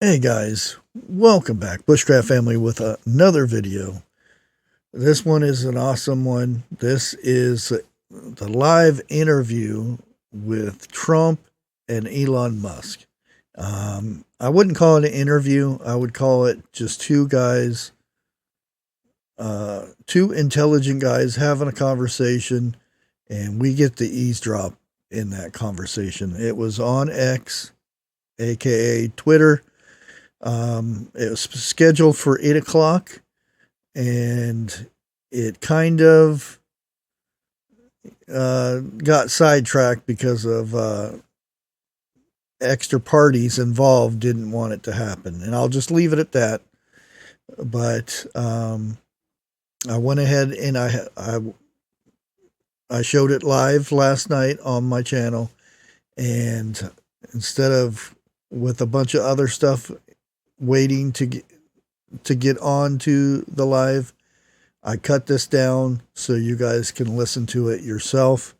Hey guys, welcome back, Bushcraft family, with another video. This one is an awesome one. This is the live interview with Trump and Elon Musk. I wouldn't call it an interview. I would call it just two guys, two intelligent guys having a conversation, and we get to eavesdrop in that conversation. It was on X, aka Twitter. It was scheduled for 8 o'clock, and it kind of got sidetracked because of extra parties involved didn't want it to happen. And I'll just leave it at that. But I went ahead and I showed it live last night on my channel, and instead of with a bunch of other stuff waiting to get on to the live, I cut this down so you guys can listen to it yourself.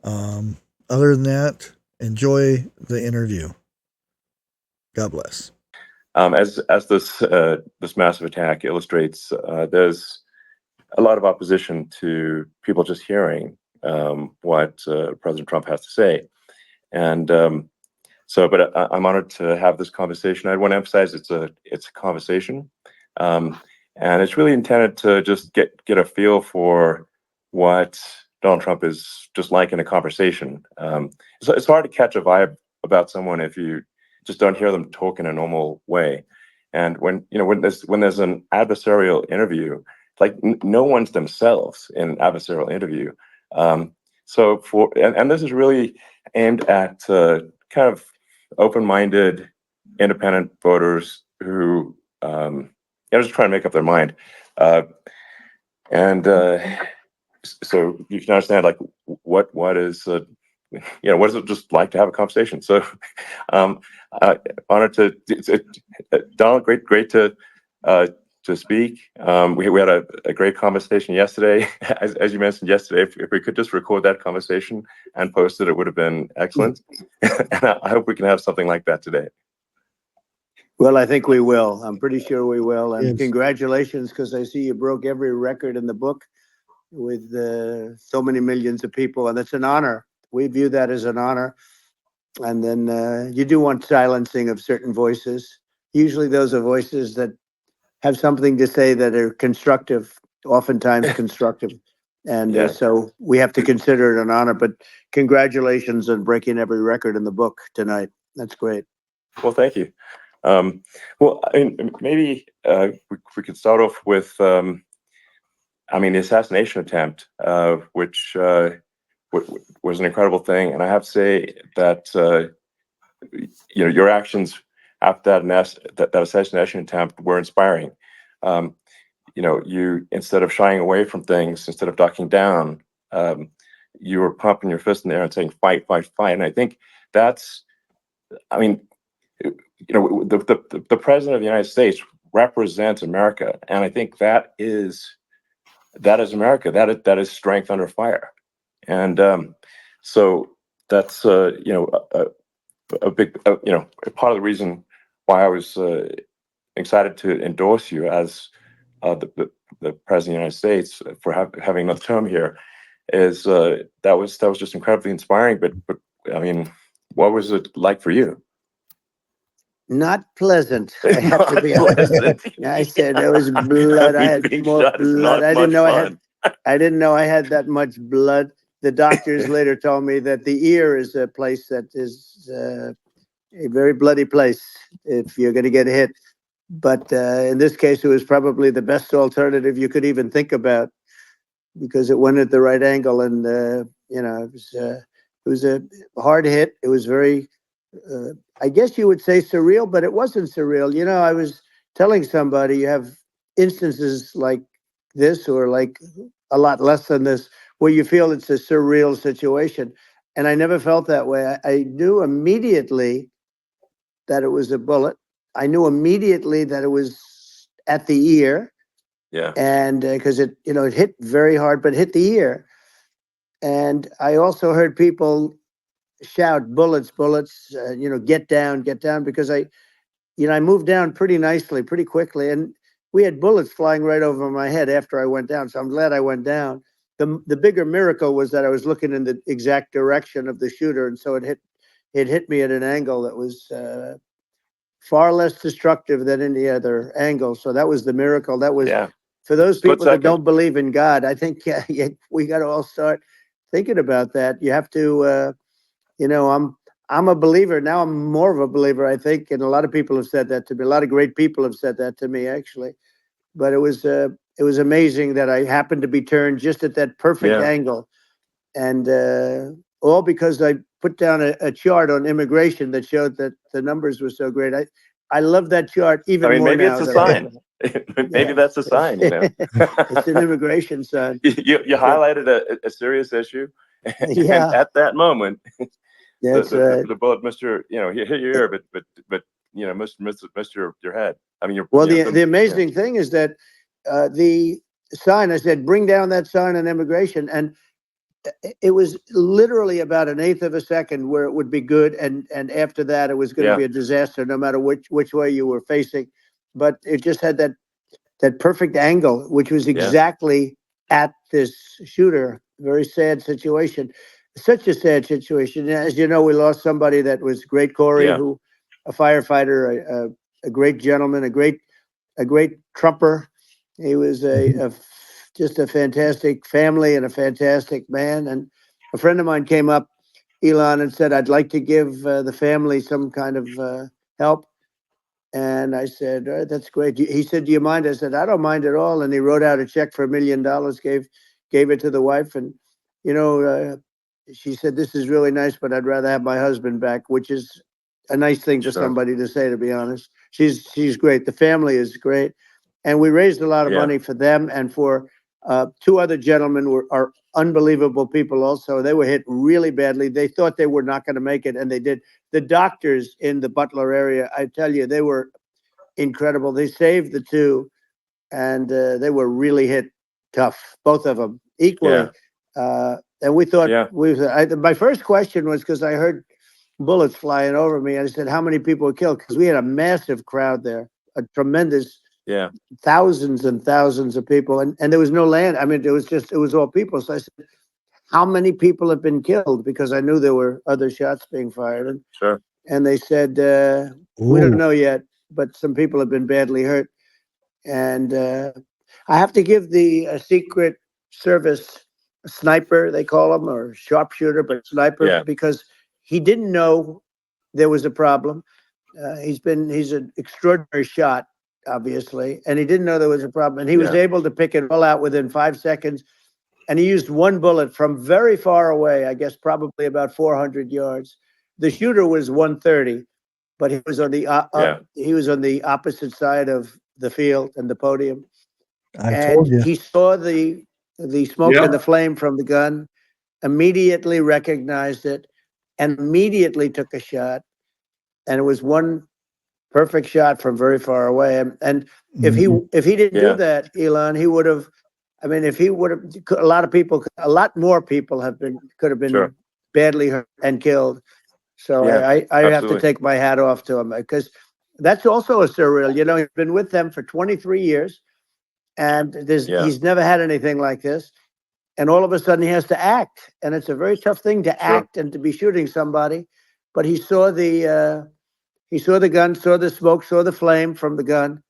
Other than that, enjoy the interview. God bless. As this massive attack illustrates, there's a lot of opposition to people just hearing what President Trump has to say, and but I'm honored to have this conversation. I want to emphasize it's a conversation, and it's really intended to just get a feel for what Donald Trump is just like in a conversation. It's hard to catch a vibe about someone if you just don't hear them talk in a normal way. And when there's an adversarial interview, like no one's themselves in an adversarial interview. And this is really aimed at kind of open-minded, independent voters who just trying to make up their mind. So you can understand like what is what is it just like to have a conversation. So honored to Donald, great to speak. We had a great conversation yesterday. As you mentioned yesterday, if we could just record that conversation and post it, it would have been excellent. And I hope we can have something like that today. Well, I think we will. I'm pretty sure we will. And Yes. Congratulations, because I see you broke every record in the book with so many millions of people, and it's an honor. We view that as an honor. And then you do want silencing of certain voices. Usually those are voices that have something to say that are constructive, oftentimes constructive. And Yeah. So we have to consider it an honor. But congratulations on breaking every record in the book tonight. That's great. Well, thank you. Well, I mean, maybe we could start off with, the assassination attempt, which was an incredible thing. And I have to say that, your actions after that assassination attempt were inspiring. You, instead of shying away from things, instead of ducking down, you were pumping your fist in the air and saying, fight, fight, fight. And I think that's, the president of the United States represents America, and I think that is America. That is strength under fire, and so that's a big part of the reason why I was excited to endorse you as the president of the United States for having another term here. Is that was just incredibly inspiring. But I mean, what was it like for you? Not pleasant. I have to be honest. I said there was blood. I had more blood. I didn't know I had that much blood. The doctors later told me that the ear is a place that is a very bloody place if you're going to get hit. But in this case, it was probably the best alternative you could even think about, because it went at the right angle, and it was a hard hit. It was very. I guess you would say surreal, but it wasn't surreal. I was telling somebody you have instances like this, or like a lot less than this, where you feel it's a surreal situation. And I never felt that way. I knew immediately that it was a bullet. I knew immediately that it was at the ear. Yeah. And because it hit very hard, but hit the ear. And I also heard people shout, bullets, bullets, get down, because I moved down pretty nicely, pretty quickly, and we had bullets flying right over my head after I went down. So I'm glad I went down. The bigger miracle was that I was looking in the exact direction of the shooter, and so it hit me at an angle that was far less destructive than any other angle. So that was the miracle. That was for those people that don't believe in God. I think we got to all start thinking about that. You have to, I'm a believer now. I'm more of a believer, I think, and a lot of people have said that to me. A lot of great people have said that to me, actually. But it was amazing that I happened to be turned just at that perfect angle, and all because I put down a chart on immigration that showed that the numbers were so great. I love that chart even more maybe now. it's a sign. Maybe that's a sign. It's an immigration sign. You highlighted a serious issue, and at that moment, the bullet missed your, hit your ear, but missed your head. I mean, the amazing thing is that the sign, I said, bring down that sign on immigration, and it was literally about an eighth of a second where it would be good, and after that it was going to be a disaster, no matter which way you were facing. But it just had that perfect angle, which was exactly at this shooter. Very sad situation. Such a sad situation. As you know, we lost somebody that was great, Corey, who a firefighter, a great gentleman, a great trumper. He was just a fantastic family and a fantastic man. And a friend of mine came up, Elon, and said, I'd like to give the family some kind of help. And I said, all right, that's great. He said, do you mind? I said, I don't mind at all. And he wrote out a check for $1 million, gave it to the wife. And, she said, this is really nice, but I'd rather have my husband back, which is a nice thing for somebody to say, to be honest. She's great. The family is great. And we raised a lot of money for them and for two other gentlemen are unbelievable people also. They were hit really badly. They thought they were not going to make it, and they did. The doctors in the Butler area, I tell you, they were incredible. They saved the two, and they were really hit tough, both of them, equally. And we thought, my first question was, because I heard bullets flying over me, I said, how many people were killed? Because we had a massive crowd there, a tremendous thousands and thousands of people, and there was no land. I mean, it was all people. So I said, how many people have been killed? Because I knew there were other shots being fired. And they said, we don't know yet, but some people have been badly hurt. And I have to give the Secret Service sniper, they call him, or sharpshooter, but sniper, because he didn't know there was a problem. He's an extraordinary shot, obviously, and he didn't know there was a problem. And he was able to pick it all out within 5 seconds. And he used one bullet from very far away, I guess probably about 400 yards. The shooter was 130, but he was on the opposite side of the field and the podium. He saw the smoke and the flame from the gun, immediately recognized it, and immediately took a shot. And it was one perfect shot from very far away. And if he didn't do that, Elon, he would have. I mean, if he would have, a lot more people could have been badly hurt and killed. So I have to take my hat off to him, because that's also a surreal. He's been with them for 23 years, and he's never had anything like this. And all of a sudden he has to act, and it's a very tough thing to act and to be shooting somebody. But he saw the gun, saw the smoke, saw the flame from the gun,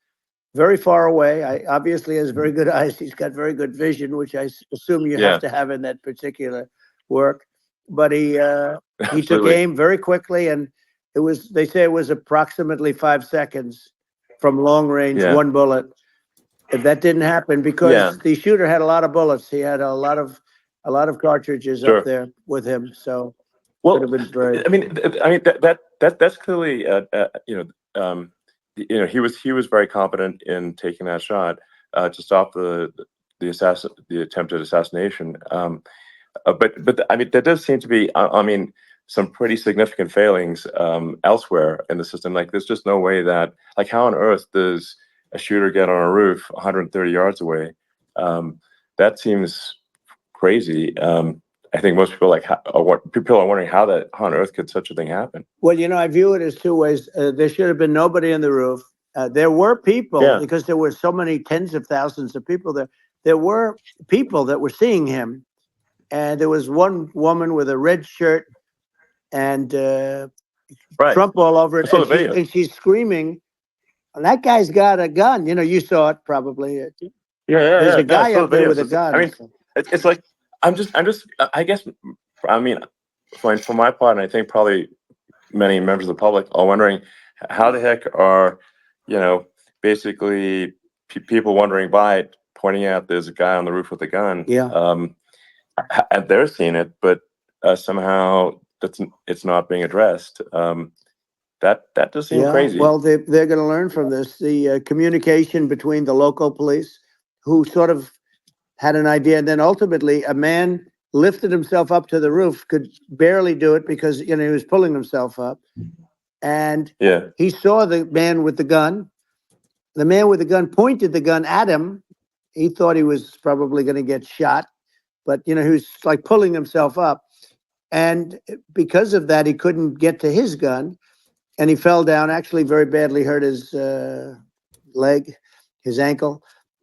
very far away. Obviously has very good eyes. He's got very good vision, which I assume you have to have in that particular work. But he took aim very quickly, and they say it was approximately 5 seconds from long range, one bullet. If that didn't happen, because the shooter had a lot of bullets, he had a lot of cartridges up there with him. So well, I mean that's clearly he was very competent in taking that shot to stop the attempted assassination. But I mean, there does seem to be some pretty significant failings elsewhere in the system. Like, there's just no way that, like, how on earth does a shooter get on a roof 130 yards away? That seems crazy. I think most people people are wondering how on earth could such a thing happen? Well, I view it as two ways. There should have been nobody on the roof. There were people, because there were so many tens of thousands of people there. There were people that were seeing him, and there was one woman with a red shirt and Trump all over it, and she's screaming. That guy's got a gun. You saw it probably. There's a guy up there with a gun. I mean, it's like I'm just. I guess. I mean, for my part, and I think probably many members of the public are wondering how the heck are, basically people wandering by pointing out there's a guy on the roof with a gun. Yeah. And they're seeing it, but somehow it's not being addressed. That does seem crazy. Well, they're going to learn from this. The communication between the local police, who sort of had an idea, and then ultimately a man lifted himself up to the roof, could barely do it because he was pulling himself up, and he saw the man with the gun. The man with the gun pointed the gun at him. He thought he was probably going to get shot, but he was like pulling himself up, and because of that, he couldn't get to his gun. And he fell down, actually very badly hurt his leg, his ankle.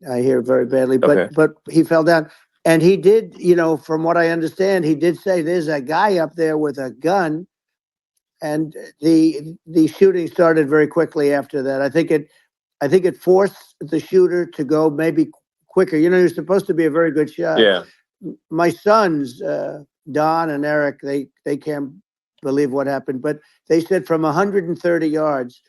I hear very badly, but he fell down. And he did, from what I understand, he did say there's a guy up there with a gun. And the shooting started very quickly after that. I think it forced the shooter to go maybe quicker. He was supposed to be a very good shot. Yeah. My sons, Don and Eric, they can't believe what happened, but they said from 130 yards,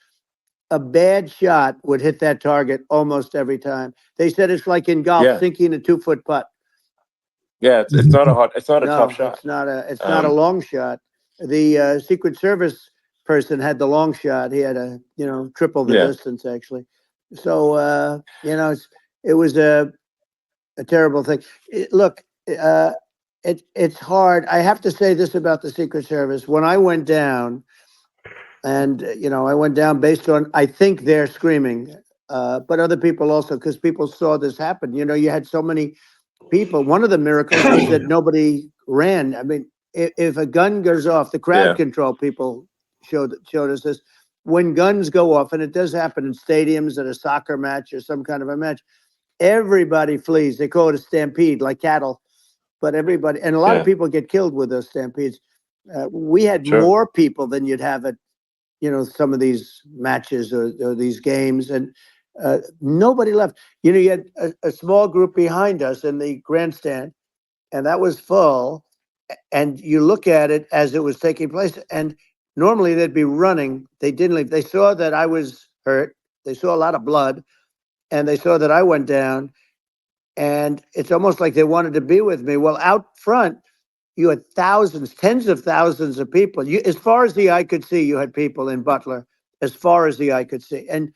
a bad shot would hit that target almost every time. They said it's like in golf, sinking a 2-foot putt. Yeah, it's not a tough shot. It's not a long shot. The Secret Service person had the long shot. He had triple the distance actually. So it was a terrible thing. Look. It's hard. I have to say this about the Secret Service. When I went down, and I went down based on, I think they're screaming, but other people also, because people saw this happen. You had so many people. One of the miracles was that nobody ran. I mean, if a gun goes off, the crowd control people showed us this. When guns go off, and it does happen in stadiums at a soccer match or some kind of a match, everybody flees. They call it a stampede, like cattle. But everybody, and a lot of people get killed with those stampedes. We had more people than you'd have at, some of these matches or these games, and nobody left. You had a small group behind us in the grandstand, and that was full. And you look at it as it was taking place, and normally they'd be running. They didn't leave. They saw that I was hurt. They saw a lot of blood, and they saw that I went down. And it's almost like they wanted to be with me. Well, out front, you had thousands, tens of thousands of people. As far as the eye could see, you had people in Butler, as far as the eye could see. And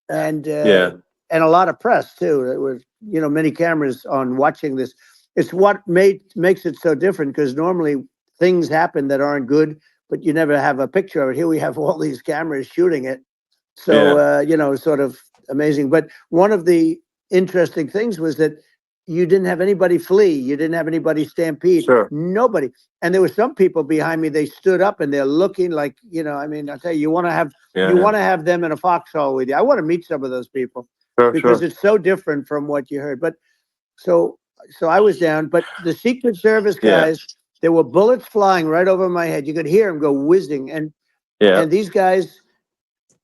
a lot of press, too. There were, many cameras on watching this. It's what makes it so different, because normally things happen that aren't good, but you never have a picture of it. Here we have all these cameras shooting it. So, sort of amazing. But one of the interesting things was that you didn't have anybody flee. You didn't have anybody stampede. Sure. Nobody. And there were some people behind me. They stood up and they're looking like, I mean, I'll tell you, you want to have them in a foxhole with you. I want to meet some of those people because it's so different from what you heard. But so I was down, but the Secret Service guys, there were bullets flying right over my head. You could hear them go whizzing. And these guys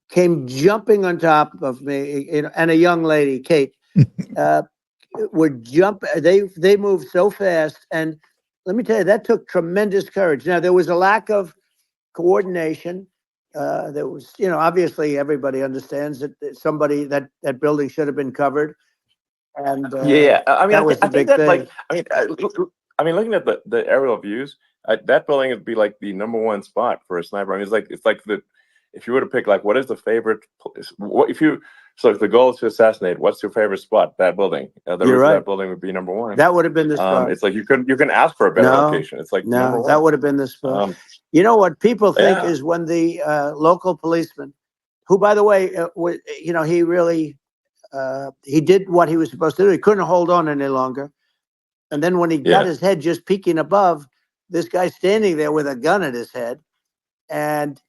came jumping on top of me, and a young lady, Kate, would jump. They moved so fast, and let me tell you, that took tremendous courage. Now, there was a lack of coordination. There was, obviously everybody understands that somebody that building should have been covered. And I mean, that was the big thing. Looking at the aerial views, that building would be like the #1 spot for a sniper. I mean, it's like if you were to pick, like, what is the favorite, so if the goal is to assassinate, what's your favorite spot? That building. The roof of that building would be #1. That would have been the spot. It's like you can ask for a better location. It's like no, that would have been the spot. You know what people think is when the local policeman, who, by the way, he really he did what he was supposed to do. He couldn't hold on any longer. And then when he got his head just peeking above, this guy standing there with a gun at his head. And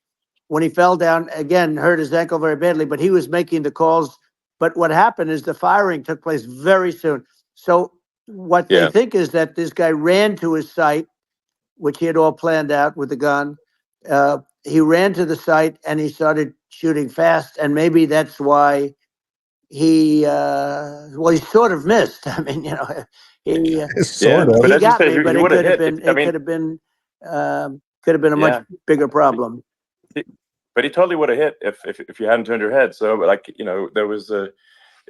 when he fell down, again, hurt his ankle very badly, but he was making the calls. But what happened is the firing took place very soon. So what they think is that this guy ran to his site, which he had all planned out with the gun. He ran to the site and he started shooting fast. And maybe that's why he sort of missed. I mean, you know, he Sort of. But he as you got say, me, he but it would have could have hit. been, could have been a much bigger problem. But he totally would have hit if you hadn't turned your head. So, like, you know, there was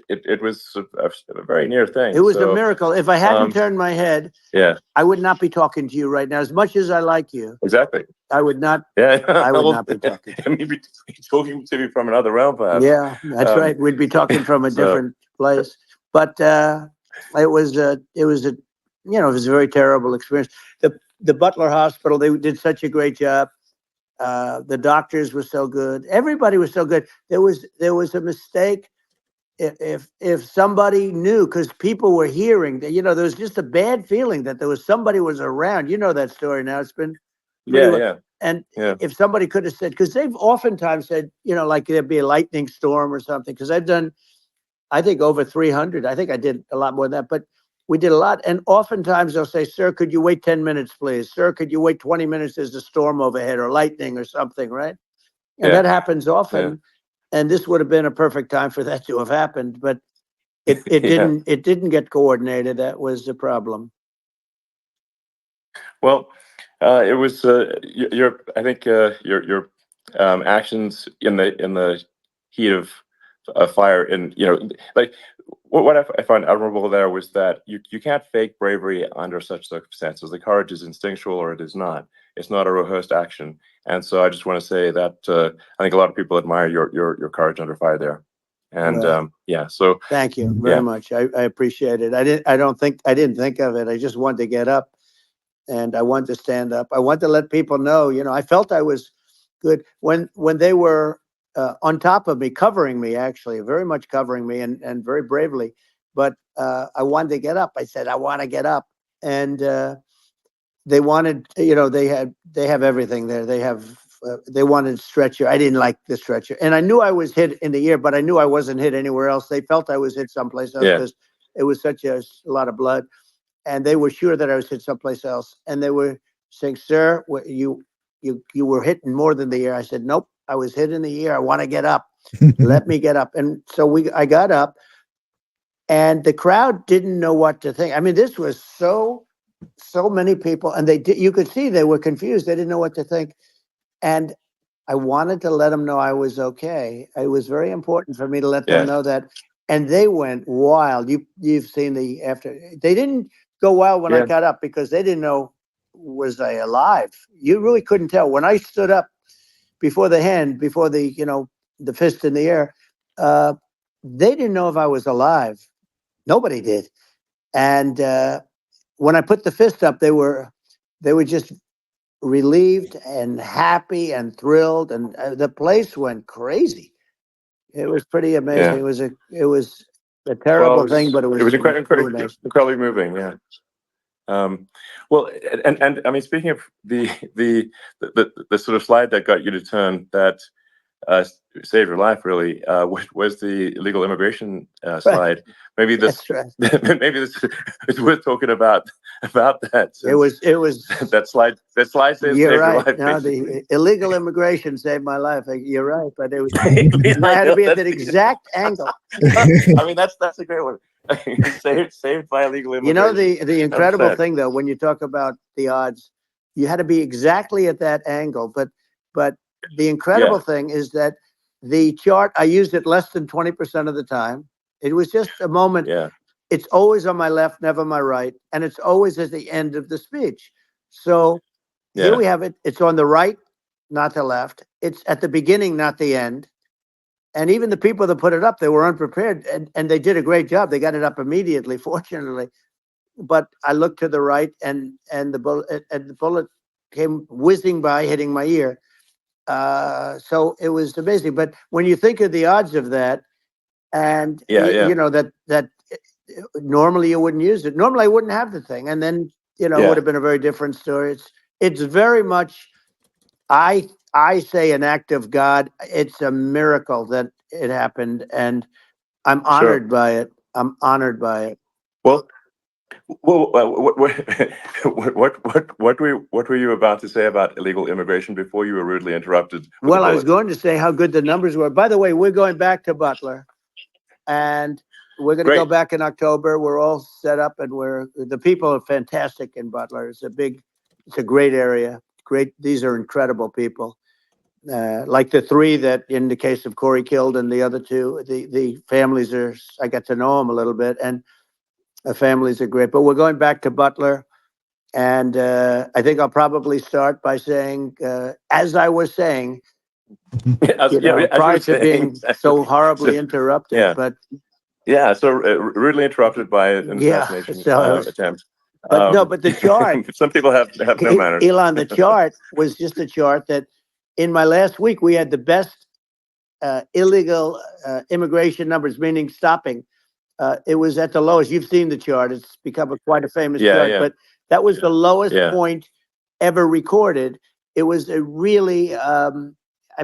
it was a very near thing. It was a miracle. If I hadn't turned my head, yeah, I would not be talking to you right now. As much as I like you, exactly. I would not. Yeah, I would not be talking to you. I mean, be talking to me from another realm, perhaps. Yeah, that's right. We'd be talking from a different place. But it was a it was a very terrible experience. The Butler Hospital, they did such a great job. The doctors were so good. Everybody was so good. There was a mistake. If somebody knew, because people were hearing that, there was just a bad feeling that there was somebody was around. You know that story now. It's been And if somebody could have said, because they've oftentimes said, like there'd be a lightning storm or something, because I've done, I think, over 300. I think I did a lot more than that, but we did a lot. And oftentimes they'll say, sir, could you wait 10 minutes, please? Sir, could you wait 20 minutes? There's a storm overhead or lightning or something, right? And that happens often. Yeah. And this would have been a perfect time for that to have happened, but it didn't get coordinated. That was the problem. Well, it was I think your actions in the heat of fire, and like what I find admirable there was that you can't fake bravery under such circumstances. The courage is instinctual, or it is not. It's not a rehearsed action. And so I just want to say that I think a lot of people admire your courage under fire there. And so thank you very much. I appreciate it. I didn't think of it. I just wanted to get up. And I wanted to stand up. I wanted to let people know, I felt I was good when they were on top of me, covering me, actually, very much covering me, and very bravely. But I wanted to get up. I said, I want to get up. And they wanted, they have everything there. They wanted stretcher. I didn't like the stretcher. And I knew I was hit in the ear, but I knew I wasn't hit anywhere else. They felt I was hit someplace else because it was such a lot of blood. And they were sure that I was hit someplace else. And they were saying, sir, you were hit more than the ear. I said, nope, I was hit in the ear. I want to get up. Let me get up. And so I got up, and the crowd didn't know what to think. I mean, this was so many people, and you could see they were confused. They didn't know what to think. And I wanted to let them know I was okay. It was very important for me to let them know that. And they went wild. You've seen the after. They didn't go wild when I got up, because they didn't know, was I alive? You really couldn't tell. When I stood up before the hand, before the fist in the air, they didn't know if I was alive. Nobody did. And when I put the fist up, they were just relieved and happy and thrilled, and the place went crazy. It was pretty amazing. Yeah. It was a terrible thing, but it was incredibly moving. Yeah. Well, and I mean, speaking of the sort of slide that got you to turn that saved your life, really, was the illegal immigration slide. Maybe this maybe this is worth talking about that. It was that slide saved your life. No, the illegal immigration saved my life. You're right, but it was I had to be at that exact angle. I mean, that's a great one. saved by illegal immigration. The incredible thing, though, when you talk about the odds, you had to be exactly at that angle. But the incredible thing is that the chart, I used it less than 20% of the time. It was just a moment. Yeah. It's always on my left, never my right. And it's always at the end of the speech. So here we have it. It's on the right, not the left. It's at the beginning, not the end. And even the people that put it up, they were unprepared, and they did a great job. They got it up immediately, fortunately. But I looked to the right, and the bullet came whizzing by, hitting my ear. So it was amazing. But when you think of the odds of that, and that normally you wouldn't use it. Normally I wouldn't have the thing, and then it would have been a very different story. it's very much, I say, an act of God. It's a miracle that it happened, and I'm honored by it. I'm honored by it. Well, what were you about to say about illegal immigration before you were rudely interrupted? Well, I was going to say how good the numbers were. By the way, we're going back to Butler, and we're going to go back in October. We're all set up, and the people are fantastic in Butler. It's a great area. Great. These are incredible people. Like the three that, in the case of Corey, killed, and the other two, the families I got to know them a little bit, and the families are great. But we're going back to Butler, and I think I'll probably start by saying, as I was saying, prior to being so horribly interrupted, but so rudely interrupted by an assassination attempt. But no, but the chart. Some people have no manners. Elon, the chart was just a chart that in my last week we had the best illegal immigration numbers, meaning stopping. It was at the lowest. You've seen the chart. It's become quite a famous chart. But that was the lowest point ever recorded. It was a really, I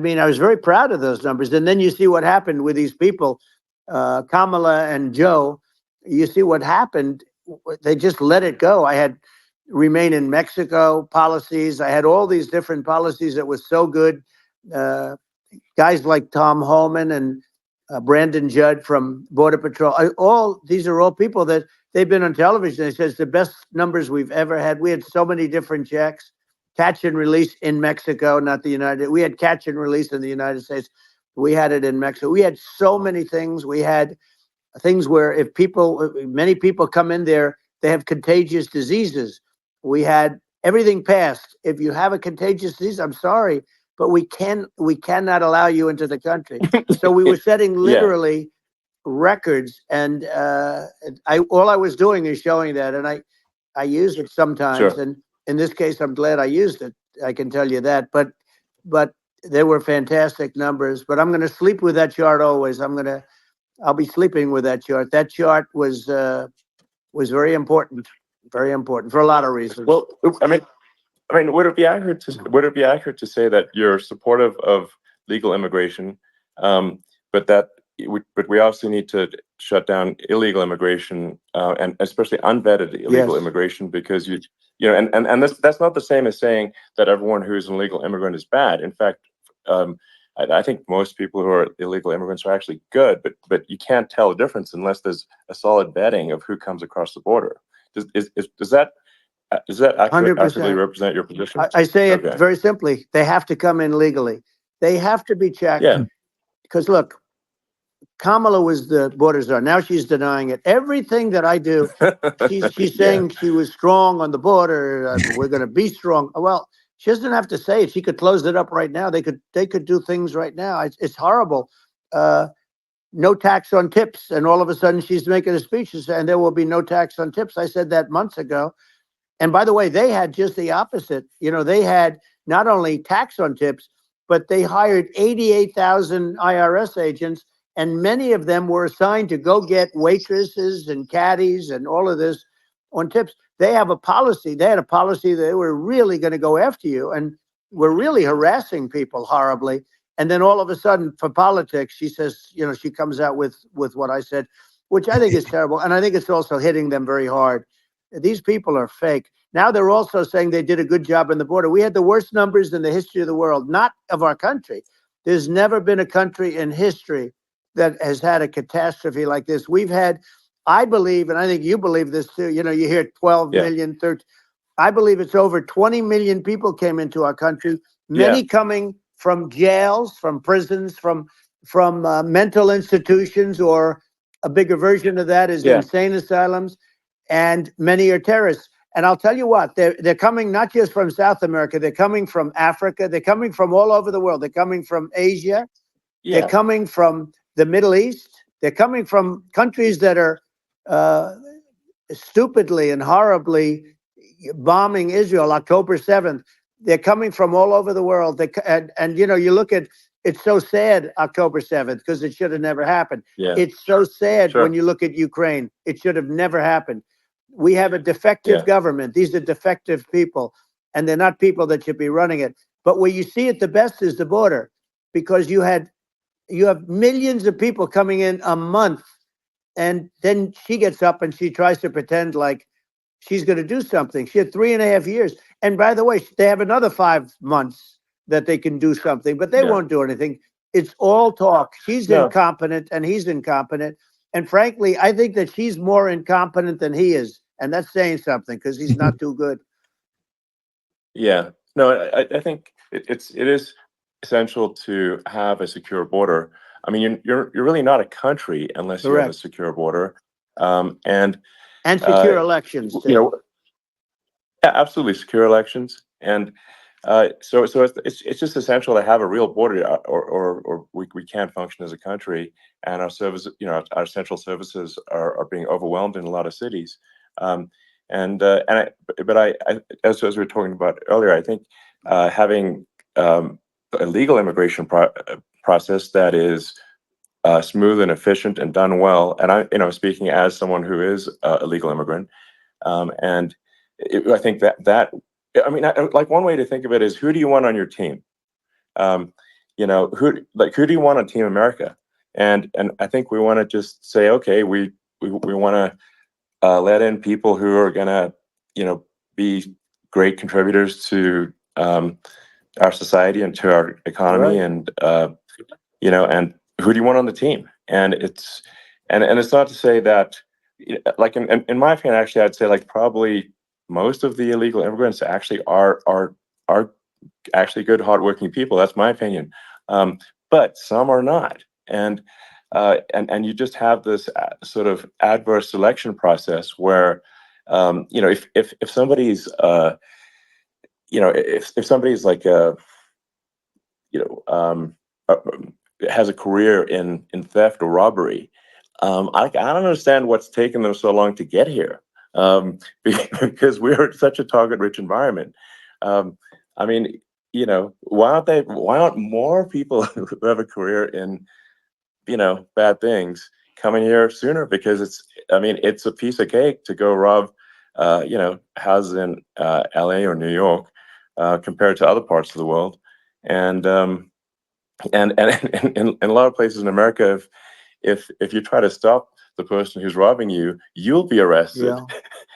mean, I was very proud of those numbers. And then you see what happened with these people, Kamala and Joe. You see what happened. They just let it go. I had remain in Mexico policies. I had all these different policies that was so good. Guys like Tom Holman and Brandon Judd from Border Patrol. These are all people that they've been on television. They said it's the best numbers we've ever had. We had so many different checks, catch and release in Mexico, not the United. We had catch and release in the United States. We had it in Mexico. We had so many things. We had things where many people come in there, they have contagious diseases. We had everything passed. If you have a contagious disease, I'm sorry, but we cannot allow you into the country. So we were setting literally records, and all I was doing is showing that, and I use it sometimes, and in this case, I'm glad I used it. I can tell you that, but there were fantastic numbers. But I'm going to sleep with that chart always. I'll be sleeping with that chart. That chart was very important for a lot of reasons. Well, I mean, would it be accurate to say that you're supportive of legal immigration, but we also need to shut down illegal immigration, and especially unvetted illegal immigration, because and that's not the same as saying that everyone who's an illegal immigrant is bad. In fact, I think most people who are illegal immigrants are actually good, but you can't tell the difference unless there's a solid vetting of who comes across the border. Does that accurately represent your position? I say it very simply. They have to come in legally. They have to be checked. Because look, Kamala was the border czar. Now she's denying it. Everything that I do, she's saying she was strong on the border. We're going to be strong. Well, she doesn't have to say it. She could close it up right now. They could do things right now. It's horrible. No tax on tips, and all of a sudden she's making a speech and there will be no tax on tips. I said that months ago. And by the way, they had just the opposite. They had not only tax on tips, but they hired 88,000 IRS agents, and many of them were assigned to go get waitresses and caddies and all of this on tips. They have a policy. They had a policy that they were really going to go after you, and were really harassing people horribly. And then all of a sudden, for politics, she says, she comes out with what I said, which I think is terrible. And I think it's also hitting them very hard. These people are fake. Now they're also saying they did a good job on the border. We had the worst numbers in the history of the world, not of our country. There's never been a country in history that has had a catastrophe like this. We've had, I believe, and I think you believe this too, you hear 12 million, 13. I believe it's over 20 million people came into our country, many coming from jails, from prisons, from mental institutions, or a bigger version of that is insane asylums, and many are terrorists. And I'll tell you what, they're coming not just from South America, they're coming from Africa, they're coming from all over the world. They're coming from Asia, they're coming from the Middle East, they're coming from countries that are stupidly and horribly bombing Israel October 7th. They're coming from all over the world. And you look at, it's so sad, October 7th, because it should have never happened. It's so sad when you look at Ukraine. It should have never happened. We have a defective government. These are defective people. and they're not people that should be running it. But where you see it the best is the border, because you have millions of people coming in a month, and then she gets up and she tries to pretend like she's going to do something. She had 3.5 years. And by the way, they have another 5 months that they can do something, but they won't do anything. It's all talk. She's incompetent and he's incompetent. And frankly, I think that she's more incompetent than he is. And that's saying something, because he's not too good. Yeah. No, I think it is essential to have a secure border. I mean, you're really not a country unless you have a secure border. And secure elections too. You know, yeah, absolutely, secure elections. And so it's just essential to have a real border, or we can't function as a country, and our services, our central services are being overwhelmed in a lot of cities. But as we were talking about earlier, I think having a legal immigration process that is smooth and efficient and done well, and speaking as someone who is a legal immigrant, I think I mean, like, one way to think of it is, who do you want on your team? Who do you want on Team America? And I think we want to just say, okay, we want to let in people who are going to, be great contributors to our society and to our economy, and and who do you want on the team? And it's not to say that, like, in my opinion, actually, I'd say, like, probably most of the illegal immigrants actually are actually good, hardworking people. That's my opinion. But some are not, and you just have this sort of adverse selection process where, if somebody's if somebody's like uh, has a career in theft or robbery, I don't understand what's taken them so long to get here, because we're such a target-rich environment. I mean, why aren't more people who have a career in, bad things coming here sooner? Because it's a piece of cake to go rob, houses in LA or New York, compared to other parts of the world. And in a lot of places in America, if you try to stop the person who's robbing you, you'll be arrested.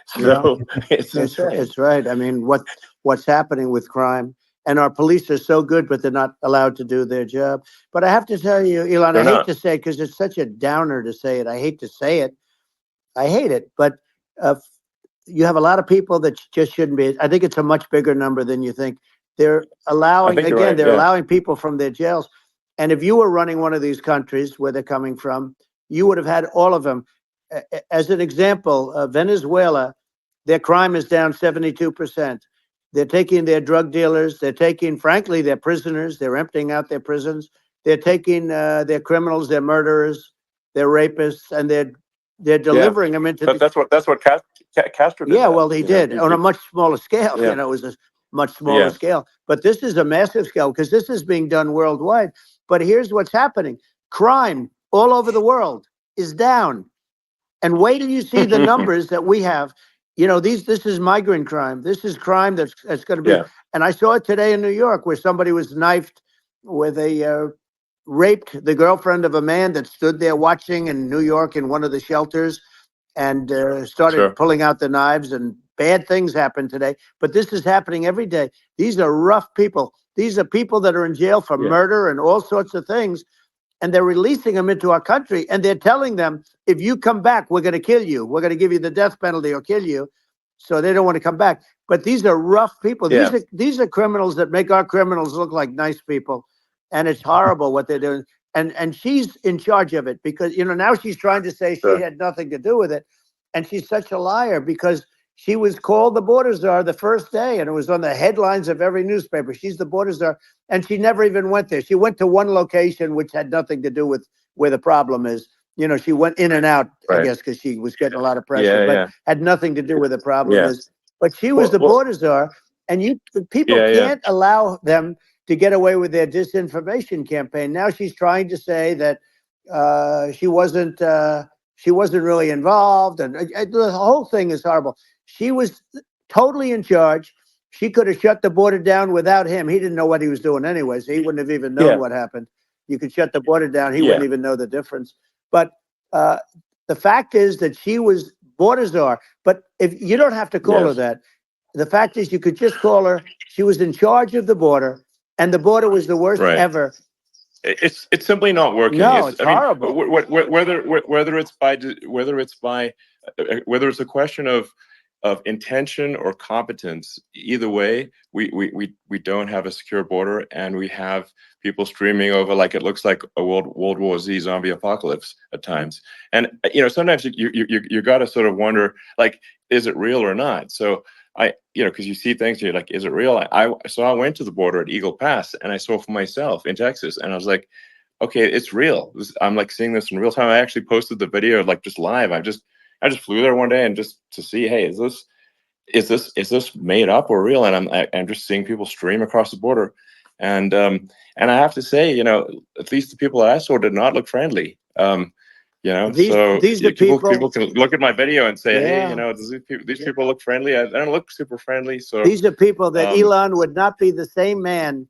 So it's insane. It's right. I mean, what's happening with crime, and our police are so good, but they're not allowed to do their job. But I have to tell you, Elon, I hate to say it, because it's such a downer to say it. I hate to say it. I hate it. But you have a lot of people that just shouldn't be. I think it's a much bigger number than you think. They're allowing, again, they're allowing people from their jails. And if you were running one of these countries where they're coming from, you would have had all of them. As an example, Venezuela, their crime is down 72%. They're taking their drug dealers. They're taking, frankly, their prisoners. They're emptying out their prisons. They're taking their criminals, their murderers, their rapists, and they're delivering them into. That's what Castro did. Yeah, well, he did on a much smaller scale. Yeah. It was a much smaller scale. But this is a massive scale, because this is being done worldwide. But here's what's happening: crime all over the world is down. And wait till you see the numbers that we have. This is migrant crime. This is crime that's going to be. Yeah. And I saw it today in New York, where somebody was knifed with raped the girlfriend of a man that stood there watching in New York in one of the shelters, and started pulling out the knives, and bad things happened today. But this is happening every day. These are rough people. These are people that are in jail for murder and all sorts of things. And they're releasing them into our country, and they're telling them, if you come back, we're going to kill you. We're going to give you the death penalty or kill you. So they don't want to come back. But these are rough people. Yeah. These are criminals that make our criminals look like nice people. And it's horrible what they're doing. And she's in charge of it, because, now she's trying to say she had nothing to do with it. And she's such a liar, because she was called the border czar the first day, and it was on the headlines of every newspaper. She's the border czar, and she never even went there. She went to one location, which had nothing to do with where the problem is. She went in and out, I guess, because she was getting a lot of pressure, but had nothing to do where the problem is. But she was the border czar, and people can't allow them to get away with their disinformation campaign. Now she's trying to say that she wasn't really involved, and the whole thing is horrible. She was totally in charge. She could have shut the border down without him. He didn't know what he was doing anyway, so he wouldn't have even known what happened. You could shut the border down. He wouldn't even know the difference. But the fact is that she was border czar. But if you don't have to call her that, the fact is you could just call her. She was in charge of the border, and the border was the worst ever. It's simply not working. No, it's horrible. Whether it's a question of intention or competence, either way, we don't have a secure border, and we have people streaming over like it looks like a World War Z zombie apocalypse at times. And sometimes you got to sort of wonder, like, is it real or not? So because you see things, you're like, is it real? So I went to the border at Eagle Pass, and I saw for myself in Texas, and I was like, okay, it's real. I'm like seeing this in real time. I actually posted the video like just live. I just flew there one day and just to see, hey, is this made up or real? And I'm just seeing people stream across the border, and I have to say, at least the people that I saw did not look friendly. These are people can look at my video and say, hey, these people look friendly. I don't look super friendly. So these are people that Elon would not be the same man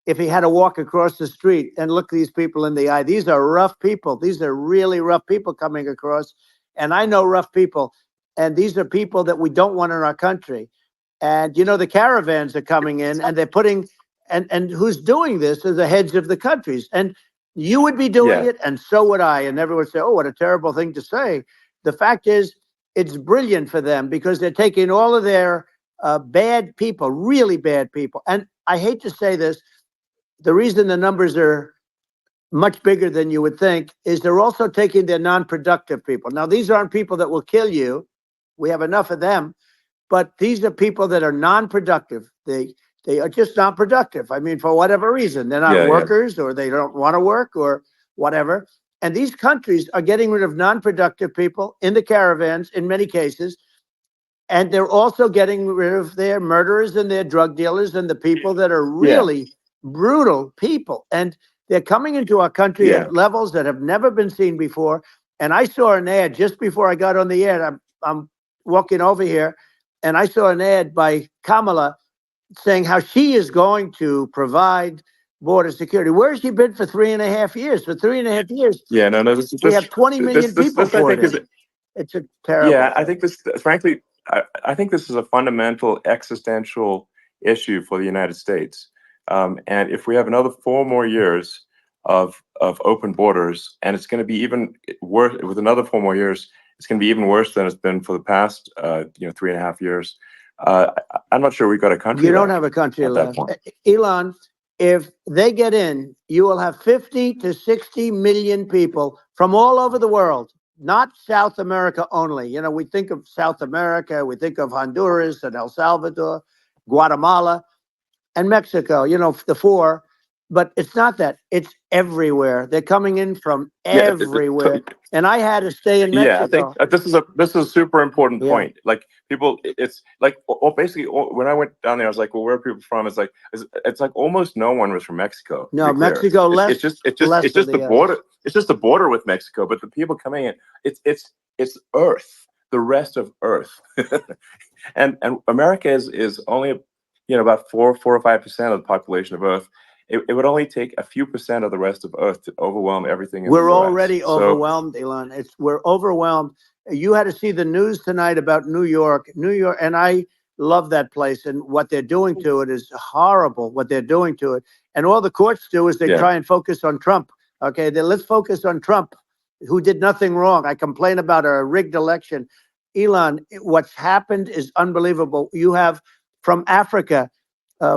if he had to walk across the street and look these people in the eye. These are rough people. These are really rough people coming across. And I know rough people. And these are people that we don't want in our country. And, the caravans are coming in, and they're putting, and who's doing this are the heads of the countries. And you would be doing it, and so would I. And everyone would say, oh, what a terrible thing to say. The fact is, it's brilliant for them because they're taking all of their bad people, really bad people. And I hate to say this, the reason the numbers are much bigger than you would think is they're also taking their non-productive people. Now, these aren't people that will kill you. We have enough of them. But these are people that are non-productive. They are just not productive. I mean, for whatever reason, they're not workers, or they don't want to work, or whatever. And these countries are getting rid of non-productive people in the caravans in many cases. And they're also getting rid of their murderers and their drug dealers and the people that are really brutal people. And they're coming into our country at levels that have never been seen before. And I saw an ad just before I got on the air. I'm walking over here, and I saw an ad by Kamala saying how she is going to provide border security. Where has she been for 3.5 years? For 3.5 years, we have 20 million people for it. It's a terrible. Yeah, I think this, frankly, I think this is a fundamental existential issue for the United States. And if we have another 4 more years of open borders, and it's going to be even worse with another 4 more years, it's going to be even worse than it's been for the past 3.5 years. I'm not sure we've got a country. You don't have a country left. Elon, if they get in, you will have 50 to 60 million people from all over the world, not South America only. We think of South America, we think of Honduras and El Salvador, Guatemala, and Mexico, the 4. But it's not that. It's everywhere. They're coming in from everywhere. And I had to stay in Mexico. Yeah, I think this is a super important point. Like people, it's like, basically, when I went down there, I was like, well, where are people from? It's like almost no one was from Mexico. No, Mexico less. It's just the border. It's just the border with Mexico. But the people coming in, it's Earth, the rest of Earth, and America is only about 4 or 5% of the population of Earth. It would only take a few percent of the rest of Earth to overwhelm everything. We're already overwhelmed, Elon. We're overwhelmed. You had to see the news tonight about New York, and I love that place. And what they're doing to it is horrible. What they're doing to it, and all the courts do is they try and focus on Trump. Okay, let's focus on Trump, who did nothing wrong. I complain about a rigged election. Elon, what's happened is unbelievable. You have from Africa.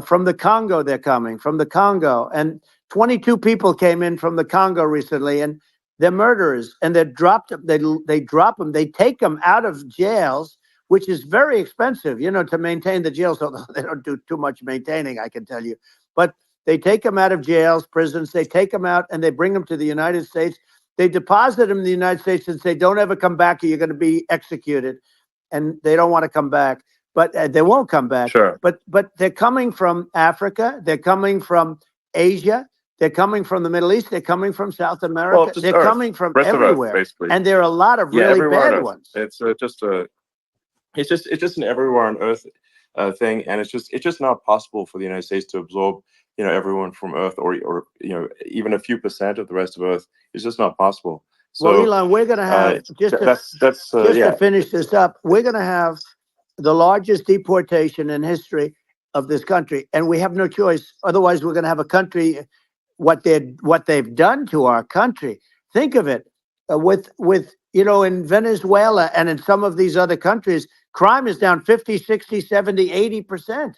From the Congo, they're coming from the Congo, and 22 people came in from the Congo recently, and they're murderers, and they drop them. They drop them. They take them out of jails, which is very expensive, to maintain the jails. Although they don't do too much maintaining, I can tell you. But they take them out of jails, prisons. They take them out, and they bring them to the United States. They deposit them in the United States and say, "Don't ever come back, or you're going to be executed." And they don't want to come back. But they won't come back. Sure. But they're coming from Africa. They're coming from Asia. They're coming from the Middle East. They're coming from South America. Well, they're coming from everywhere. Earth, and there are a lot of really bad ones. It's just an everywhere on Earth thing, and it's just not possible for the United States to absorb, everyone from Earth, or even a few percent of the rest of Earth. It's just not possible. Well, So Elon, we're going to have just to finish this up. We're going to have the largest deportation in history of this country, and we have no choice. Otherwise, we're going to have a country. What they've done to our country. Think of it, with in Venezuela and in some of these other countries, crime is down 50, 60, 70, 80%.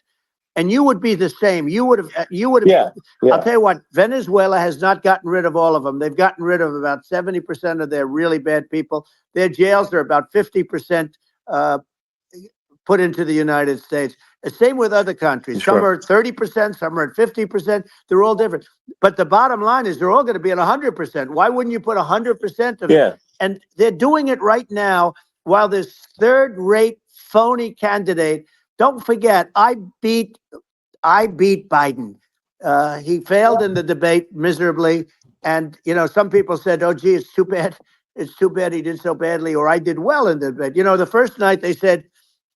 And you would be the same. You would have. Yeah. I'll tell you what. Venezuela has not gotten rid of all of them. They've gotten rid of about 70% of their really bad people. Their jails are about 50% put into the United States. The same with other countries. Sure. Some are at 30%, some are at 50%. They're all different. But the bottom line is they're all going to be at 100%. Why wouldn't you put 100% of it? And they're doing it right now while this third-rate phony candidate. Don't forget, I beat Biden. He failed in the debate miserably. And, some people said, oh, gee, it's too bad. It's too bad he did so badly, or I did well in the debate. The first night they said,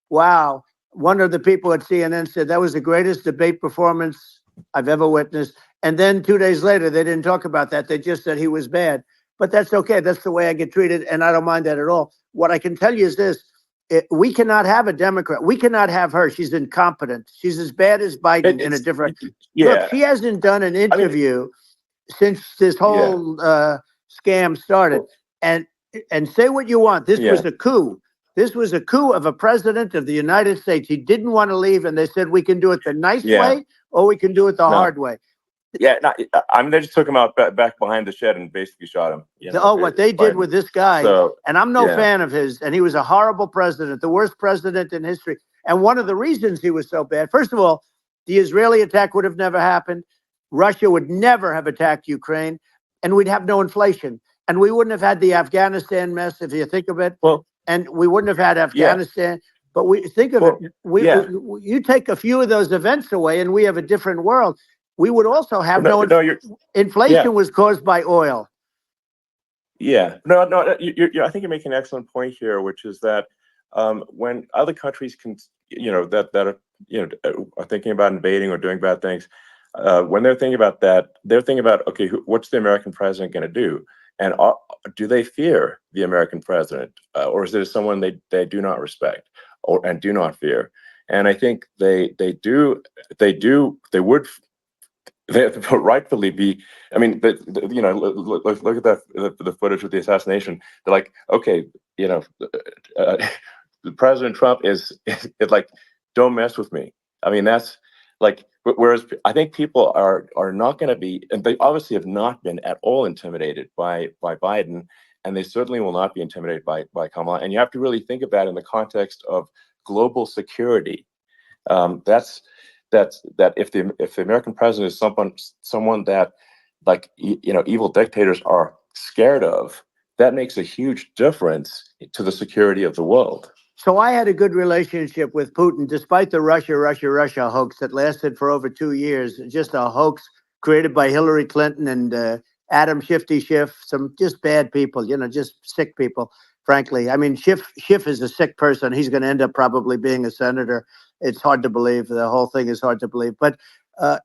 wow. One of the people at CNN said that was the greatest debate performance I've ever witnessed. And then 2 days later, they didn't talk about that. They just said he was bad. But that's okay. That's the way I get treated. And I don't mind that at all. What I can tell you is this. We cannot have a Democrat. We cannot have her. She's incompetent. She's as bad as Biden in a different. Look, she hasn't done an interview since this whole scam started. And say what you want. This was a coup. This was a coup of a president of the United States. He didn't want to leave, and they said, we can do it the nice way, or we can do it the hard way. Yeah, they just took him out back behind the shed and basically shot him. What they did with this guy, and I'm no fan of his, and he was a horrible president, the worst president in history. And one of the reasons he was so bad, first of all, the Israeli attack would have never happened. Russia would never have attacked Ukraine, and we'd have no inflation. And we wouldn't have had the Afghanistan mess, if you think of it. Well, and we wouldn't have had Afghanistan. But we think of it. You take a few of those events away, and we have a different world. We would also have inflation was caused by oil. Yeah, no. I think you're making an excellent point here, which is that when other countries can, that are thinking about invading or doing bad things, when they're thinking about that, they're thinking about, okay, what's the American president going to do? And do they fear the American president, or is it someone they do not respect and do not fear? And I think they would rightfully be. I mean, look at the footage of the assassination. They're like, okay, President Trump is like, don't mess with me. I mean, that's like. Whereas I think people are not going to be, and they obviously have not been at all intimidated by Biden, and they certainly will not be intimidated by Kamala. And you have to really think of that in the context of global security. That if the American president is someone that, like, evil dictators are scared of, that makes a huge difference to the security of the world. So I had a good relationship with Putin, despite the Russia hoax that lasted for over 2 years. Just a hoax created by Hillary Clinton and Adam Schiff, some just bad people, just sick people, frankly. I mean, Schiff is a sick person. He's going to end up probably being a senator. It's hard to believe. The whole thing is hard to believe. But,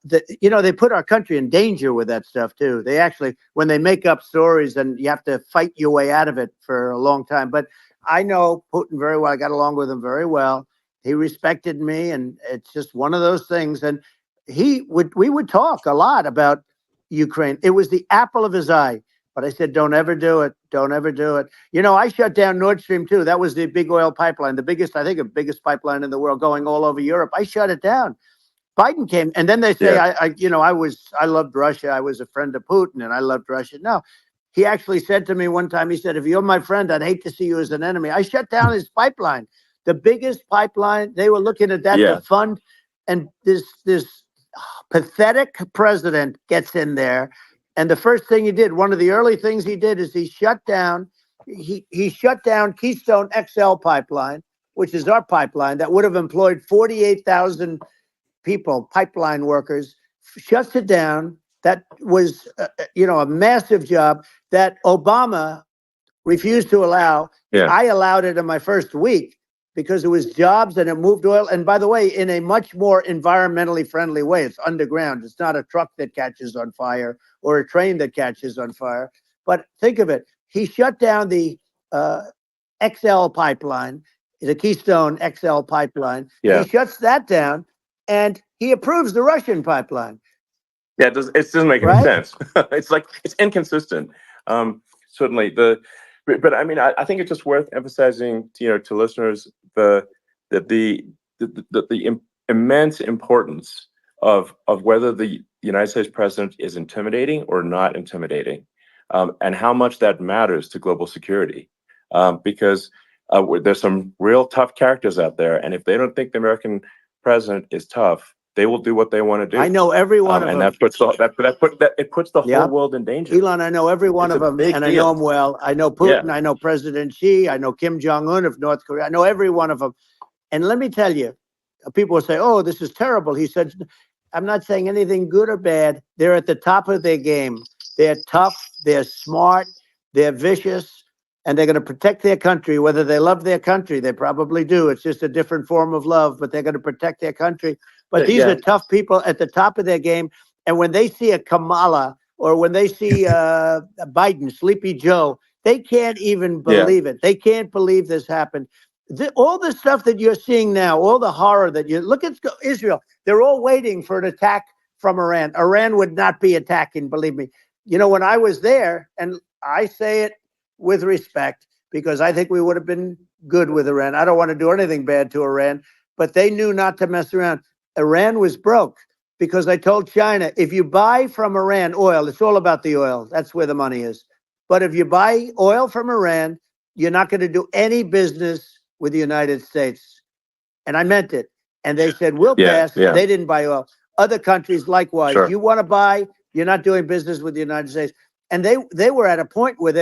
they put our country in danger with that stuff, too. They actually, when they make up stories, and you have to fight your way out of it for a long time. But I know Putin very well. I got along with him very well. He respected me, and it's just one of those things. And we would talk a lot about Ukraine. It was the apple of his eye. But I said, don't ever do it. Don't ever do it. I shut down Nord Stream 2. That was the big oil pipeline, the biggest pipeline in the world going all over Europe. I shut it down. Biden came, and then they say, I loved Russia. I was a friend of Putin, and I loved Russia. No. He actually said to me one time, he said, if you're my friend, I'd hate to see you as an enemy. I shut down his pipeline, the biggest pipeline. They were looking at that to fund. And this pathetic president gets in there. And the first thing he did, one of the early things he did, is he shut down Keystone XL pipeline, which is our pipeline that would have employed 48,000 people, pipeline workers, shuts it down. That was, a massive job that Obama refused to allow. I allowed it in my first week. because it was jobs and it moved oil. And by the way, in a much more environmentally friendly way. It's underground. It's not a truck that catches on fire or a train that catches on fire. But think of it. He shut down the XL pipeline, the Keystone XL pipeline. Yeah. He shuts that down and he approves the Russian pipeline. Yeah, it doesn't make any Right? sense. It's like, it's inconsistent. Certainly but I mean, I think it's just worth emphasizing, to listeners, the immense importance of whether the United States president is intimidating or not intimidating, and how much that matters to global security. Because there's some real tough characters out there, and if they don't think the American president is tough, they will do what they want to do. I know every one of them. And that puts it puts the Yeah. whole world in danger. Elon, I know every one It's of a them, big and I deal. know them well. I know Putin, I know President Xi, I know Kim Jong-un of North Korea. I know every one of them. And let me tell you, people will say, oh, this is terrible. He said, I'm not saying anything good or bad. They're at the top of their game. They're tough, they're smart, they're vicious, and they're going to protect their country, whether they love their country. They probably do. It's just a different form of love, but they're going to protect their country. But these are tough people at the top of their game. And when they see a Kamala or when they see Biden, Sleepy Joe, they can't even believe it. They can't believe this happened. All the stuff that you're seeing now, all the horror that you look at Israel, they're all waiting for an attack from Iran. Iran would not be attacking, believe me. When I was there, and I say it with respect because I think we would have been good with Iran. I don't want to do anything bad to Iran, but they knew not to mess around. Iran was broke because I told China, if you buy from Iran oil, it's all about the oil. That's where the money is. But if you buy oil from Iran, you're not going to do any business with the United States. And I meant it. And they said, we'll pass. They didn't buy oil. Other countries, likewise. Sure. You want to buy, you're not doing business with the United States. And they were at a point where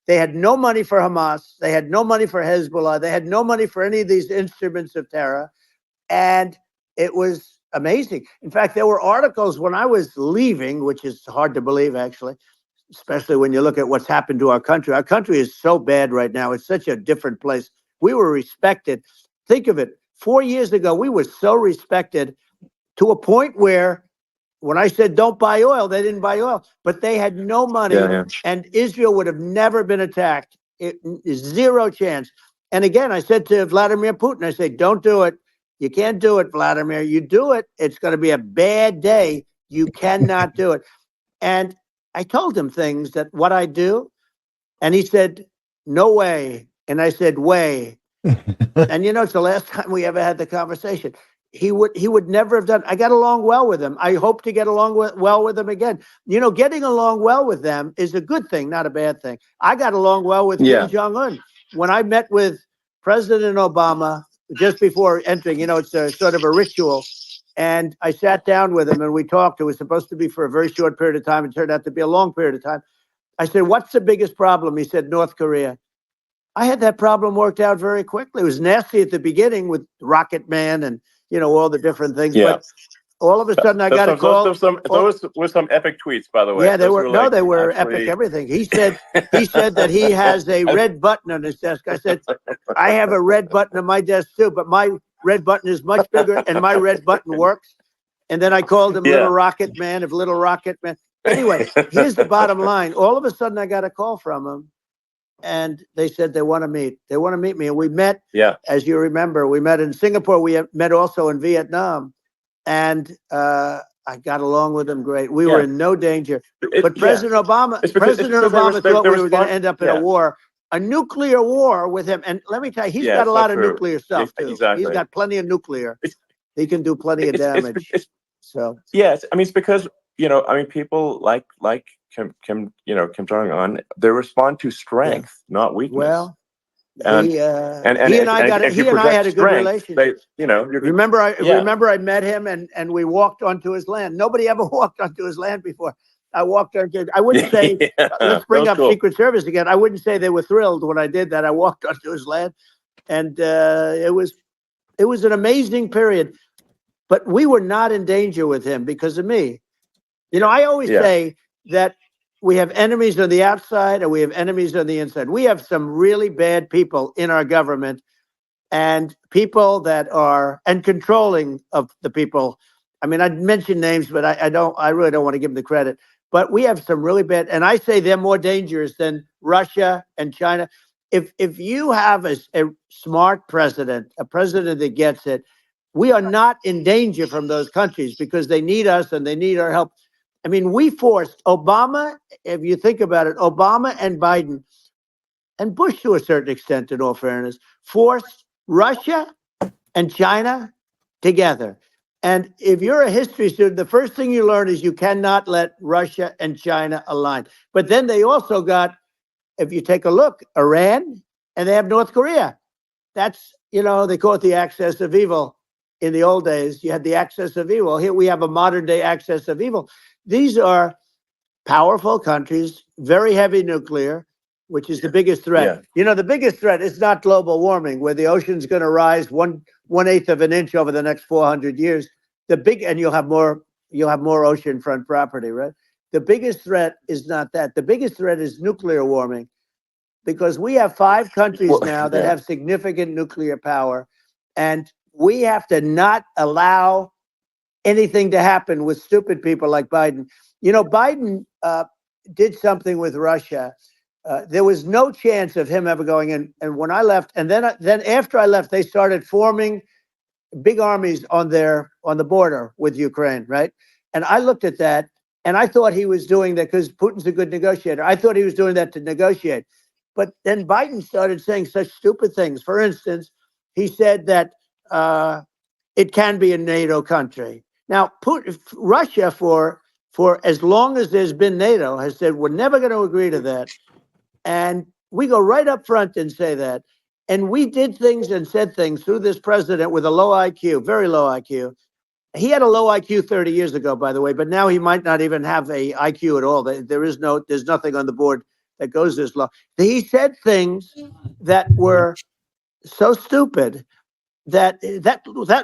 they had no money for Hamas. They had no money for Hezbollah. They had no money for any of these instruments of terror. And it was amazing. In fact, there were articles when I was leaving, which is hard to believe, actually, especially when you look at what's happened to our country. Our country is so bad right now. It's such a different place. We were respected. Think of it. 4 years ago, we were so respected to a point where when I said don't buy oil, they didn't buy oil, but they had no money, and Israel would have never been attacked. It is zero chance. And again, I said to Vladimir Putin, I said, don't do it. You can't do it, Vladimir. You do it, it's going to be a bad day. You cannot do it. And I told him things that what I do, and he said, no way. And I said, way. And it's the last time we ever had the conversation. He would never have done. I got along well with him. I hope to get along well with him again. Getting along well with them is a good thing, not a bad thing. I got along well with Kim Jong-un. When I met with President Obama just before entering, it's a sort of a ritual. And I sat down with him and we talked. It was supposed to be for a very short period of time. It turned out to be a long period of time. I said, what's the biggest problem? He said, North Korea. I had that problem worked out very quickly. It was nasty at the beginning with Rocket Man and, all the different things. Yeah. But all of a sudden I got a call. Those were some epic tweets, by the way. Yeah, they were actually epic everything. He said that he has a red button on his desk. I said, I have a red button on my desk too, but my red button is much bigger and my red button works. And then I called him Little Rocket Man of Little Rocket Man. Anyway, here's the bottom line. All of a sudden I got a call from him. And they said they want to meet. They want to meet me. And we met, as you remember, we met in Singapore. We met also in Vietnam. And I got along with them great. We were in no danger. But President Obama thought we were going to end up in a war, a nuclear war with him. And let me tell you, he's got a lot of nuclear stuff, too. Exactly. He's got plenty of nuclear. He can do plenty of damage. Yes. I mean, it's because, people like Kim Jong-un, they respond to strength, not weakness. Well, he and I had a good relationship. Remember I met him and we walked onto his land. Nobody ever walked onto his land before. I walked onto. I wouldn't say. Let's bring up Secret Service again. I wouldn't say they were thrilled when I did that. I walked onto his land, and it was an amazing period. But we were not in danger with him because of me. I always say that we have enemies on the outside and we have enemies on the inside. We have some really bad people in our government. and people that are, and controlling of the people. I mean, I'd mention names, but I really don't want to give them the credit. But we have some really bad, and I say they're more dangerous than Russia and China. If you have a smart president, a president that gets it, we are not in danger from those countries because they need us and they need our help. I mean, we forced Obama, if you think about it, Obama and Biden, and Bush to a certain extent, in all fairness, forced Russia and China together. And if you're a history student, the first thing you learn is you cannot let Russia and China align. But then they also got, if you take a look, Iran, and they have North Korea. That's, they call it the axis of evil. In the old days, you had the axis of evil. Here we have a modern day axis of evil. These are powerful countries, very heavy nuclear, which is the biggest threat. Yeah. The biggest threat is not global warming, where the ocean's going to rise 1/8 of an inch over the next 400 years. And you'll have more oceanfront property, right? The biggest threat is not that. The biggest threat is nuclear warming, because we have 5 countries now that have significant nuclear power, and we have to not allow anything to happen with stupid people like Biden. Biden did something with Russia. There was no chance of him ever going in. And when I left, and then after I left, they started forming big armies on the border with Ukraine, right? And I looked at that, and I thought he was doing that because Putin's a good negotiator. I thought he was doing that to negotiate. But then Biden started saying such stupid things. For instance, he said that it can be a NATO country. Now, Russia, for as long as there's been NATO, has said we're never going to agree to that. And we go right up front and say that. And we did things and said things through this president with a low IQ, very low IQ. He had a low IQ 30 years ago, by the way, but now he might not even have a IQ at all. There's nothing on the board that goes this low. He said things that were so stupid that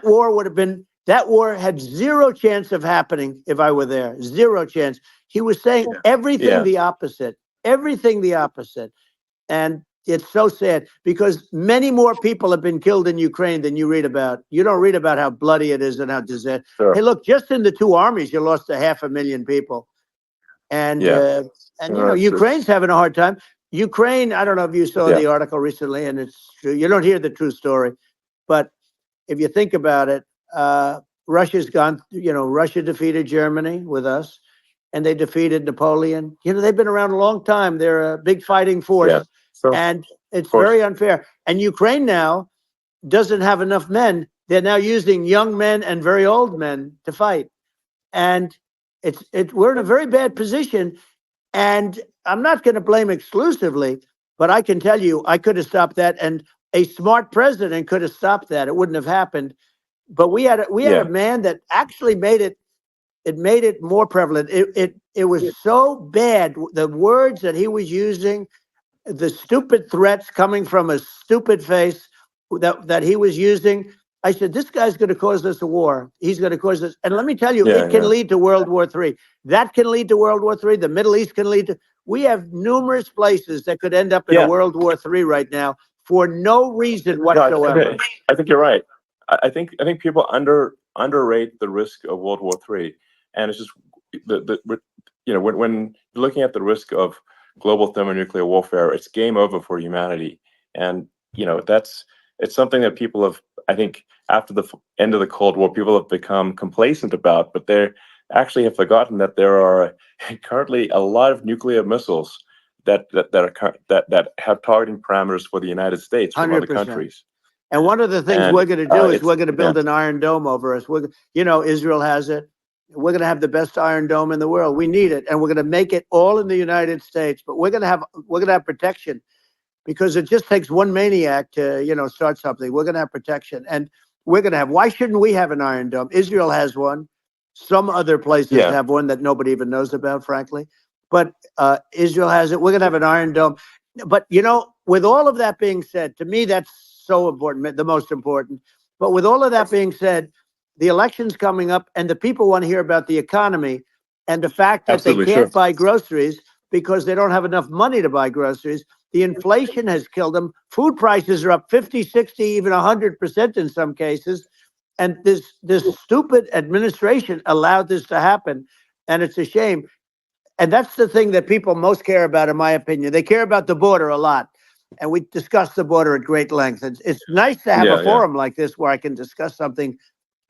war would have been, that war had zero chance of happening if I were there. Zero chance. He was saying everything the opposite. Everything the opposite. And it's so sad because many more people have been killed in Ukraine than you read about. You don't read about how bloody it is and how disaster. Sure. Hey, look, just in the 2 armies, you lost 500,000 people. And, Ukraine's having a hard time. Ukraine, I don't know if you saw the article recently, and it's true. You don't hear the true story. But if you think about it, Russia's gone, Russia defeated Germany with us, and they defeated Napoleon. They've been around a long time. They're a big fighting force. Yeah. So, and it's very unfair. And Ukraine now doesn't have enough men. They're now using young men and very old men to fight. And we're in a very bad position. And I'm not going to blame exclusively, but I can tell you, I could have stopped that. And a smart president could have stopped that. It wouldn't have happened. But we had a man that actually made it more prevalent. It was so bad. The words that he was using, the stupid threats coming from a stupid face that he was using. I said, this guy's going to cause us a war. He's going to cause us. And let me tell you, it can lead to World War III. That can lead to World War III. The Middle East can lead to. We have numerous places that could end up in a World War III right now for no reason whatsoever. I think you're right. I think people underrate the risk of World War III, and it's just when you're looking at the risk of global thermonuclear warfare, it's game over for humanity, and it's something that people have, I think, after the end of the Cold War, people have become complacent about, but they actually have forgotten that there are currently a lot of nuclear missiles that have targeting parameters for the United States from 100%. Other countries. And one of the things we're going to do is we're going to build an Iron Dome over us. Israel has it. We're going to have the best Iron Dome in the world. We need it, and we're going to make it all in the United States. But we're going to have protection, because it just takes one maniac to start something. We're going to have protection, and we're going to have. Why shouldn't we have an Iron Dome? Israel has one. Some other places have one that nobody even knows about, frankly. But Israel has it. We're going to have an Iron Dome. But with all of that being said, to me that's so important, the most important. But with all of that being said, the election's coming up, and the people want to hear about the economy and the fact that they can't buy groceries. because they don't have enough money to buy groceries. The inflation has killed them. Food prices are up 50, 60, even 100% in some cases. And this stupid administration allowed this to happen. And it's a shame. And that's the thing that people most care about, in my opinion. They care about the border a lot. And we discussed the border at great length. It's nice to have a forum like this where I can discuss something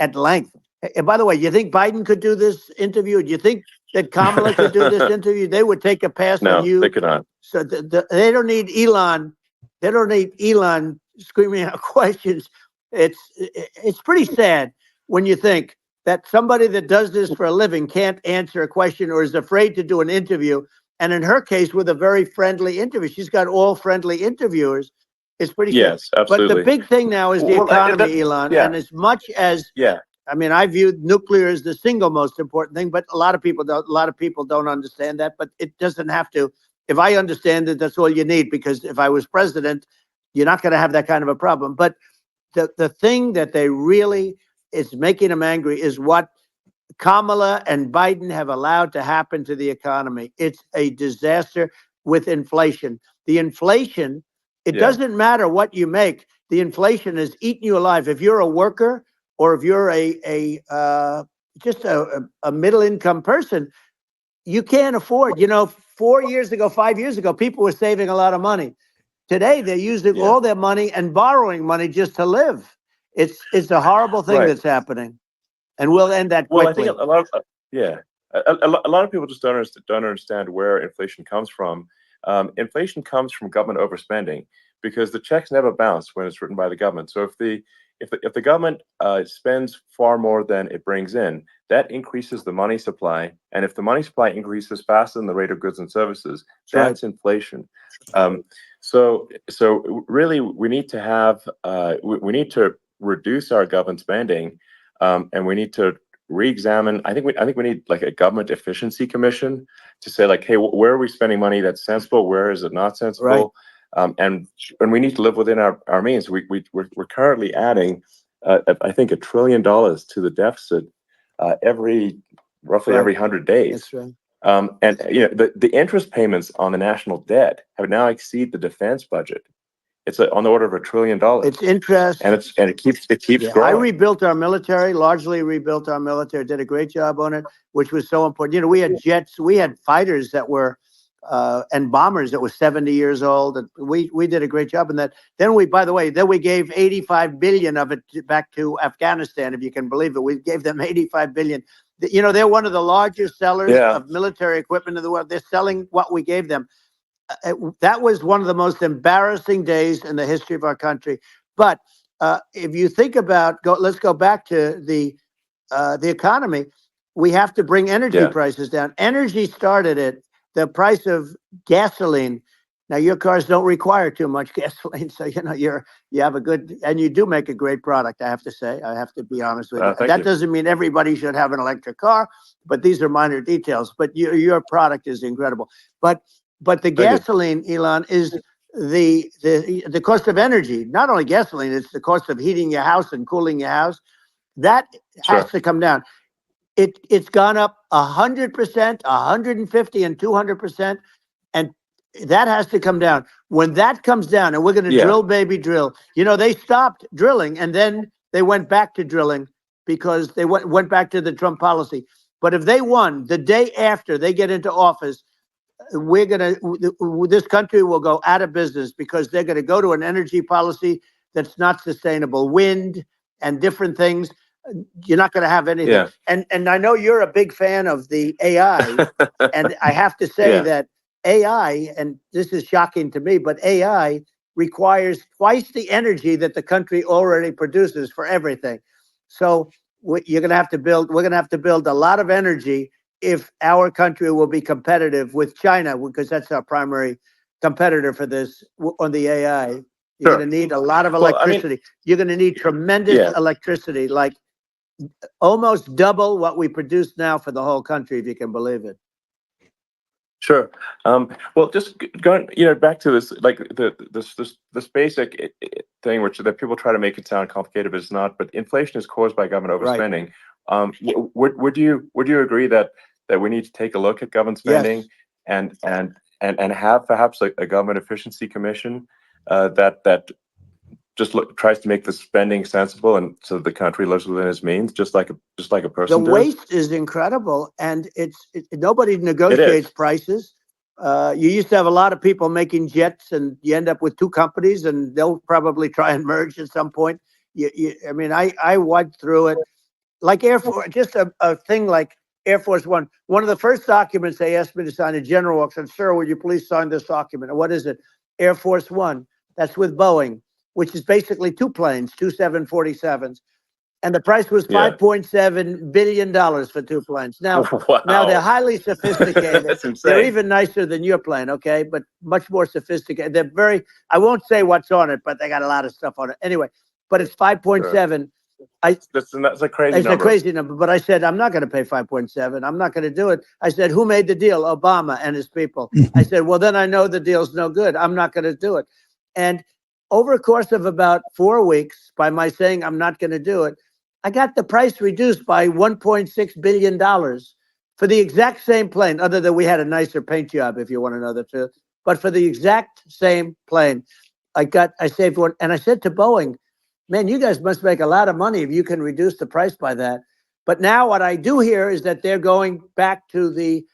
at length. And by the way, you think Biden could do this interview? Do you think that Kamala could do this interview? They would take a pass on you. No, they could not. So they don't need Elon. They don't need Elon screaming out questions. It's pretty sad when you think that somebody that does this for a living can't answer a question or is afraid to do an interview. And in her case, with a very friendly interview, she's got all friendly interviewers. It's pretty sad. Yes, absolutely. But the big thing now is the economy, Elon. And as much as I mean, I view nuclear as the single most important thing, but a lot of people don't understand that. But it doesn't have to. If I understand it, that's all you need, because if I was president, you're not going to have that kind of a problem. But the thing that they really is making them angry is what Kamala and Biden have allowed to happen to the economy. It's a disaster with inflation. The inflation, it doesn't matter what you make. The inflation is eating you alive. If you're a worker, or if you're just a middle income person, you can't afford. 4 years ago, 5 years ago, people were saving a lot of money. Today, they're using all their money and borrowing money just to live. It's a horrible thing that's happening, and we'll end that quickly. Well, I think a lot of a lot of people just don't understand where inflation comes from. Inflation comes from government overspending, because the checks never bounce when it's written by the government. So if the government spends far more than it brings in, that increases the money supply. And if the money supply increases faster than the rate of goods and services, that's inflation. So really, we need to have we need to reduce our government spending, and we need to re-examine. I think we need like a government efficiency commission to say, like, hey, where are we spending money that's sensible? Where is it not sensible? And we need to live within our means. We're currently adding, I think, $1 trillion to the deficit roughly every 100 days. That's right. And the interest payments on the national debt have now exceeded the defense budget. It's on the order of $1 trillion. It's interest, and it keeps growing. I rebuilt our military, largely rebuilt our military. Did a great job on it, which was so important. We had jets, we had fighters that were. And bombers that were 70 years old. And we did a great job in that. Then we gave 85 billion of it back to Afghanistan, if you can believe it. We gave them 85 billion. They're one of the largest sellers of military equipment in the world. They're selling what we gave them. That was one of the most embarrassing days in the history of our country. But if you think about, let's go back to the economy. We have to bring energy prices down. Energy started at the price of gasoline. Now, your cars don't require too much gasoline, so you have a good, and you do make a great product. I have to say, I have to be honest with you. That doesn't mean everybody should have an electric car, but these are minor details. But your product is incredible. But the gasoline, Elon, is the cost of energy. Not only gasoline, it's the cost of heating your house and cooling your house. That has to come down. It's gone up 100%, 150, and 200%, and that has to come down. When that comes down, and we're going to drill, baby, drill. They stopped drilling, and then they went back to drilling because they went back to the Trump policy. But if they won the day after they get into office, this country will go out of business, because they're going to go to an energy policy that's not sustainable, wind and different things. You're not going to have anything. And I know you're a big fan of the AI, and I have to say that AI, and this is shocking to me, but AI requires twice the energy that the country already produces for everything. So we're going to have to build a lot of energy if our country will be competitive with China, because that's our primary competitor for this on the AI. You're going to need a lot of electricity. You're going to need tremendous electricity, like almost double what we produce now for the whole country, if you can believe it. Sure. Well, just going, back to this, like this basic thing, that people try to make it sound complicated, but it's not. But inflation is caused by government overspending. Would you agree that we need to take a look at government spending and have perhaps a government efficiency commission that just tries to make the spending sensible, and so the country lives within its means, just like a The person does. waste is incredible, and nobody negotiates prices. You used to have a lot of people making jets, and you end up with two companies, and they'll probably try and merge at some point. I mean, I went through it like Air Force, just a thing like Air Force One. One of the first documents they asked me to sign, a general walks in, "Sir, would you please sign this document?" And what is it? Air Force One. That's with Boeing, which is basically two planes, two 747s. And the price was $5.7 billion for two planes. Now, Wow. now they're highly sophisticated. That's insane. They're even nicer than your plane, okay? But much more sophisticated. They're very, I won't say what's on it, but they got a lot of stuff on it. Anyway, but it's 5.7. That's a crazy It's number. a crazy number. But I said, I'm not going to pay 5.7. I'm not going to do it. I said, who made the deal? Obama and his people. I said, well, then I know the deal's no good. I'm not going to do it. And over a course of about 4 weeks, by my saying I'm not going to do it, I got the price reduced by $1.6 billion for the exact same plane, other than we had a nicer paint job, if you want to know the truth. But for the exact same plane, I saved one. And I said to Boeing, man, you guys must make a lot of money if you can reduce the price by that. But now what I do hear is that they're going back to the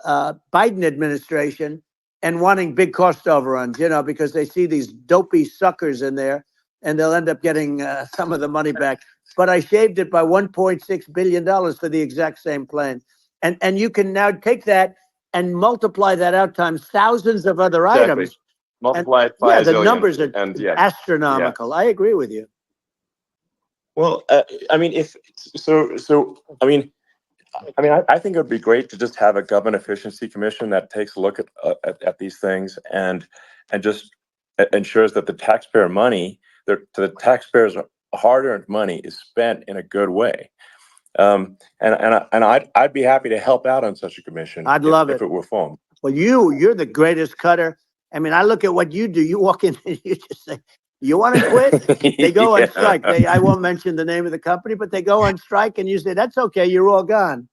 Biden administration and wanting big cost overruns, because they see these dopey suckers in there, and they'll end up getting some of the money back. But I shaved it by $1.6 billion for the exact same plane. And you can now take that and multiply that out times thousands of other items. Multiply it by the zillion, numbers are and astronomical. I agree with you. Well, I mean, I think it would be great to just have a government efficiency commission that takes a look at these things and just ensures that the taxpayer money, the taxpayers' hard-earned money, is spent in a good way. And I'd be happy to help out on such a commission. I'd love if it were formed. Well, you're the greatest cutter. I mean, I look at what you do. You walk in and you just say, you want to quit? They go on strike. I won't mention the name of the company, but they go on strike, and you say, that's okay. You're all gone.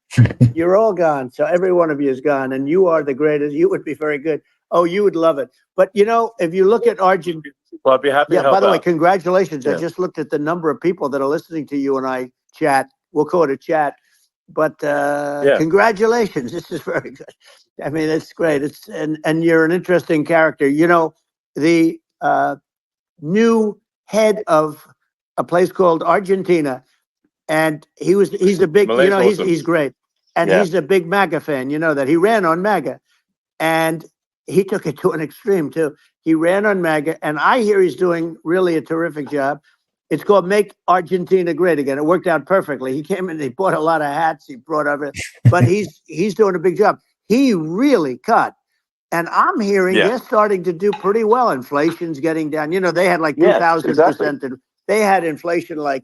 You're all gone. So every one of you is gone, and you are the greatest. You would be very good. Oh, you would love it. But, if you look at Argentina. Well, I'd be happy to help by the way, out. congratulations. I just looked at the number of people that are listening to you and I chat. We'll call it a chat. But congratulations. This is very good. I mean, it's great. And you're an interesting character. The new head of a place called Argentina, and he's a big, he's great. And he's a big MAGA fan, that he ran on MAGA. And he took it to an extreme too. He ran on MAGA, and I hear he's doing really a terrific job. It's called Make Argentina Great Again. It worked out perfectly. He came in, he bought a lot of hats, he brought everything, but he's doing a big job. He really cut. And I'm hearing they're starting to do pretty well. Inflation's getting down. They had like 2,000%. And they had inflation like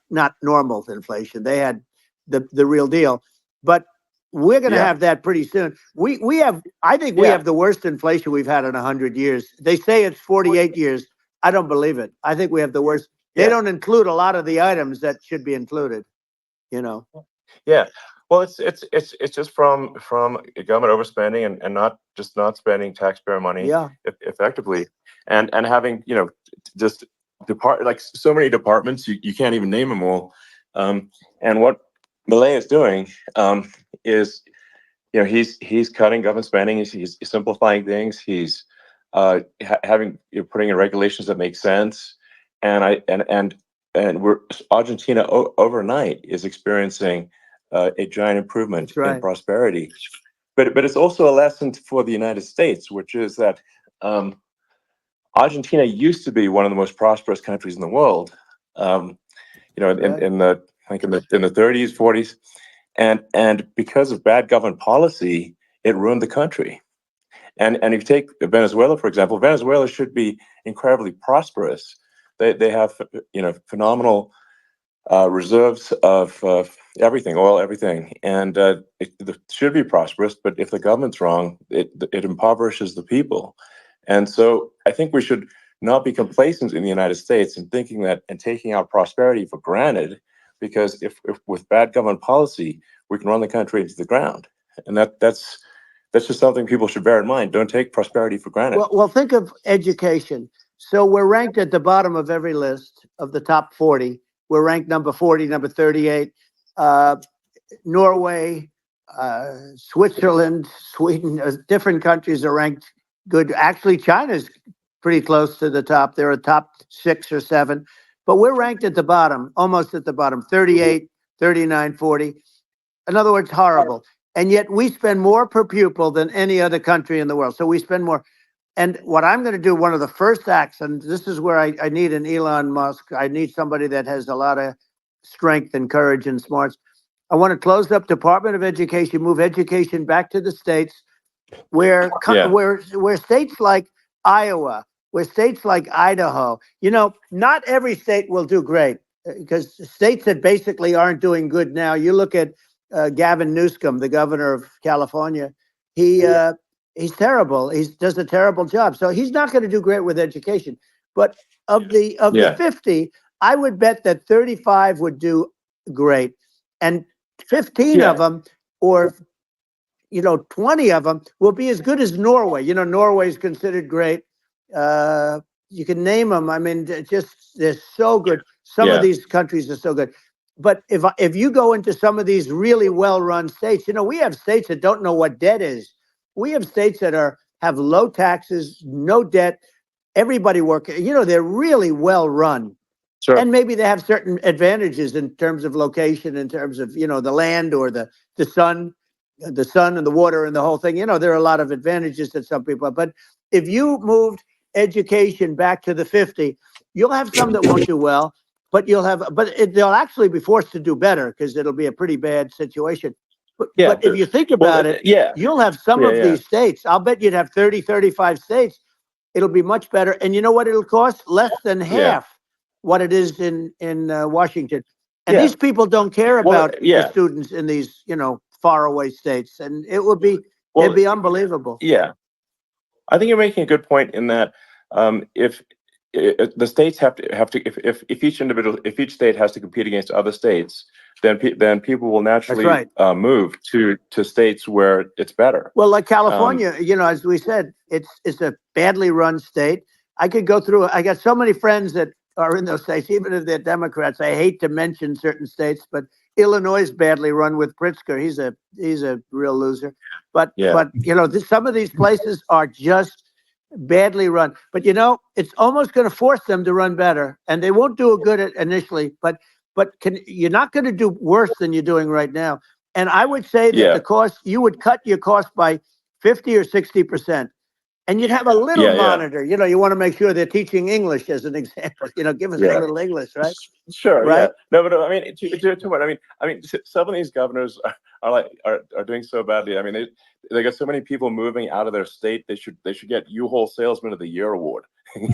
not normal inflation. They had the real deal. But we're going to have that pretty soon. I think we have the worst inflation we've had in 100 years. They say it's 48 years. I don't believe it. I think we have the worst. They don't include a lot of the items that should be included, Yeah. Well, it's just from government overspending and not spending taxpayer money effectively, and having just like so many departments, you can't even name them all. And what Milei is doing is he's cutting government spending. He's simplifying things. He's putting in regulations that make sense. And Argentina overnight is experiencing a giant improvement in prosperity. But it's also a lesson for the United States, which is that Argentina used to be one of the most prosperous countries in the world. In the 30s, 40s, and because of bad government policy, it ruined the country. And if you take Venezuela, for example, Venezuela should be incredibly prosperous. They have phenomenal reserves of everything, oil, everything, and it should be prosperous. But if the government's wrong, it impoverishes the people. And so I think we should not be complacent in the United States in thinking that and taking our prosperity for granted, because if with bad government policy we can run the country into the ground, and that's that's just something people should bear in mind. Don't take prosperity for granted. Well, think of education. So we're ranked at the bottom of every list of the top 40. We're ranked number 40, number 38. Norway, Switzerland, Sweden, different countries are ranked good. Actually, China's pretty close to the top. They're a top 6 or 7. But we're ranked at the bottom, almost at the bottom, 38, 39, 40. In other words, horrible. And yet we spend more per pupil than any other country in the world. So we spend more. And what I'm going to do, one of the first acts, and this is where I need an Elon Musk. I need somebody that has a lot of strength and courage and smarts. I want to close up Department of Education, move education back to the states, where states like Iowa, where states like Idaho, not every state will do great, because states that basically aren't doing good now. You look at Gavin Newsom, the governor of California. He's terrible. He does a terrible job. So he's not going to do great with education. But of the 50, I would bet that 35 would do great, and 15 of them, or 20 of them, will be as good as Norway. Norway is considered great. You can name them. I mean, they're so good. Some of these countries are so good. But if you go into some of these really well-run states, we have states that don't know what debt is. We have states that have low taxes, no debt, everybody working. They're really well-run. Sure. And maybe they have certain advantages in terms of location, in terms of, the land or the sun and the water and the whole thing. There are a lot of advantages that some people have. But if you moved education back to the 50, you'll have some that won't do well. But they'll actually be forced to do better, because it'll be a pretty bad situation. But if you think about it, you'll have some of these states. I'll bet you'd have 30, 35 states. It'll be much better. And you know what it'll cost? Less than half what it is in Washington. And these people don't care about the students in these, faraway states. And it'd be unbelievable. Yeah. I think you're making a good point in that if the states have to if each state has to compete against other states, then people will naturally move to states where it's better. Well, like California, as we said, it's a badly run state. I could go through. I got so many friends that are in those states, even if they're Democrats. I hate to mention certain states, but Illinois is badly run with Pritzker. He's a real loser. But some of these places are just badly run. But it's almost going to force them to run better, and they won't do a good at initially. But you're not going to do worse than you're doing right now. And I would say that the cost, you would cut your cost by 50 or 60%. And you'd have a little monitor. You want to make sure they're teaching English, as an example. Give us a little English, right? Sure, right? No, but I mean, too much. I mean, some of these governors are doing so badly. I mean, they got so many people moving out of their state. They should get U-Haul Salesman of the Year award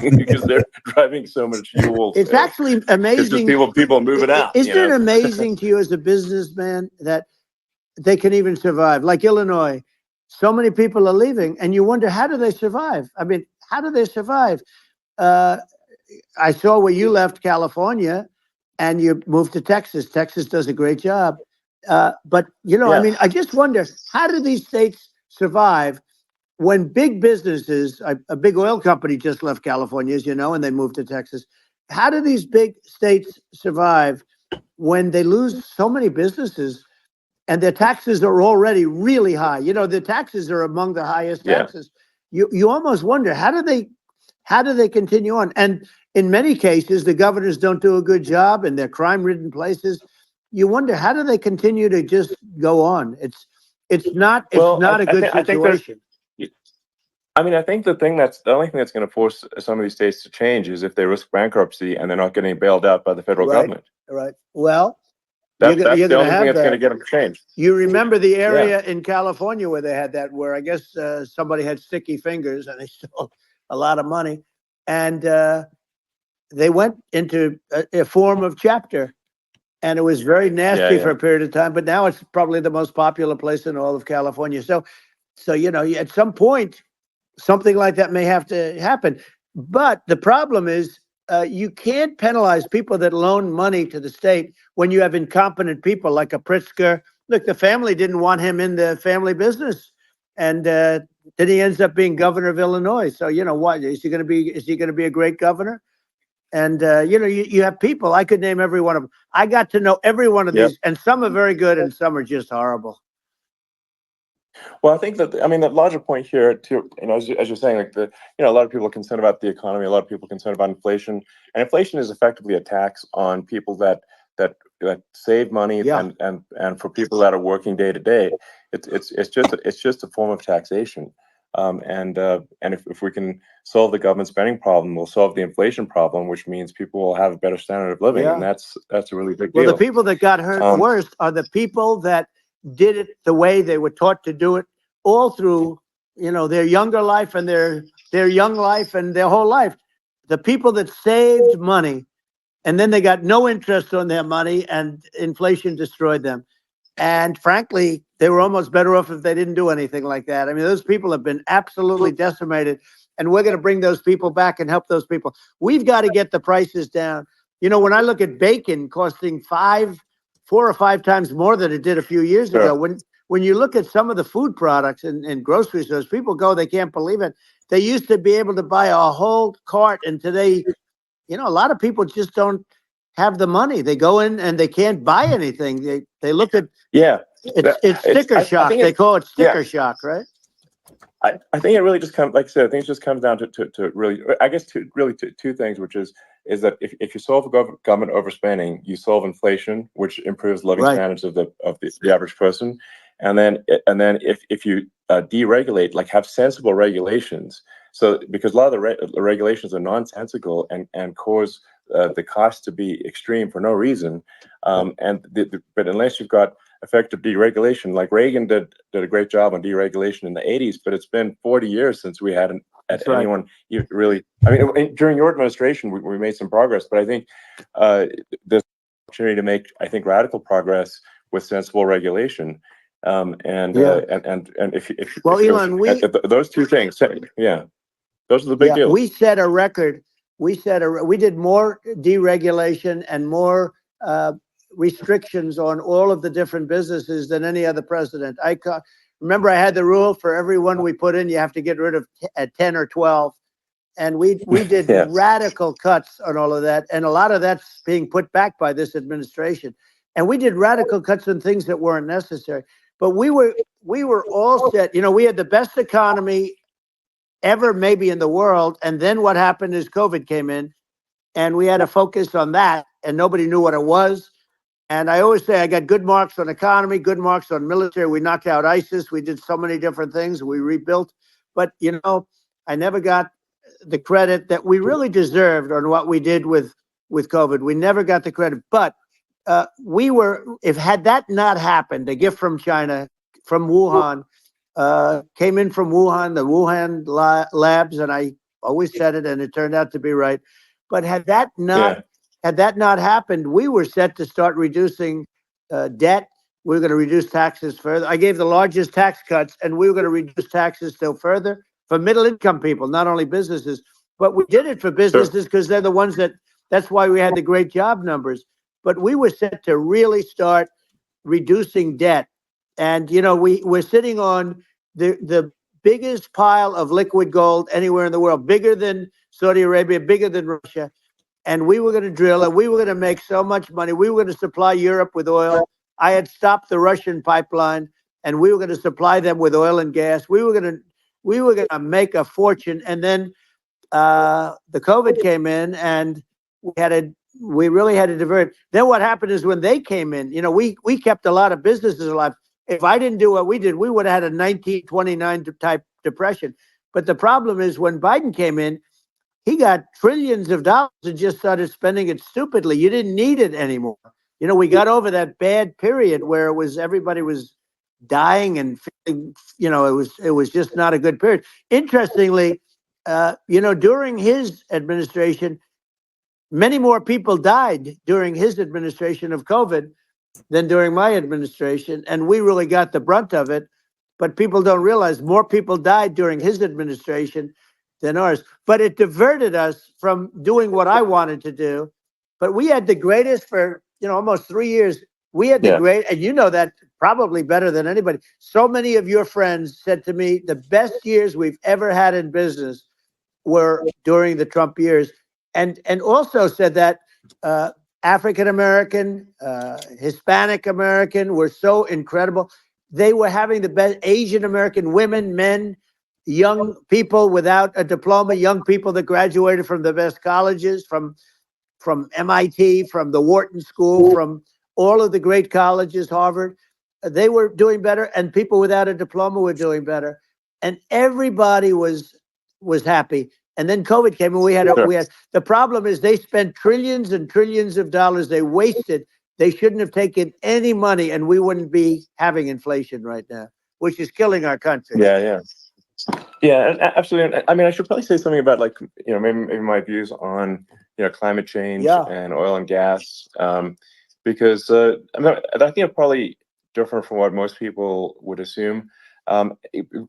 because they're driving so much U-Haul. It's actually amazing. It's just people moving out. Isn't it amazing to you as a businessman that they can even survive? Like Illinois. So many people are leaving, and you wonder, how do they survive? I mean, how do they survive? I saw where you left California and you moved to Texas. Texas does a great job. But, I mean, I just wonder, how do these states survive when big businesses, a big oil company just left California, as you know, and they moved to Texas. How do these big states survive when they lose so many businesses? And their taxes are already really high. The taxes are among the highest taxes. You almost wonder, how do they continue on? And in many cases, the governors don't do a good job, and they're crime-ridden places. You wonder, how do they continue to just go on? It's not a good situation. I think the only thing that's going to force some of these states to change is if they risk bankruptcy and they're not getting bailed out by the federal government. Right. Well, That's the only thing that's going to get them to change. You remember the area in California where they had that, where I guess somebody had sticky fingers and they stole a lot of money, and they went into a form of chapter, and it was very nasty for a period of time. But now it's probably the most popular place in all of California. So at some point, something like that may have to happen. But the problem is, you can't penalize people that loan money to the state when you have incompetent people like a Pritzker. Look, the family didn't want him in the family business. and then he ends up being governor of Illinois. So you know what, is he going to be? Is he going to be a great governor? And you know, you have people. I could name every one of them. I got to know every one of these, and some are very good, and some are just horrible. Well, I think that, I mean, the larger point here, too, you know, as you're saying, like a lot of people are concerned about the economy, a lot of people are concerned about inflation, and inflation is effectively a tax on people that save money, and for people that are working day to day, it's just a form of taxation. And if we can solve the government spending problem, we'll solve the inflation problem, which means people will have a better standard of living, and that's a really big deal. Well, the people that got hurt worst are the people that did it the way they were taught to do it all through, you know, their younger life and their young life and their whole life. The people that saved money and then they got no interest on their money and inflation destroyed them. And frankly, they were almost better off if they didn't do anything like that. I mean, those people have been absolutely decimated, and we're going to bring those people back and help those people. We've got to get the prices down. You know, when I look at bacon costing 4 or 5 times more than it did a few years ago, when you look at some of the food products in grocery stores, people go, they can't believe it. They used to be able to buy a whole cart, and today, you know, a lot of people just don't have the money. They go in and they can't buy anything. They look at it's sticker shock. They call it sticker shock, right? I think it really just comes, like I said, I think it just comes down to really, I guess, two things, which is that if you solve government overspending, you solve inflation, which improves living standards of the average person, and then if you deregulate, like have sensible regulations, so because a lot of the regulations are nonsensical and cause the cost to be extreme for no reason, but unless you've got effective deregulation, like Reagan did a great job on deregulation in the 80s, but it's been 40 years since we had anyone really. I mean, during your administration, we made some progress, but I think there's an opportunity to make, I think, radical progress with sensible regulation. And if Elon, those two things, those are the big deals. We set a record. We did more deregulation and more restrictions on all of the different businesses than any other president. Remember, I had the rule for every one we put in, you have to get rid of 10 or 12. And we did radical cuts on all of that. And a lot of that's being put back by this administration. And we did radical cuts on things that weren't necessary. But we were all set. You know, we had the best economy ever maybe in the world. And then what happened is COVID came in, and we had to focus on that, and nobody knew what it was. And I always say I got good marks on economy, good marks on military. We knocked out ISIS. We did so many different things. We rebuilt. But, you know, I never got the credit that we really deserved on what we did with COVID. We never got the credit. But had that not happened, a gift from China, from Wuhan, came in from Wuhan, the Wuhan labs, and I always said it, and it turned out to be right. But had that not happened, we were set to start reducing debt. We were going to reduce taxes further. I gave the largest tax cuts, and we were going to reduce taxes still further for middle-income people, not only businesses. But we did it for businesses because they're the ones that's why we had the great job numbers. But we were set to really start reducing debt. And, you know, we're sitting on the biggest pile of liquid gold anywhere in the world, bigger than Saudi Arabia, bigger than Russia. And we were going to drill, and we were going to make so much money. We were going to supply Europe with oil. I had stopped the Russian pipeline, and we were going to supply them with oil and gas. We were going to make a fortune. And then the COVID came in, and we really had to divert. Then what happened is when they came in, you know, we kept a lot of businesses alive. If I didn't do what we did, we would have had a 1929 type depression. But the problem is when Biden came in, he got trillions of dollars and just started spending it stupidly. You didn't need it anymore. You know, we got over that bad period where everybody was dying and, you know, it was just not a good period. Interestingly, you know, during his administration, many more people died during his administration of COVID than during my administration. And we really got the brunt of it. But people don't realize more people died during his administration than ours. But it diverted us from doing what I wanted to do. But we had the greatest for, you know, almost 3 years. We had the great, and you know that probably better than anybody. So many of your friends said to me, the best years we've ever had in business were during the Trump years, and also said that African American, Hispanic American were so incredible. They were having the best. Asian American women, men, young people without a diploma, young people that graduated from the best colleges, from MIT, from the Wharton School, from all of the great colleges, Harvard. They were doing better, and people without a diploma were doing better, and everybody was happy. And then COVID came, and we had the problem is they spent trillions and trillions of dollars. They wasted. They shouldn't have taken any money, and we wouldn't be having inflation right now, which is killing our country. Yeah, absolutely. I mean, I should probably say something about, like, maybe my views on, climate change and oil and gas, because I think I'm probably different from what most people would assume,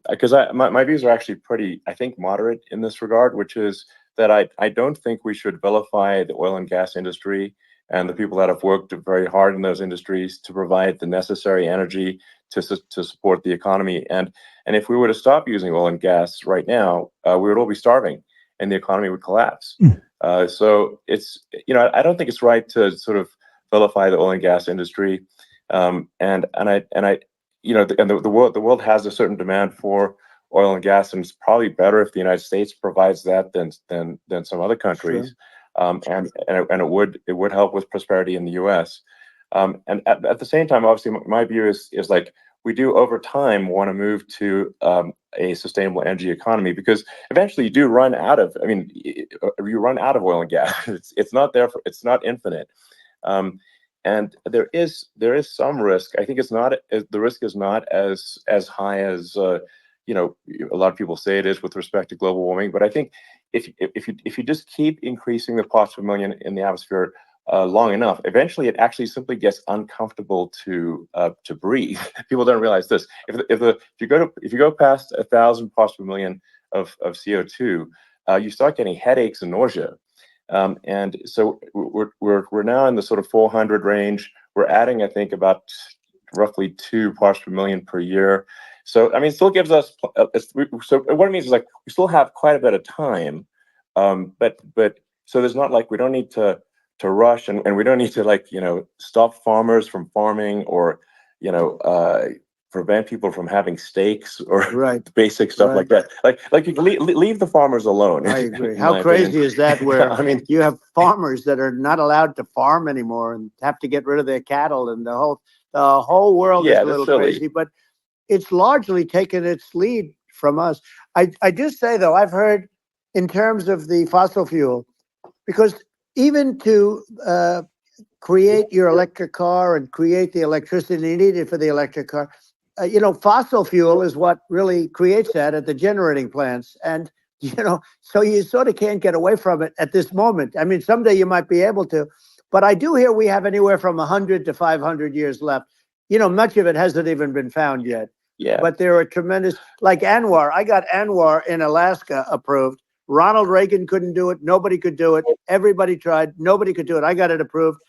because my views are actually pretty, I think, moderate in this regard, which is that I don't think we should vilify the oil and gas industry and the people that have worked very hard in those industries to provide the necessary energy to support the economy. And if we were to stop using oil and gas right now, we would all be starving, and the economy would collapse. So it's, I don't think it's right to sort of vilify the oil and gas industry. And the world has a certain demand for oil and gas, and it's probably better if the United States provides that than some other countries. Sure. And it would help with prosperity in the U.S. And at the same time, obviously, my view is like, we do over time want to move to a sustainable energy economy, because eventually you do run out of. I mean, you run out of oil and gas. It's not there for. It's not infinite. And there is some risk. I think the risk is not as high as a lot of people say it is with respect to global warming. But I think if you just keep increasing the parts per million in the atmosphere long enough, eventually it actually simply gets uncomfortable to breathe. People don't realize this. If you go past 1,000 parts per million of CO2, you start getting headaches and nausea. And so we're now in the sort of 400 range. We're adding, I think, about roughly 2 parts per million per year. So I mean, it still gives us. So what it means is, like, we still have quite a bit of time, but so there's not, like, we don't need to rush, and we don't need to, like, stop farmers from farming, or prevent people from having steaks, or basic stuff like that. Like you can leave the farmers alone. I agree. How crazy is that? Where I mean, you have farmers that are not allowed to farm anymore and have to get rid of their cattle, and the whole world is a little crazy. But it's largely taken its lead from us. I do say, though, I've heard, in terms of the fossil fuel, because even to create your electric car and create the electricity needed for the electric car, fossil fuel is what really creates that at the generating plants. And, so you sort of can't get away from it at this moment. I mean, someday you might be able to, but I do hear we have anywhere from 100 to 500 years left. Much of it hasn't even been found yet. Yeah. But there are tremendous, like Anwar. I got Anwar in Alaska approved. Ronald Reagan couldn't do it. Nobody could do it. Everybody tried. Nobody could do it. I got it approved.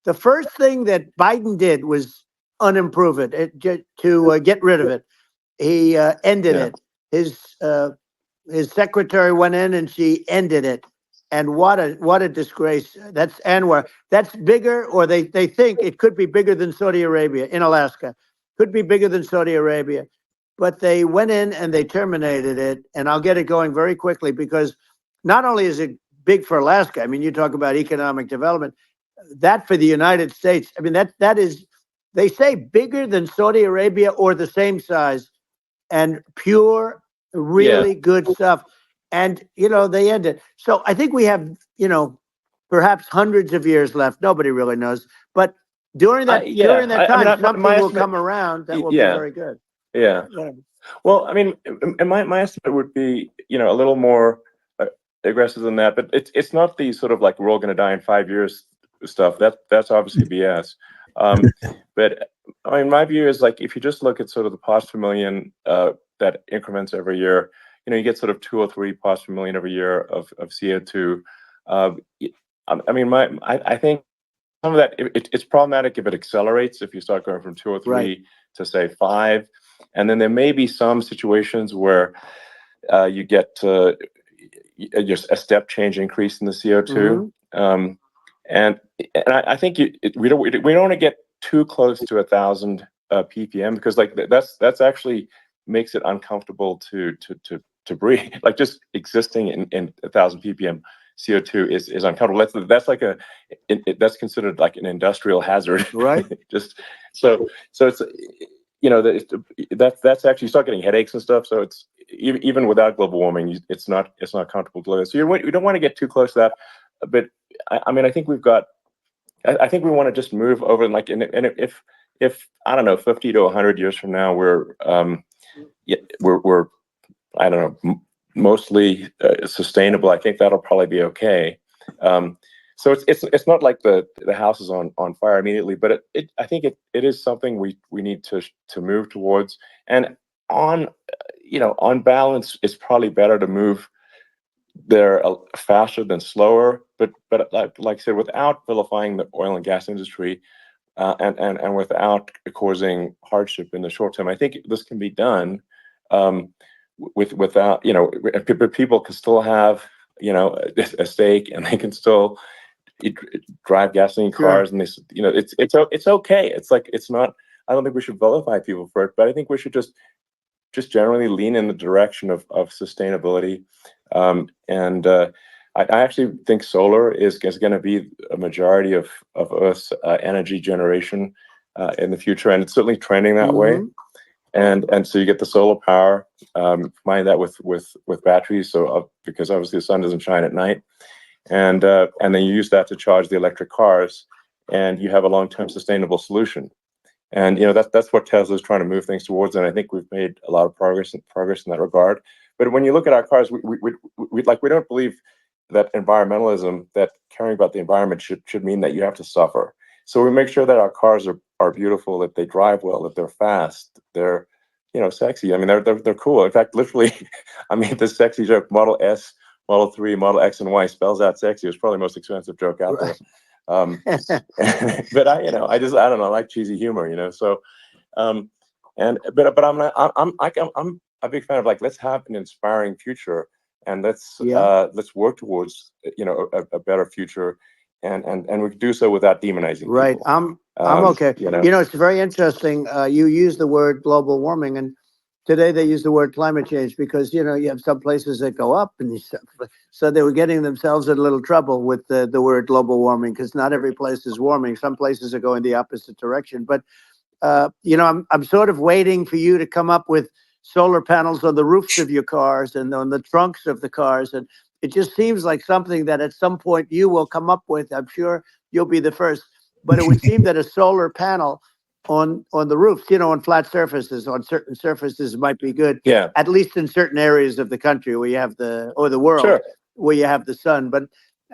The first thing that Biden did was unimprove it, to get rid of it. He ended it. His secretary went in and she ended it. And what a disgrace. That's Anwar. That's bigger, or they think it could be bigger than Saudi Arabia in Alaska. Could be bigger than Saudi Arabia. But they went in and they terminated it. And I'll get it going very quickly, because not only is it big for Alaska, I mean, you talk about economic development, that for the United States, I mean, that is, they say, bigger than Saudi Arabia or the same size, and pure, really good stuff. And, they end it. So I think we have, perhaps hundreds of years left. Nobody really knows. But during that time, something will come around that will be very good. Yeah. Well, I mean, and my estimate would be, a little more aggressive than that. But it's not the sort of, like, we're all going to die in 5 years stuff. That's obviously BS. But I mean, my view is, like, if you just look at sort of the parts per million that increments every year, you get sort of 2 or 3 parts per million every year of CO2. I mean, I think some of that, it's problematic if it accelerates, if you start going from 2 or 3 Right. to say 5. And then there may be some situations where you get just a step change increase in the CO2. And I think we don't want to get too close to 1,000 ppm, because like that's actually makes it uncomfortable to breathe. Like just existing in 1,000 ppm CO2 is uncomfortable. That's like that's considered like an industrial hazard. Right. Just so it's, you know, that's actually, you start getting headaches and stuff. So it's even without global warming, it's not comfortable to live. So you don't want to get too close to that. But I mean, I think we've got. I think we want to just move over, and like, and if I don't know, 50 to 100 years from now, we're I don't know, mostly sustainable. I think that'll probably be okay. So it's not like the house is on fire immediately, but I think it is something we need to move towards. And on balance, it's probably better to move there faster than slower. But like I said, without vilifying the oil and gas industry, and without causing hardship in the short term, I think this can be done. Without, people can still have, a stake, and they can still drive gasoline cars, and it's okay. It's like, it's not. I don't think we should vilify people for it, but I think we should just generally lean in the direction of sustainability. I actually think solar is going to be a majority of Earth's energy generation in the future, and it's certainly trending that way. And so you get the solar power, combine that with batteries, so because obviously the sun doesn't shine at night, and then you use that to charge the electric cars, and you have a long-term sustainable solution. And that's what Tesla is trying to move things towards, and I think we've made a lot of progress in that regard. But when you look at our cars, we don't believe that environmentalism, that caring about the environment should mean that you have to suffer. So we make sure that our cars are beautiful, that they drive well, that they're fast, they're sexy. I mean, they're cool. In fact, literally, I mean, the sexy joke, Model S, Model 3, Model X, and Y spells out sexy. It's probably the most expensive joke out there. But I don't know, I like cheesy humor, So, but I'm a big fan of, like, let's have an inspiring future, and let's work towards a better future, and we can do so without demonizing people. Right. I'm okay. It's very interesting. You use the word global warming, and today they use the word climate change because you have some places that go up, and so they were getting themselves in a little trouble with the word global warming, because not every place is warming. Some places are going the opposite direction. But I'm sort of waiting for you to come up with solar panels on the roofs of your cars and on the trunks of the cars, and it just seems like something that at some point you will come up with. I'm sure you'll be the first. But it would seem that a solar panel on the roofs, on flat surfaces, on certain surfaces might be good. Yeah. At least in certain areas of the country where you have the world, where you have the sun. But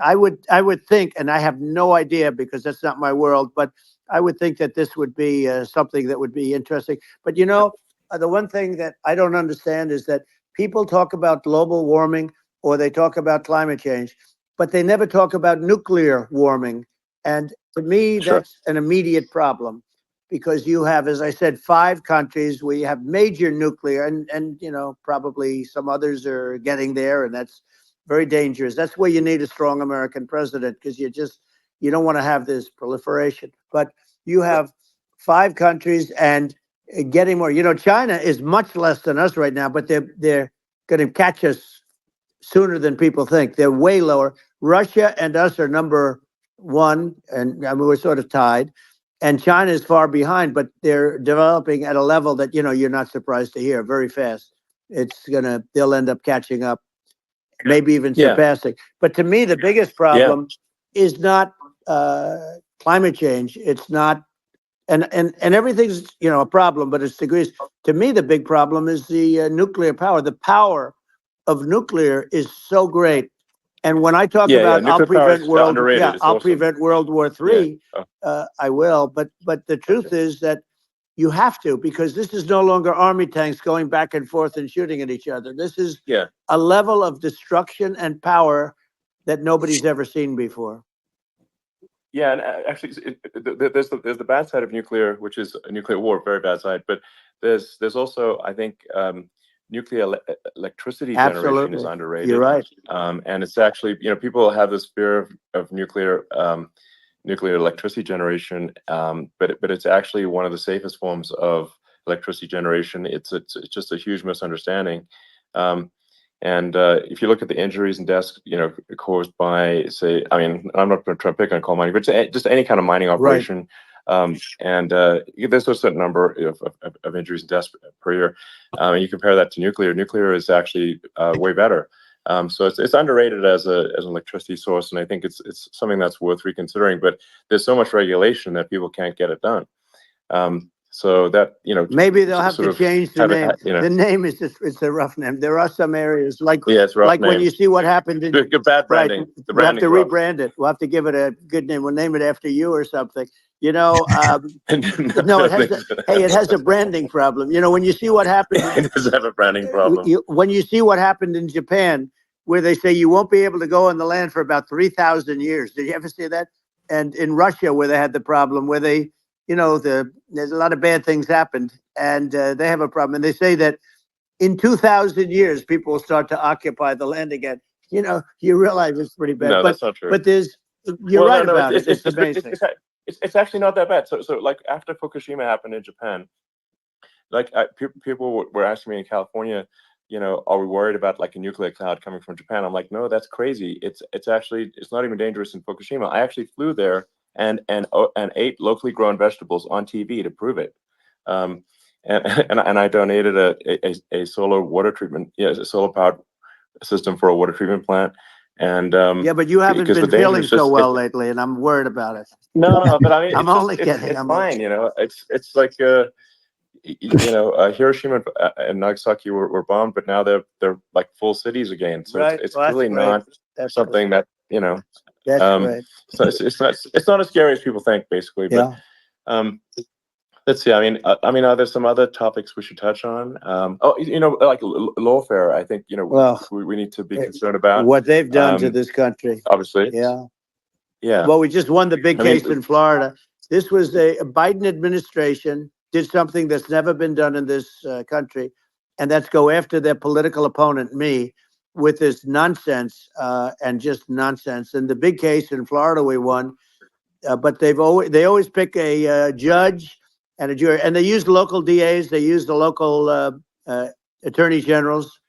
I would think, and I have no idea because that's not my world, but I would think that this would be something that would be interesting. But the one thing that I don't understand is that people talk about global warming or they talk about climate change, but they never talk about nuclear warming. And to me, that's an immediate problem, because you have, as I said, 5 countries where you have major nuclear, and probably some others are getting there, and that's very dangerous. That's where you need a strong American president, because you don't want to have this proliferation. But you have 5 countries and getting more. China is much less than us right now, but they're going to catch us sooner than people think. They're way lower. Russia and us are number 1, and I mean, we're sort of tied. And China is far behind, but they're developing at a level that you're not surprised to hear, very fast. They'll end up catching up, maybe even surpassing. But to me, the biggest problem is not climate change. It's not, and everything's a problem, but it's degrees. To me, the big problem is the nuclear power. The power of nuclear is so great. And when I talk about I'll prevent World War III, I will. But the truth is that you have to, because this is no longer army tanks going back and forth and shooting at each other. This is a level of destruction and power that nobody's ever seen before. Yeah, and actually, there's the bad side of nuclear, which is a nuclear war, very bad side. But there's also, I think, nuclear electricity generation is Absolutely. underrated. You're right. And it's actually, people have this fear of nuclear electricity generation, but it's actually one of the safest forms of electricity generation. It's just a huge misunderstanding. And if you look at the injuries and deaths, caused by, say, I mean, I'm not going to try to pick on coal mining, but just any kind of mining operation. And there's a certain number of injuries and deaths per year. And you compare that to nuclear. Nuclear is actually way better. So it's underrated as an electricity source, and I think it's something that's worth reconsidering. But there's so much regulation that people can't get it done. So that, maybe they'll have to change the name. The name is it's a rough name. There are some areas it's rough when you see what happened in bad branding. Right, the we'll have to rough. rebrand it. We'll have to give it a good name. We'll name it after you or something. No, it has a branding problem. When you see what happened, it does have a branding problem. When you see what happened in Japan, where they say you won't be able to go on the land for about 3,000 years. Did you ever see that? And in Russia, where they had the problem, where they, there's a lot of bad things happened, and they have a problem. And they say that in 2,000 years, people will start to occupy the land again. You realize it's pretty bad. No, that's not true. But you're right about it. It's amazing. It's actually not that bad. So like after Fukushima happened in Japan, like people were asking me in California, are we worried about like a nuclear cloud coming from Japan? I'm like, no, that's crazy. It's not even dangerous in Fukushima. I actually flew there and ate locally grown vegetables on TV to prove it. And I donated a solar water treatment, a solar powered system for a water treatment plant. And but you haven't been feeling so well lately, and I'm worried about it. No, but I mean, I'm only kidding. It's fine, It's like Hiroshima and Nagasaki were bombed, but now they're like full cities again. So right. it's really not something that That's great. So it's not as scary as people think, basically. But let's see. I mean, are there some other topics we should touch on? Like lawfare. I think we need to be concerned about what they've done to this country. Obviously, yeah. Well, we just won the big case in Florida. This was a Biden administration did something that's never been done in this country, and that's go after their political opponent, me, with this nonsense and just nonsense. And the big case in Florida we won, but they always pick a judge and a jury, and they use local DAs, they use the local attorney generals,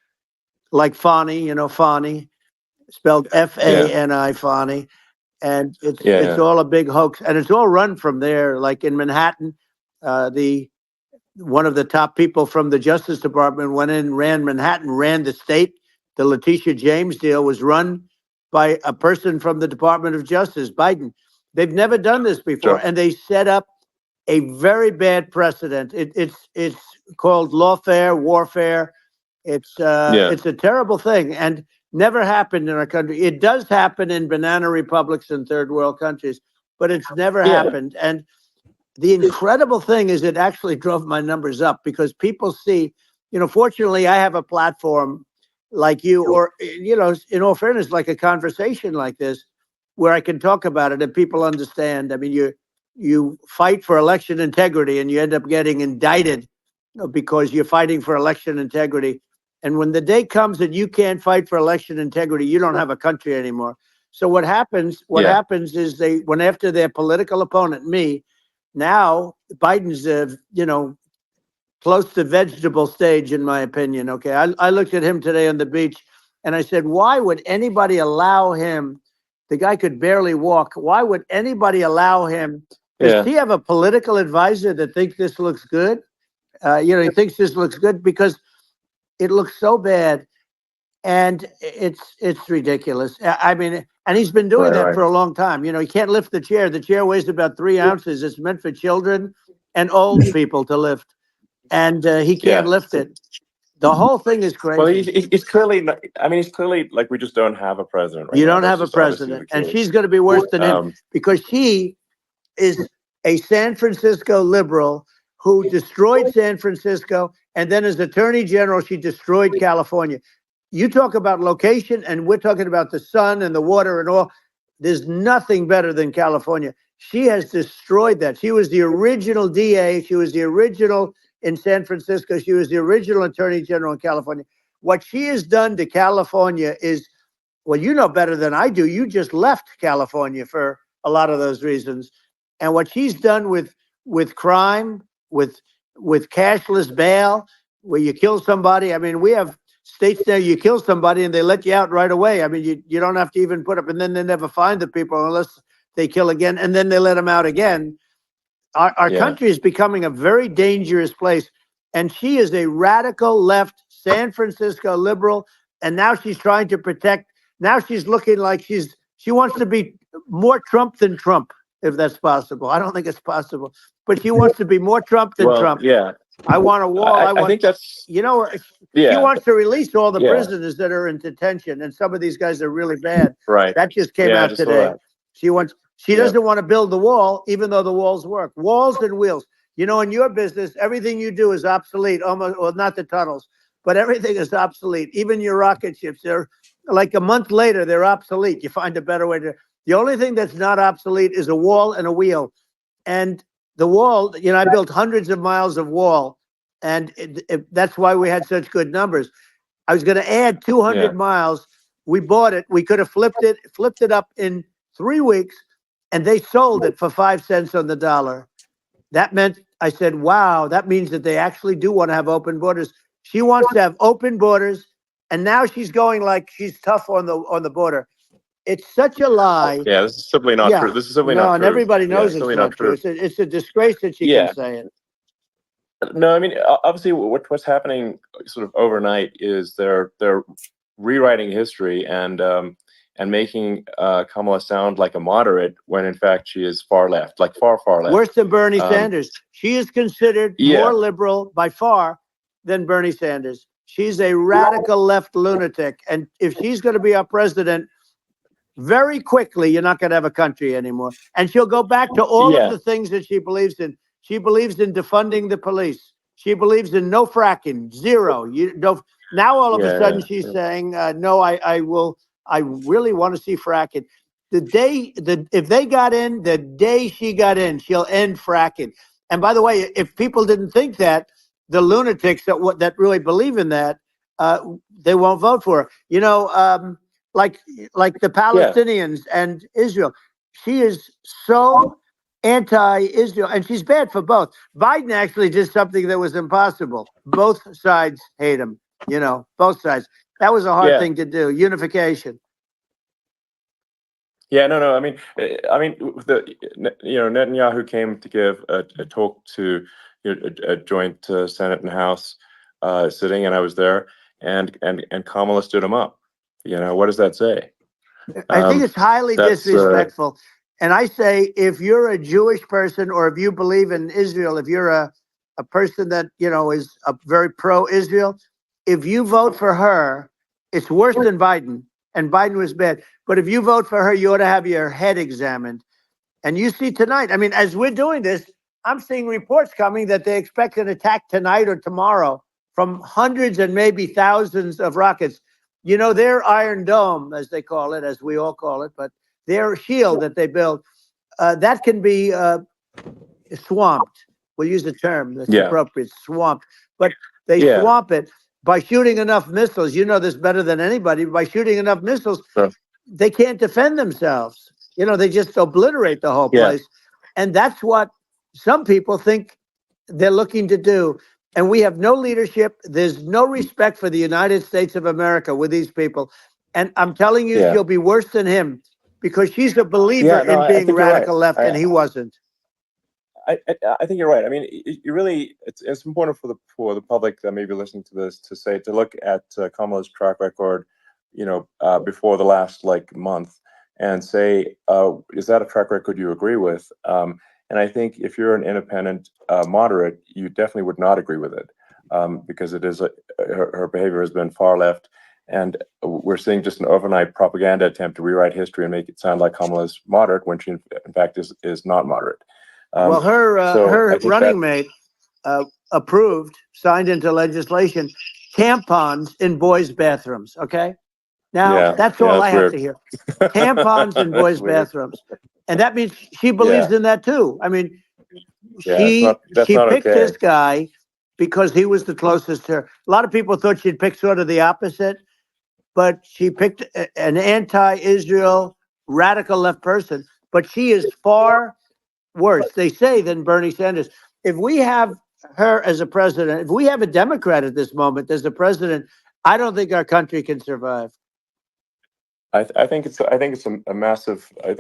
like Fani, Fani, spelled Fani, Fani, and it's all a big hoax, and it's all run from there. Like in Manhattan, one of the top people from the Justice Department went in, ran Manhattan, ran the state. The Letitia James deal was run by a person from the Department of Justice, Biden. They've never done this before, and they set up a very bad precedent. It's called lawfare, warfare. It's a terrible thing, and never happened in our country. It does happen in banana republics and third world countries, but it's never happened. And the incredible thing is it actually drove my numbers up because people see, fortunately I have a platform like you, or, in all fairness, like a conversation like this, where I can talk about it and people understand. I mean, you fight for election integrity and you end up getting indicted because you're fighting for election integrity. And when the day comes that you can't fight for election integrity, you don't have a country anymore. So what happens is they went after their political opponent, me. Now Biden's, close to vegetable stage, in my opinion. Okay, I looked at him today on the beach, and I said, why would anybody allow him? The guy could barely walk. Why would anybody allow him? Does he have a political advisor that thinks this looks good? He thinks this looks good because it looks so bad, and it's ridiculous. I mean, and he's been doing that for a long time. He can't lift the chair. The chair weighs about 3 ounces. It's meant for children and old people to lift, and he can't lift it. The whole thing is crazy. Well, he's clearly not, he's clearly like, we just don't have a president right now. You now. don't have a president, and she's going to be worse than him because she is a San Francisco liberal who destroyed San Francisco, and then as Attorney General, she destroyed California. You talk about location, and we're talking about the sun and the water and all. There's nothing better than California. She has destroyed that. She was the original DA. She was the original in San Francisco. She was the original Attorney General in California. What she has done to California is, well, you know better than I do. You just left California for a lot of those reasons. And what she's done with crime, with cashless bail, where you kill somebody. I mean, we have states there, you kill somebody and they let you out right away. I mean, you don't have to even put up, and then they never find the people unless they kill again, and then they let them out again. Our country is becoming a very dangerous place. And she is a radical left San Francisco liberal. And now she's trying to protect. Now she's looking like she wants to be more Trump than Trump, if that's possible. I don't think it's possible, but she wants to be more Trump than Trump. Yeah. I want a wall. I think that's, she wants to release all the prisoners that are in detention. And some of these guys are really bad. right. That just came out today. She doesn't want to build the wall, even though the walls work. Walls and wheels. You know, in your business, everything you do is obsolete, almost, well, not the tunnels, but everything is obsolete. Even your rocket ships, they're like a month later, they're obsolete. You find a better way to. The only thing that's not obsolete is a wall and a wheel. And the wall, you know, I built hundreds of miles of wall, and that's why we had such good numbers. I was going to add 200 miles. We bought it. We could have flipped it up in 3 weeks, and they sold it for 5 cents on the dollar. That meant, I said, wow, that means that they actually do want to have open borders. She wants to have open borders, and now she's going like she's tough on the border. It's such a lie. Yeah, this is simply not true. This is simply not true. No, and everybody knows it's not true. It's a disgrace that she can say it. No, I mean, obviously, what's happening sort of overnight is they're rewriting history and making Kamala sound like a moderate when in fact she is far left, like far left. Worse than Bernie Sanders. She is considered more liberal by far than Bernie Sanders. She's a radical left lunatic, and if she's going to be our president, very quickly, you're not going to have a country anymore. And she'll go back to all of the things that she believes in. She believes in defunding the police. She believes in no fracking, zero. Now all of a sudden she's saying, no, I really want to see fracking. If they got in, the day she got in, she'll end fracking. And by the way, if people didn't think that, the lunatics that really believe in that, they won't vote for her. You know, like the Palestinians and Israel. She is so anti-Israel, and she's bad for both. Biden actually did something that was impossible. Both sides hate him, you know, both sides. That was a hard thing to do, unification. Yeah, no. I mean, Netanyahu came to give a talk to a joint Senate and House sitting, and I was there, and Kamala stood him up. You know, what does that say? I think it's highly disrespectful. And I say, if you're a Jewish person or if you believe in Israel, if you're a person that, you know, is a very pro-Israel, if you vote for her, it's worse than Biden. And Biden was bad. But if you vote for her, you ought to have your head examined. And you see tonight, I mean, as we're doing this, I'm seeing reports coming that they expect an attack tonight or tomorrow from hundreds and maybe thousands of rockets. You know, their Iron Dome, as they call it, as we all call it, but their shield that they build, that can be swamped. We'll use the term that's appropriate, swamped. But they swamp it by shooting enough missiles. You know this better than anybody. By shooting enough missiles, they can't defend themselves. You know, they just obliterate the whole place. And that's what some people think they're looking to do. And we have no leadership. There's no respect for the United States of America with these people. And I'm telling you, she'll be worse than him because she's a believer in being radical left, and he wasn't. I think you're right. I mean, you really, it's important for the public that may be listening to this to look at Kamala's track record, you know, before the last month, and say, is that a track record you agree with? And I think if you're an independent moderate, you definitely would not agree with it, because it is her behavior has been far left, and we're seeing just an overnight propaganda attempt to rewrite history and make it sound like Kamala's moderate when she in fact is not moderate. Well, her running mate approved, signed into legislation, tampons in boys' bathrooms. Okay, Now, that's all I have weird. to hear. Tampons in boys' bathrooms. And that means she believes in that too. I mean, she that's picked not okay. this guy because he was the closest to her. A lot of people thought she'd pick sort of the opposite, but she picked an anti-Israel radical left person. But she is far worse, they say, than Bernie Sanders. If we have her as a president, if we have a Democrat at this moment as the president, I don't think our country can survive. I think it's a massive. I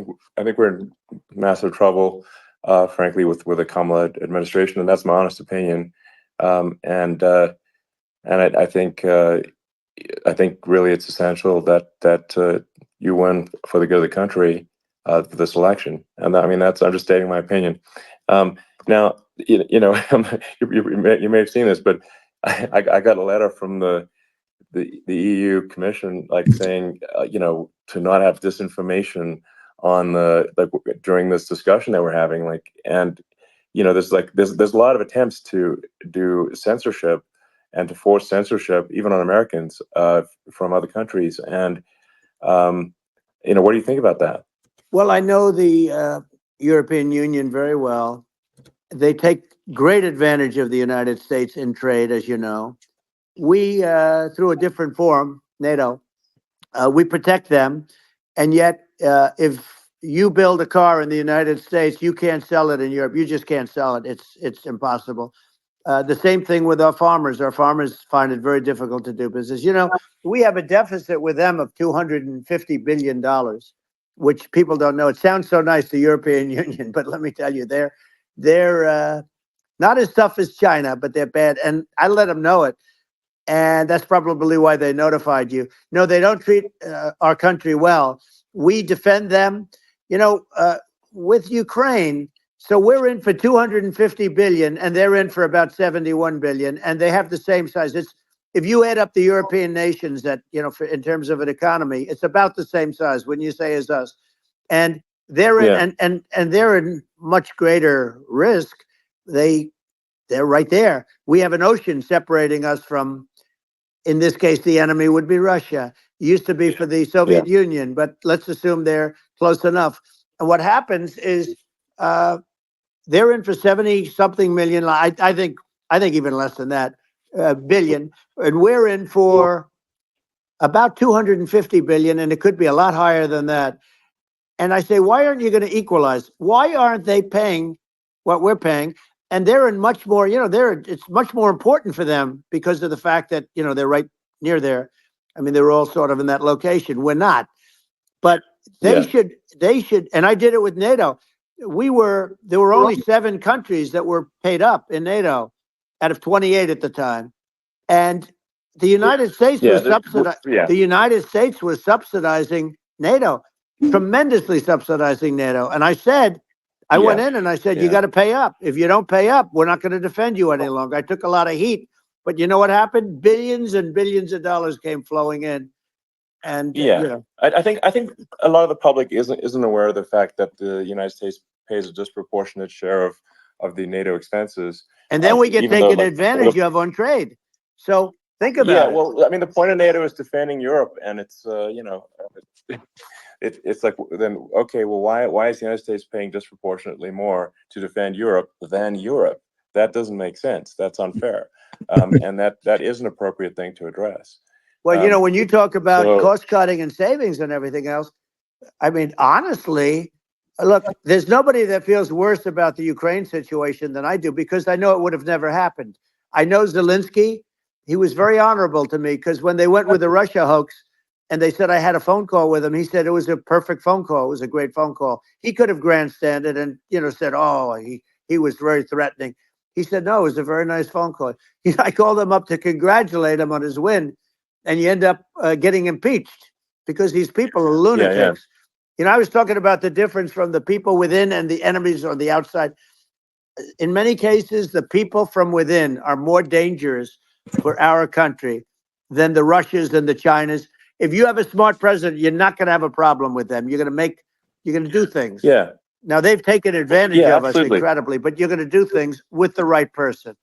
think we're in massive trouble, frankly, with the Kamala administration, and that's my honest opinion. And I think really it's essential that you win for the good of the country for this election. And I mean, that's understating my opinion. Now, you know, you may have seen this, but I got a letter from the EU Commission, like saying, you know, to not have disinformation on during this discussion that we're having, like, and you know, there's a lot of attempts to do censorship and to force censorship even on Americans from other countries, and you know, what do you think about that? Well, I know the European Union very well. They take great advantage of the United States in trade, as you know. We, through a different forum, NATO, we protect them. And yet, if you build a car in the United States, you can't sell it in Europe. You just can't sell it. It's impossible. The same thing with our farmers. Our farmers find it very difficult to do business. You know, we have a deficit with them of $250 billion, which people don't know. It sounds so nice, the European Union, but let me tell you, they're not as tough as China, but they're bad. And I let them know it. And that's probably why they notified you. No, they don't treat our country well. We defend them, you know, with Ukraine. So we're in for 250 billion and they're in for about 71 billion, and they have the same size. It's, if you add up the European nations that, you know, in terms of an economy, it's about the same size when you say as us. And they're in, and they're in much greater risk. They're right there. We have an ocean separating us from, in this case, the enemy would be Russia. It used to be for the Soviet Union, but let's assume they're close enough. And what happens is they're in for 70 something million. I think even less than that, billion, and we're in for about 250 billion, and it could be a lot higher than that. And I say, why aren't you going to equalize? Why aren't they paying what we're paying? And they're in much more, you know, it's much more important for them because of the fact that, you know, they're right near there. I mean, they're all sort of in that location. We're not, but they should, and I did it with NATO. There were only 7 countries that were paid up in NATO out of 28 at the time. And the United States was the United States was subsidizing NATO, tremendously subsidizing NATO. And I said, I went in and I said, you got to pay up. If you don't pay up, we're not going to defend you any longer. I took a lot of heat, but you know what happened? Billions and billions of dollars came flowing in. And you know. I think a lot of the public isn't aware of the fact that the United States pays a disproportionate share of the NATO expenses. And then we get taken advantage of on trade. So think about it. Well, I mean, the point of NATO is defending Europe, and it's you know, it's like, then okay, well, why is the United States paying disproportionately more to defend Europe than Europe? That doesn't make sense. That's unfair, and that is an appropriate thing to address. Well, you know, when you talk about cost cutting and savings and everything else, I mean, honestly, look, there's nobody that feels worse about the Ukraine situation than I do, because I know it would have never happened. I know Zelensky. He was very honorable to me, because when they went with the Russia hoax and they said I had a phone call with him, he said it was a perfect phone call. It was a great phone call. He could have grandstanded and, you know, said, oh, he was very threatening. He said, no, it was a very nice phone call. I called him up to congratulate him on his win, and you end up getting impeached because these people are lunatics. You know, I was talking about the difference from the people within and the enemies on the outside. In many cases, the people from within are more dangerous for our country than the Russians and the Chinas. If you have a smart president, you're not going to have a problem with them. You're going to do things. Yeah. Now, they've taken advantage of us incredibly, but you're going to do things with the right person.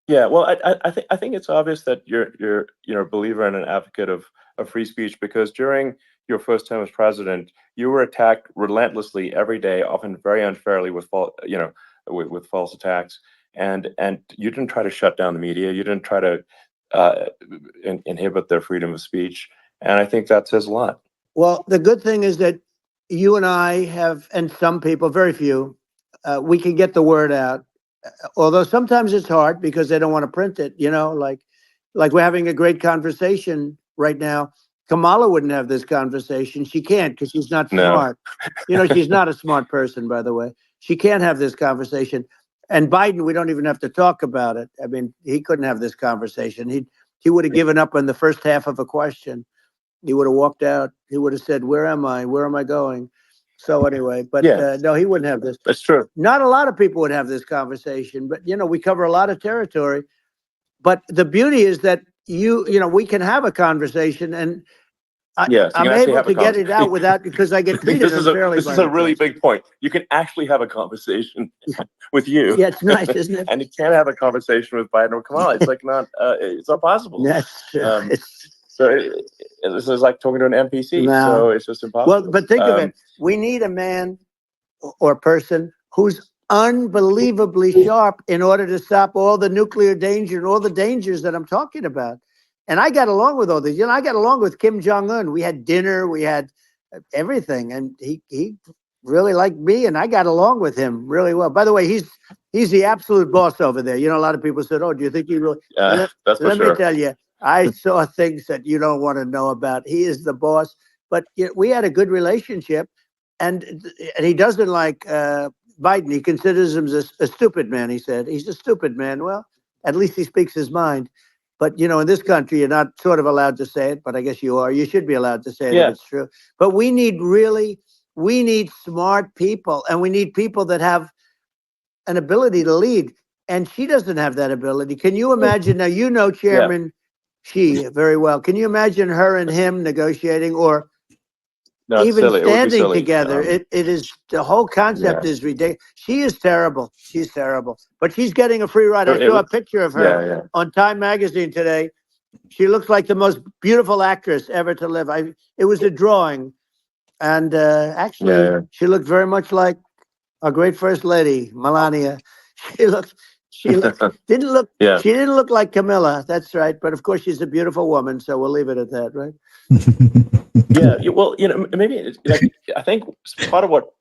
Yeah, well, I think it's obvious that you're a believer and an advocate of of free speech, because during your first term as president, you were attacked relentlessly every day, often very unfairly with with false attacks, and you didn't try to shut down the media. You didn't try to inhibit their freedom of speech, and I think that says a lot. Well, the good thing is that you and I have, and some people, very few, we can get the word out. Although sometimes it's hard because they don't want to print it, like we're having a great conversation right now. Kamala wouldn't have this conversation. She can't because she's not smart. She's not a smart person, by the way. She can't have this conversation. And Biden, we don't even have to talk about it. I mean, he couldn't have this conversation. He would have given up on the first half of a question. He would have walked out. He would have said, "Where am I? Where am I going?" So anyway, but no, he wouldn't have this. That's true. Not a lot of people would have this conversation, but we cover a lot of territory. But the beauty is that we can have a conversation, and I'm able to get it out without, because I get treated unfairly. This is a really big point. You can actually have a conversation with you. Yeah, it's nice, isn't it? And you can't have a conversation with Biden or Kamala. It's like it's not possible. That's true. So this is like talking to an NPC. No. So it's just impossible. Well, but think of it. We need a man or person who's unbelievably sharp in order to stop all the nuclear danger and all the dangers that I'm talking about. And I got along with all these. I got along with Kim Jong-un. We had dinner. We had everything. And he really liked me, and I got along with him really well. By the way, he's the absolute boss over there. A lot of people said, "Oh, do you think he really?" That's for sure. Let me tell you, I saw things that you don't want to know about. He is the boss. But we had a good relationship, and he doesn't like Biden. He considers him a stupid man. He said he's a stupid man. Well, at least he speaks his mind. But in this country, you're not sort of allowed to say it, but I guess you are. You should be allowed to say it if it's true. But we need smart people, and we need people that have an ability to lead. And she doesn't have that ability. Can you imagine? Now, Chairman Xi very well. Can you imagine her and him negotiating, or even standing together? It is, the whole concept is ridiculous. She is terrible. She's terrible. But she's getting a free ride. I saw a picture of her on Time Magazine today. She looks like the most beautiful actress ever to live. It was a drawing. And actually, she looked very much like our great First Lady, Melania. She didn't look like Camilla. That's right. But of course, she's a beautiful woman. So we'll leave it at that, right? Well, maybe I think part of what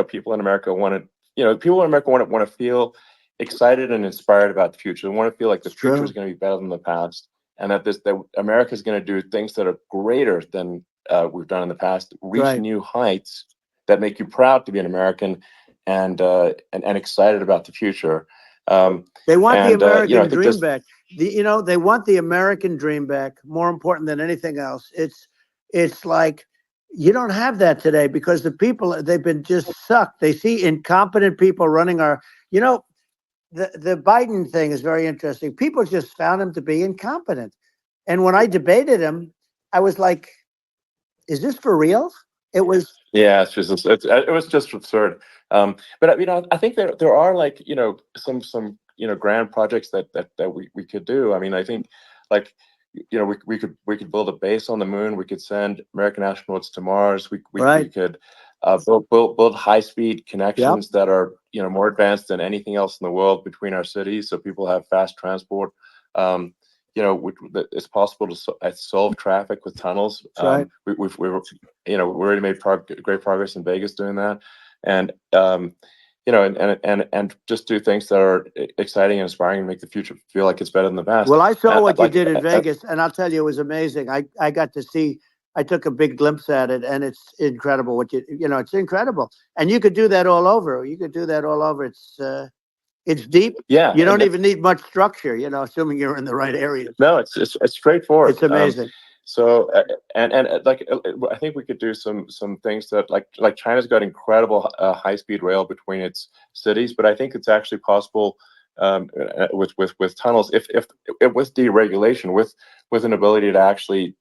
people in America want to feel excited and inspired about the future. They want to feel like the future is going to be better than the past, and that America is going to do things that are greater than we've done in the past, reach new heights that make you proud to be an American, and excited about the future. They want the American dream back. They want the American dream back. More important than anything else. It's like you don't have that today because the people, they've been just sucked. They see incompetent people running our. The Biden thing is very interesting. People just found him to be incompetent, and when I debated him, I was like, "Is this for real?" It was. Yeah, it was just absurd. But I think there are some grand projects that we could do. I mean, I think we could build a base on the moon. We could send American astronauts to Mars. We could build high-speed connections that are more advanced than anything else in the world between our cities, so people have fast transport. It's possible to solve traffic with tunnels. We've already made great progress in Vegas doing that, and and just do things that are exciting and inspiring and make the future feel like it's better than the past. Well, I saw what you did in Vegas, and I'll tell you, it was amazing. I got to see. I took a big glimpse at it, and it's incredible. It's incredible, and you could do that all over. You could do that all over. It's deep. Yeah, you don't even need much structure. Assuming you're in the right area. No, it's straightforward. It's amazing. So I think we could do some things that like China's got incredible high-speed rail between its cities, but I think it's actually possible with tunnels if with deregulation, with an ability to actually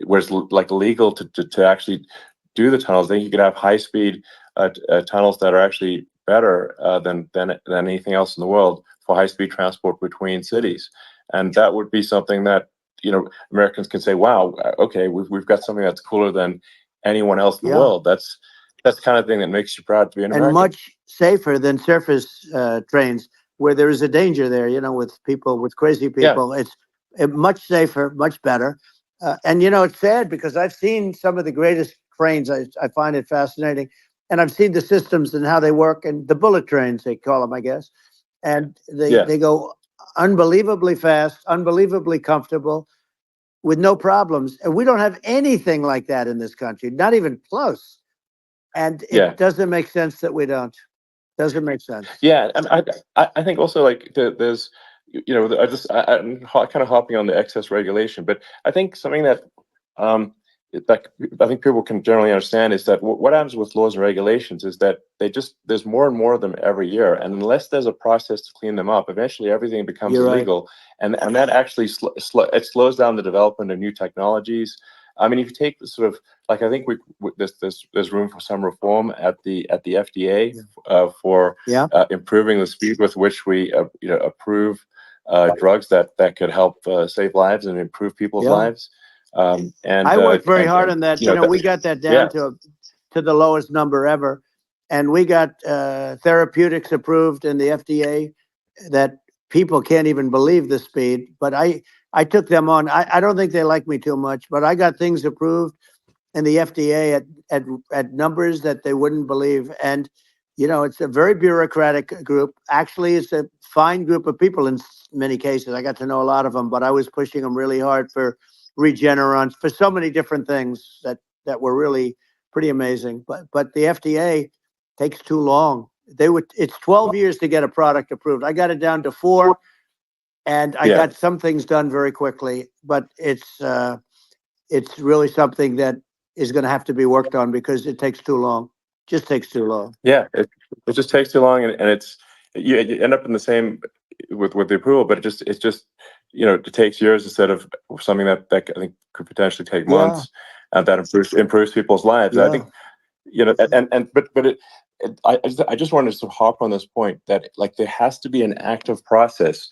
where it's legal to actually do the tunnels. Then you could have high-speed tunnels that are actually better than anything else in the world for high-speed transport between cities, and that would be something that Americans can say, wow, okay, we've got something that's cooler than anyone else in the Yeah. world. That's the kind of thing that makes you proud to be an And American. much safer than surface trains, where there is a danger there, with people, with crazy people. It's much safer, much better. And it's sad because I've seen some of the greatest trains. I find it fascinating. And I've seen the systems and how they work, and the bullet trains, they call them, I guess. And they go unbelievably fast, unbelievably comfortable, with no problems. And we don't have anything like that in this country, not even close. And it doesn't make sense that we don't. Doesn't make sense. Yeah, and I think also, like, there's, I'm kind of hopping on the excess regulation, but I think something that that I think people can generally understand is that what happens with laws and regulations is that there's more and more of them every year, and unless there's a process to clean them up, eventually everything becomes illegal, and that actually it slows down the development of new technologies. I mean, if you take sort of, like, I think there's room for some reform at the FDA for improving the speed with which we approve drugs that could help save lives and improve people's lives. And I worked very hard on that. We got that down to the lowest number ever, and we got therapeutics approved in the FDA that people can't even believe the speed. But I took them on. I don't think they like me too much, but I got things approved in the FDA at numbers that they wouldn't believe. And it's a very bureaucratic group. Actually, it's a fine group of people in many cases. I got to know a lot of them, but I was pushing them really hard for Regeneron, for so many different things that were really pretty amazing. But the FDA takes too long. It's 12 years to get a product approved. I got it down to 4, and I got some things done very quickly. But it's really something that is going to have to be worked on because it takes too long. Just takes too long. Yeah, it just takes too long, and it's you end up in the same with the approval, but it just it takes years instead of something that I think could potentially take months, and that improves people's lives. I think I just wanted to hop on this point that, like, there has to be an active process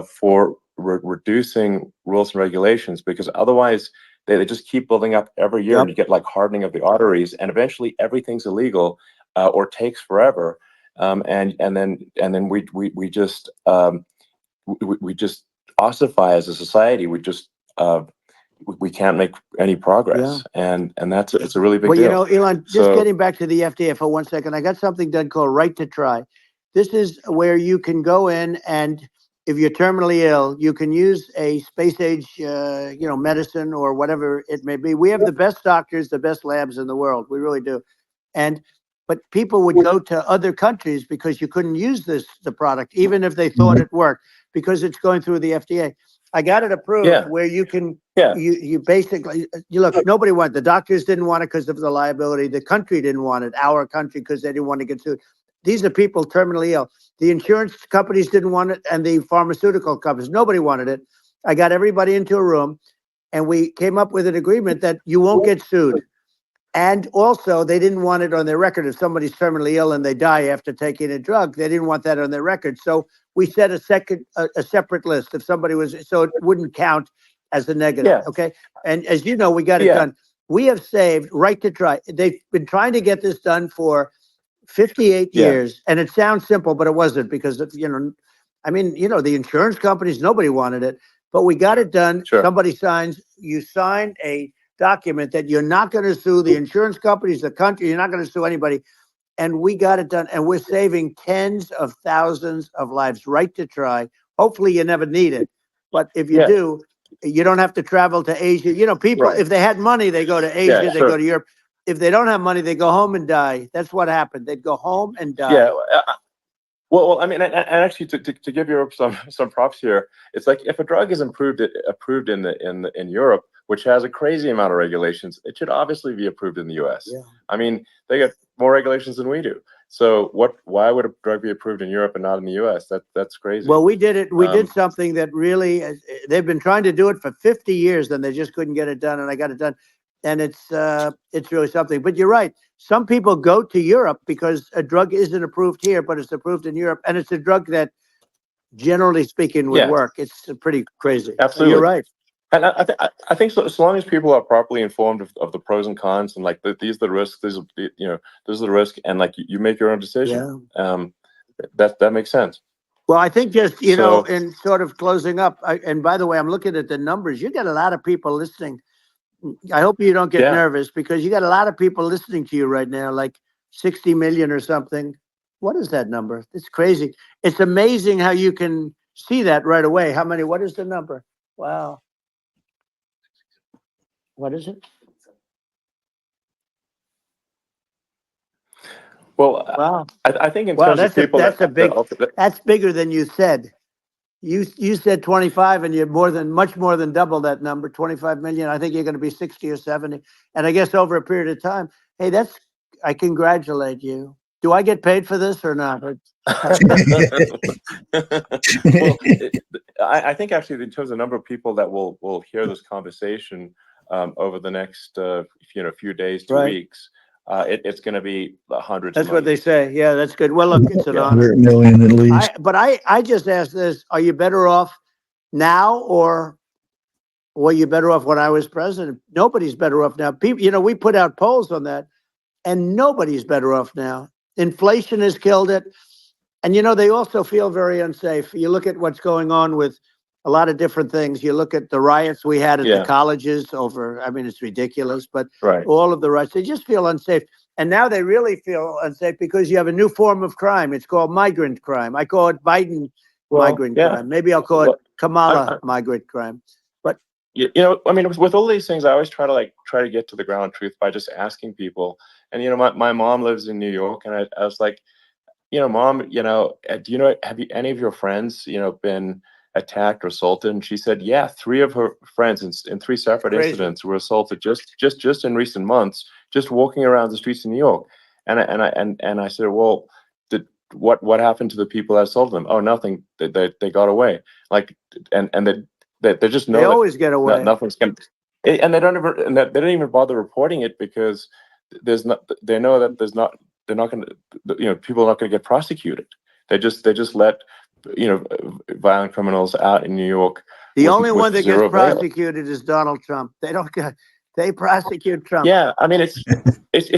for reducing rules and regulations, because otherwise they just keep building up every year, and you get, like, hardening of the arteries, and eventually everything's illegal or takes forever, and then we just ossify as a society. We can't make any progress, and it's a really big deal. Elon, just getting back to the FDA for 1 second, I got something done called Right to Try. This is where you can go in, and if you're terminally ill, you can use a space age, medicine or whatever it may be. We have the best doctors, the best labs in the world. We really do. But people would go to other countries because you couldn't use the product, even if they thought it worked, because it's going through the FDA. I got it approved where you can, you basically, look, nobody wanted, the doctors didn't want it because of the liability. The country didn't want it, our country, because they didn't want to get sued. These are people terminally ill. The insurance companies didn't want it, and the pharmaceutical companies, nobody wanted it. I got everybody into a room, and we came up with an agreement that you won't get sued. And also, they didn't want it on their record. If somebody's terminally ill and they die after taking a drug, they didn't want that on their record. So we set a separate list if somebody was, so it wouldn't count as a negative. Okay. And as you know, we got it done. We have saved Right to Try. They've been trying to get this done for 58 years. And it sounds simple, but it wasn't, because, the insurance companies, nobody wanted it, but we got it done. Somebody you sign a document that you're not going to sue the insurance companies, the country, you're not going to sue anybody. And we got it done. And we're saving tens of thousands of lives. Right to Try. Hopefully you never need it. But if you do, you don't have to travel to Asia. People, if they had money, they go to Asia, they go to Europe. If they don't have money, they go home and die. That's what happened. They'd go home and die. Well, I mean, and actually, to give Europe some props here, it's like, if a drug is approved in Europe, which has a crazy amount of regulations, it should obviously be approved in the U.S. I mean, they get more regulations than we do. So why would a drug be approved in Europe and not in the U.S.? That's crazy. Well, we did it. We did something that really, they've been trying to do it for 50 years, and they just couldn't get it done, and I got it done. And it's really something. But you're right. Some people go to Europe because a drug isn't approved here, but it's approved in Europe, and it's a drug that, generally speaking, would work. It's pretty crazy. Absolutely. You're right. And I think so, as long as people are properly informed of the pros and cons, and like these are the risks, these are this is the risk, and like you make your own decision. That makes sense. Well, I think just, you know, So in sort of closing up, and by the way, I'm looking at the numbers. You got a lot of people listening. I hope you don't get yeah, nervous, because you got a lot of people listening to you right now, like 60 million or something. What is that number? It's crazy. It's amazing how you can see that right away. How many? What is the number? Wow. What is it? well, Wow. I think in Wow, terms of people that's bigger than you said. You said 25, and you're much more than double that number, 25 million. I think you're going to be 60 or 70. And I guess over a period of time, hey, I congratulate you. Do I get paid for this or not? well, I think actually in terms of the number of people that will hear this conversation over the next few days to Right. weeks, it's going to be hundreds. That's what they say. Yeah, that's good. Well, look, it's an Yeah. honor. 100 million at least. I just asked this: are you better off now, or were you better off when I was president? Nobody's better off now. People, you know, we put out polls on that, and nobody's better off now. Inflation has killed it. And, you know, they also feel very unsafe. You look at what's going on with a lot of different things. You look at the riots we had at the Yeah. colleges over, I mean, it's ridiculous, but Right. all of the riots, they just feel unsafe. And now they really feel unsafe because you have a new form of crime. It's called migrant crime. I call it Biden migrant crime. Maybe I'll call it Kamala migrant crime. But you know, I mean, with all these things, I always try to get to the ground truth by just asking people. And you know, my mom lives in New York, and I was like, you know, Mom, you know, do you know, have any of your friends, you know, been attacked or assaulted? And she said, yeah, 3 of her friends in 3 separate Crazy. incidents were assaulted just in recent months, just walking around the streets in New York. And I said, well, what happened to the people that assaulted them? Oh, nothing. They got away. Like, and they just know they that always get away. nothing's going to, and they don't even bother reporting it, because they know that they're not going to, you know, people are not going to get prosecuted. They just let, you know, violent criminals out in New York. The only one that gets zero bail. prosecuted is Donald Trump. They prosecute Trump. Yeah, I mean, it's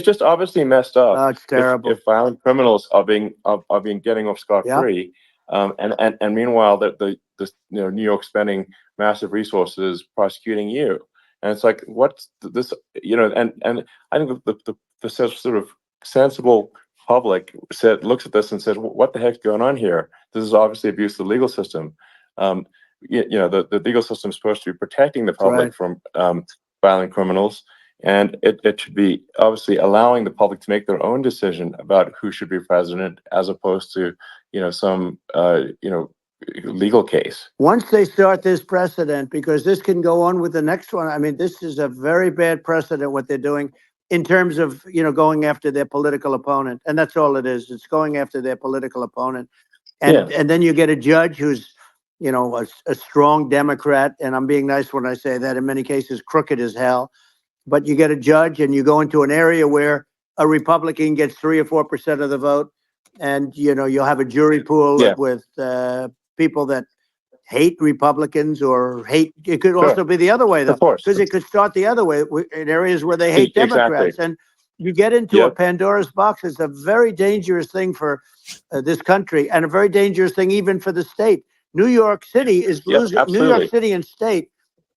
just obviously messed up. Oh, it's terrible. If violent criminals are getting off scot-free, and meanwhile the you know, New York spending massive resources prosecuting you, and it's like, what's this, you know? And I think the sort of sensible public looks at this and says, what the heck's going on here? This is obviously abuse of the legal system. You know, the legal system is supposed to be protecting the public from violent criminals, and it should be obviously allowing the public to make their own decision about who should be president, as opposed to, you know, some you know, legal case. Once they start this precedent, because this can go on with the next one. I mean, this is a very bad precedent, what they're doing in terms of, you know, going after their political opponent. And that's all it is. It's going after their political opponent. And then you get a judge who's, you know, a strong Democrat. And I'm being nice when I say that, in many cases, crooked as hell. But you get a judge, and you go into an area where a Republican gets 3 or 4% of the vote. And, you know, you'll have a jury pool with people that hate Republicans or hate. It could also be the other way, though, because it could start the other way in areas where they hate Democrats. And you get into a Pandora's box. It's a very dangerous thing for this country, and a very dangerous thing even for the state. New York City is losing. New York City and state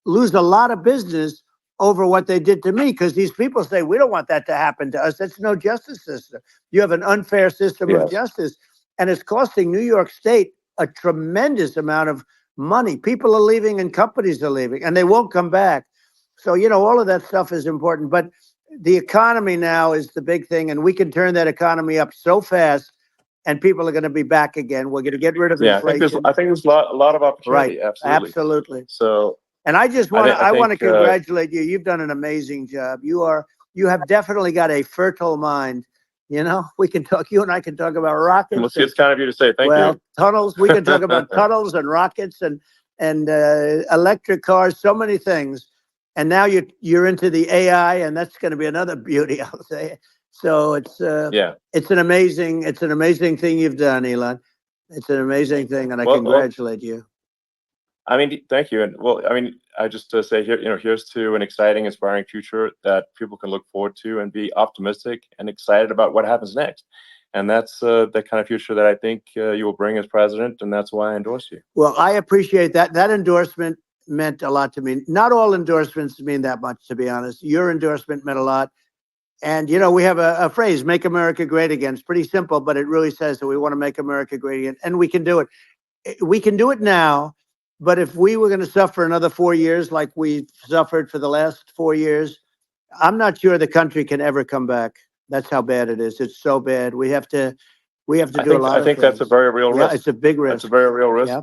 lose a lot of business over what they did to me, because these people say, we don't want that to happen to us. That's no justice system. You have an unfair system of justice, and it's costing New York State a tremendous amount of money. People are leaving and companies are leaving, and they won't come back. So, you know, all of that stuff is important. But the economy now is the big thing, and we can turn that economy up so fast, and people are going to be back again. We're going to get rid of inflation. I think there's a lot of opportunity. Right. Absolutely. So, and I just want to, I want to congratulate you. You've done an amazing job. You have definitely got a fertile mind. You know, we can talk, you and I can talk about rockets. Well, it's kind of you to say. Thank you. Tunnels. We can talk about tunnels and rockets and electric cars, so many things. And now you're into the AI, and that's going to be another beauty, I'll say. So it's an amazing thing you've done, Elon. It's an amazing thing, and I congratulate you. I mean, thank you. And well, I mean, I just say here, here's to an exciting, inspiring future that people can look forward to and be optimistic and excited about what happens next. And that's the kind of future that I think you will bring as president, and that's why I endorse you. Well, I appreciate that. That endorsement meant a lot to me. Not all endorsements mean that much, to be honest. Your endorsement meant a lot. And, we have a phrase, make America great again. It's pretty simple, but it really says that we want to make America great again. And we can do it. We can do it now. But if we were going to suffer another 4 years like we've suffered for the last 4 years, I'm not sure the country can ever come back. That's how bad it is. It's so bad. We have to do a lot of I think things. that's a very real risk. Yeah, it's a big risk. That's a very real risk. Yeah.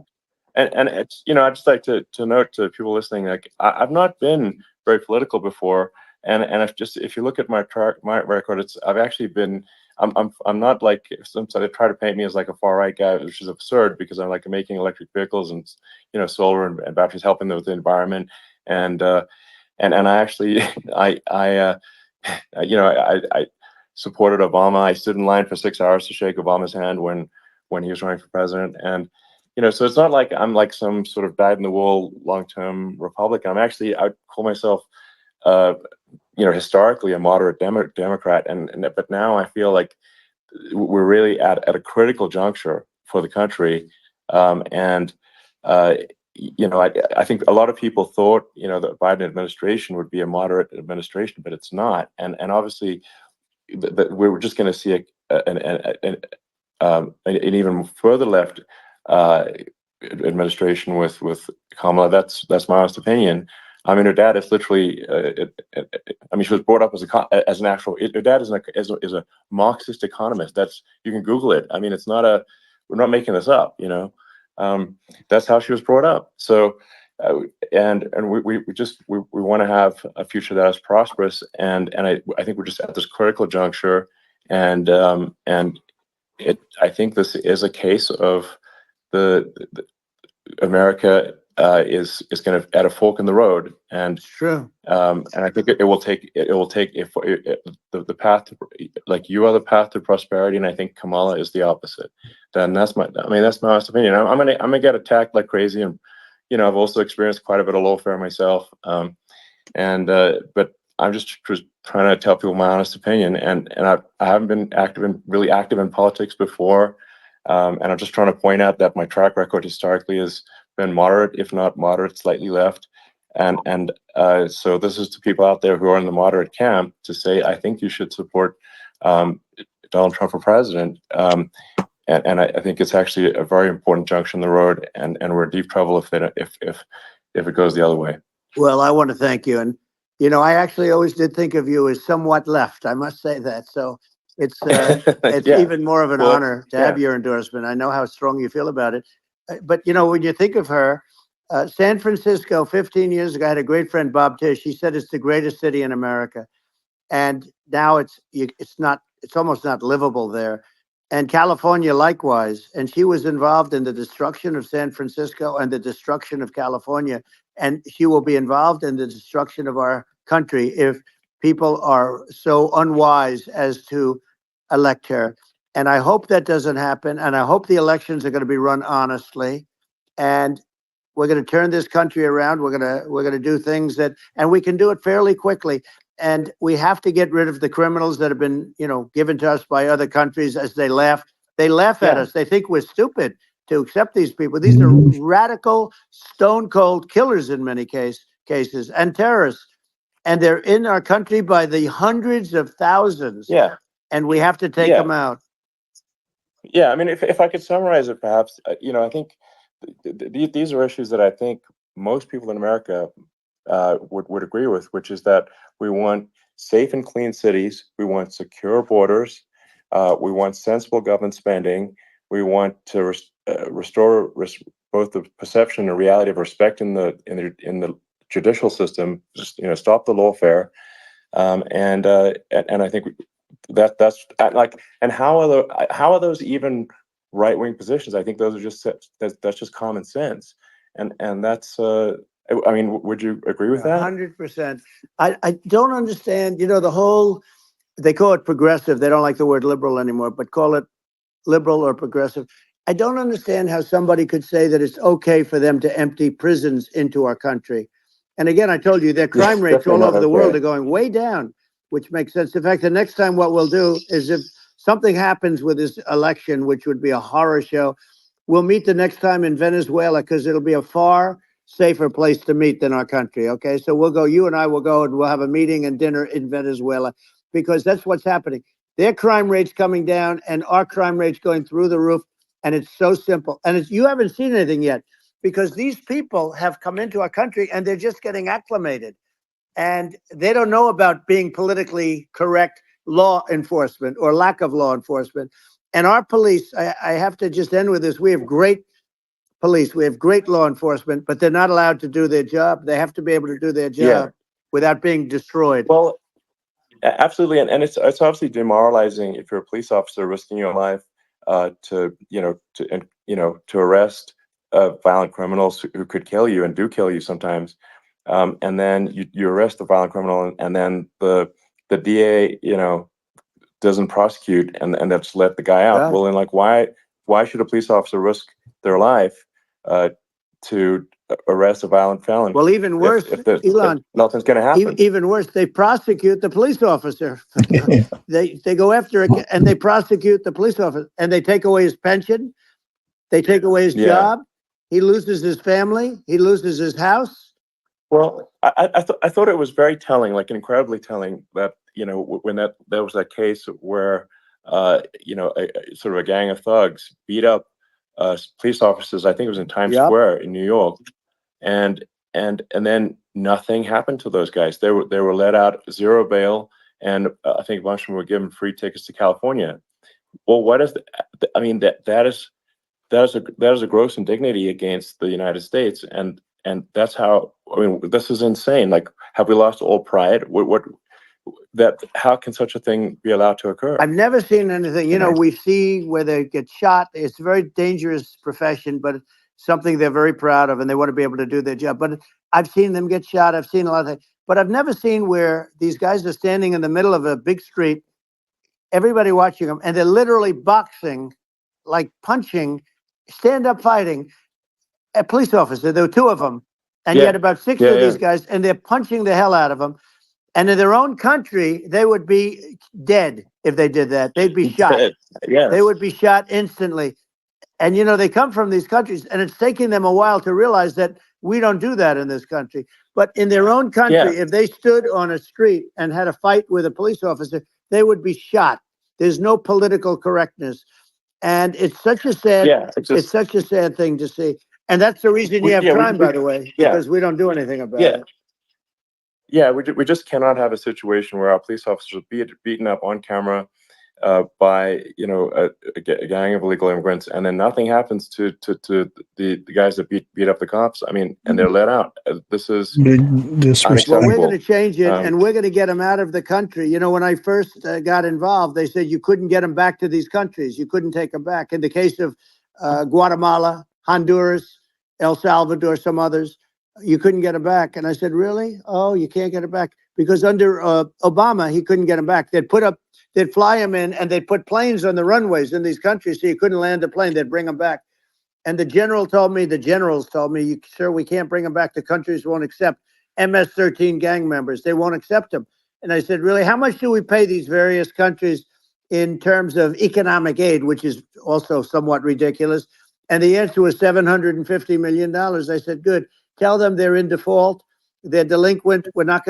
And it's, I'd just like to note to people listening, like I've not been very political before. And if you look at my record, I've actually been, I'm not like, sometimes they try to paint me as like a far right guy, which is absurd because I'm like making electric vehicles and, solar and batteries, helping with the environment. And I actually, I supported Obama. I stood in line for 6 hours to shake Obama's hand when he was running for president. And, so it's not like I'm like some sort of dyed-in-the-wool long-term Republican. I call myself, historically a moderate Democrat. But now I feel like we're really at a critical juncture for the country. I think a lot of people thought, the Biden administration would be a moderate administration, but it's not. And obviously, we're just going to see an even further left administration with Kamala. That's my honest opinion. I mean, her dad is literally. She was brought up as an actual. Her dad is a Marxist economist. You can Google it. I mean, it's not we're not making this up. That's how she was brought up. So, and we want to have a future that is prosperous. And I think we're just at this critical juncture. And I think this is a case of the America is kind of at a fork in the road, and True. And I think it will take if the path to, like, you are the path to prosperity, and I think Kamala is the opposite. Then that's my honest opinion. I'm gonna get attacked like crazy, and I've also experienced quite a bit of lawfare myself, but I'm just trying to tell people my honest opinion, and I haven't been really active in politics before. And I'm just trying to point out that my track record historically has been moderate, if not moderate, slightly left. And so this is to people out there who are in the moderate camp to say, I think you should support Donald Trump for president. And I think it's actually a very important junction in the road, and we're in deep trouble if it goes the other way. Well, I want to thank you. And, I actually always did think of you as somewhat left. I must say that. So it's Yeah. even more of an honor to have your endorsement. I know how strong you feel about it. But, when you think of her, San Francisco, 15 years ago, I had a great friend, Bob Tish. He said it's the greatest city in America. And now it's almost not livable there. And California likewise. And she was involved in the destruction of San Francisco and the destruction of California. And she will be involved in the destruction of our country if people are so unwise as to elect her. And I hope that doesn't happen. And I hope the elections are going to be run honestly. And we're going to turn this country around. We're going to do things and we can do it fairly quickly. And we have to get rid of the criminals that have been, given to us by other countries as they laugh. They laugh at us. They think we're stupid to accept these people. These are radical, stone cold killers in many cases and terrorists. And they're in our country by the hundreds of thousands. Yeah. And we have to take them out. Yeah. I mean, if I could summarize it, perhaps, I think these are issues that I think most people in America would agree with, which is that we want safe and clean cities, we want secure borders, we want sensible government spending, we want to restore both the perception and reality of respect in the judicial system. Just stop the lawfare, and I think that's like. And how are those even right-wing positions? I think those are that's just common sense, and that's. I mean, would you agree with that? 100%. I don't understand, the whole, they call it progressive. They don't like the word liberal anymore, but call it liberal or progressive. I don't understand how somebody could say that it's okay for them to empty prisons into our country. And again, I told you their crime Yes, rates definitely all not over the world okay. are going way down, which makes sense. In fact, the next time what we'll do is if something happens with this election, which would be a horror show, we'll meet the next time in Venezuela because it'll be a far safer place to meet than our country. Okay. So we'll go, you and I will go and we'll have a meeting and dinner in Venezuela because that's what's happening. Their crime rate's coming down and our crime rate's going through the roof. And it's so simple. And it's, you haven't seen anything yet because these people have come into our country and they're just getting acclimated. And they don't know about being politically correct law enforcement or lack of law enforcement. And our police, I have to just end with this. We have great police. We have great law enforcement, but they're not allowed to do their job. They have to be able to do their job without being destroyed. Well, absolutely, and it's obviously demoralizing if you're a police officer risking your life to to arrest violent criminals who could kill you and do kill you sometimes, and then you arrest the violent criminal and then the DA doesn't prosecute and they just let the guy out. Yeah. Well, then like why should a police officer risk their life to arrest a violent felon? Well, even worse, if Elon, nothing's going to happen. even worse, they prosecute the police officer. They go after it and they prosecute the police officer and they take away his pension. They take away his job. He loses his family. He loses his house. Well, I thought it was very telling, like incredibly telling, that when there was that case where sort of a gang of thugs beat up police officers. I think it was in Times Square in New York, and then nothing happened to those guys. They were let out, zero bail, and I think a bunch of them were given free tickets to California. Well, what is I mean, that is a gross indignity against the United States, and that's how, I mean, this is insane. Like, have we lost all pride? How can such a thing be allowed to occur? I've never seen anything. We see where they get shot. It's a very dangerous profession, but it's something they're very proud of, and they want to be able to do their job. But I've seen them get shot. I've seen a lot of things, but I've never seen where these guys are standing in the middle of a big street, everybody watching them, and they're literally boxing, like punching, stand-up fighting a police officer. There were two of them, and yet about six of these guys, and they're punching the hell out of them. And in their own country, they would be dead if they did that. They'd be shot. They would be shot instantly. And they come from these countries, and it's taking them a while to realize that we don't do that in this country. But in their own country, if they stood on a street and had a fight with a police officer, they would be shot. There's no political correctness. And it's such a sad, it's such a sad thing to see. And that's the reason you have crime, by the way, because we don't do anything about it. Yeah, we just cannot have a situation where our police officers are beaten up on camera by a gang of illegal immigrants, and then nothing happens to the guys that beat up the cops. I mean, and they're let out. This is disrespectful. Well, we're going to change it, and we're going to get them out of the country. When I first got involved, they said you couldn't get them back to these countries. You couldn't take them back. In the case of Guatemala, Honduras, El Salvador, some others, you couldn't get them back. And I said, really? Oh, you can't get them back? Because under Obama, he couldn't get them back. They'd fly them in, and they'd put planes on the runways in these countries so you couldn't land a plane. They'd bring them back. And the generals told me, sir, we can't bring them back. The countries won't accept MS-13 gang members. They won't accept them. And I said, really, how much do we pay these various countries in terms of economic aid, which is also somewhat ridiculous? And the answer was $750 million. I said, good. Tell them they're in default. They're delinquent. We're not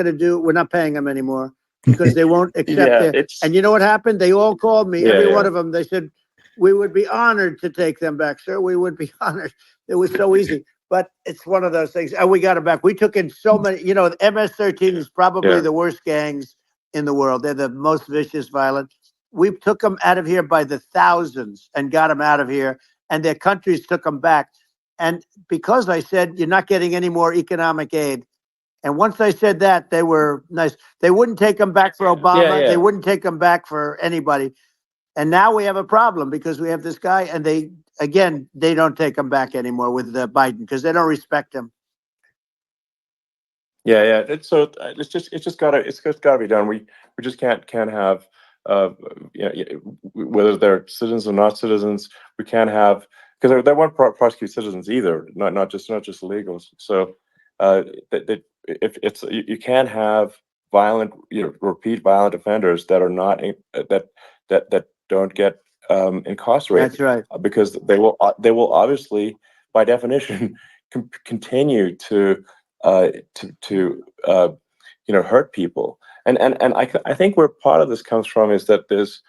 paying them anymore because they won't accept it. And you know what happened? They all called me, every one of them. They said, we would be honored to take them back, sir. We would be honored. It was so easy. But it's one of those things. And we got them back. We took in so many, the MS-13 is probably the worst gangs in the world. They're the most vicious, violent. We took them out of here by the thousands and got them out of here. And their countries took them back. And because I said, you're not getting any more economic aid. And once I said that, they were nice. They wouldn't take them back for Obama. They wouldn't take them back for anybody. And now we have a problem because we have this guy, and they don't take him back anymore with Biden because they don't respect him. It's just gotta be done. We just can't have whether they're citizens or not citizens. We can't have because they won't prosecute citizens either, not just illegals. So if it's you can't have violent, repeat violent offenders that are not that don't get incarcerated. That's right. Because they will obviously, by definition, continue to hurt people. And I think where part of this comes from is that there's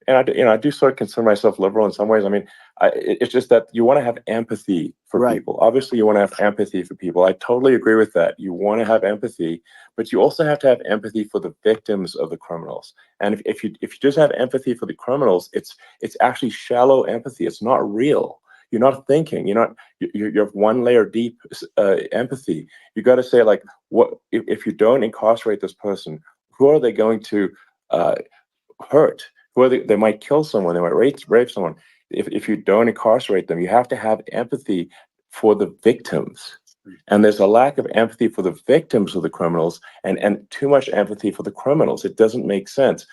and I do sort of consider myself liberal in some ways. I mean, it's just that you want to have empathy for Right. people. Obviously, you want to have empathy for people. I totally agree with that. You want to have empathy, but you also have to have empathy for the victims of the criminals. And if you just have empathy for the criminals, it's actually shallow empathy. It's not real. You're not thinking. You have one layer deep empathy. You got to say, like, what if you don't incarcerate this person? Who are they going to hurt? Who are they might kill someone. They might rape someone. If you don't incarcerate them, you have to have empathy for the victims. And there's a lack of empathy for the victims of the criminals, and too much empathy for the criminals. It doesn't make sense.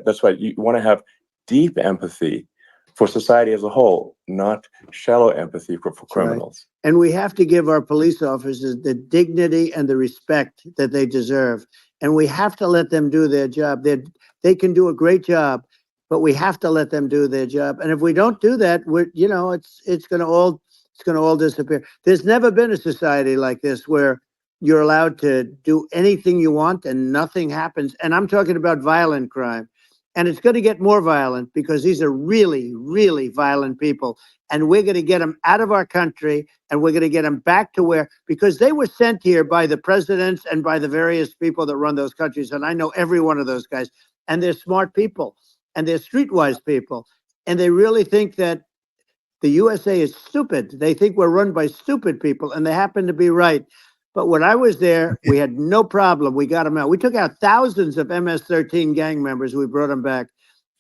That's why you want to have deep empathy for society as a whole, not shallow empathy for criminals. Right. And we have to give our police officers the dignity and the respect that they deserve. And we have to let them do their job. They can do a great job, but we have to let them do their job. And if we don't do that, it's going to all disappear. There's never been a society like this where you're allowed to do anything you want and nothing happens. And I'm talking about violent crime. And it's going to get more violent because these are really, really violent people. And we're going to get them out of our country, and we're going to get them back to because they were sent here by the presidents and by the various people that run those countries. And I know every one of those guys. And they're smart people, and they're streetwise people. And they really think that the USA is stupid. They think we're run by stupid people, and they happen to be right. But when I was there, we had no problem. We got them out. We took out thousands of MS-13 gang members. We brought them back.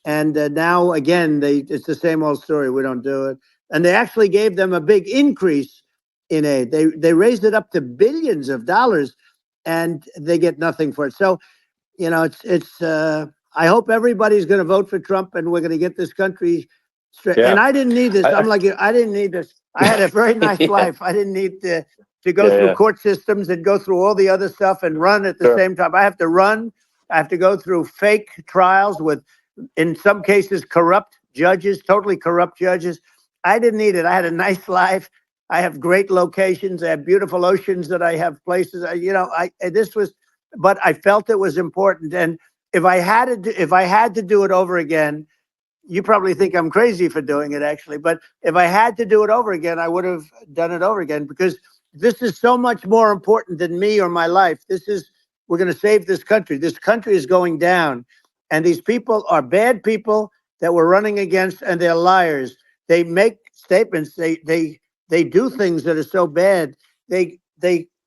And now, again, it's the same old story. We don't do it. And they actually gave them a big increase in aid. They raised it up to billions of dollars, and they get nothing for it. So, I hope everybody's going to vote for Trump, and we're going to get this country straight. Yeah. And I didn't need this. I'm like, I didn't need this. I had a very nice life. I didn't need to go through court systems and go through all the other stuff and run at the same time. I have to run. I have to go through fake trials with, in some cases, corrupt judges, totally corrupt judges. I didn't need it. I had a nice life. I have great locations. I have beautiful oceans that I have places. But I felt it was important. And if I had to do it over again, you probably think I'm crazy for doing it, actually. But if I had to do it over again, I would have done it over again, because this is so much more important than me or my life. We're going to save this country. This country is going down. And these people are bad people that we're running against, and they're liars. They make statements. They do things that are so bad. They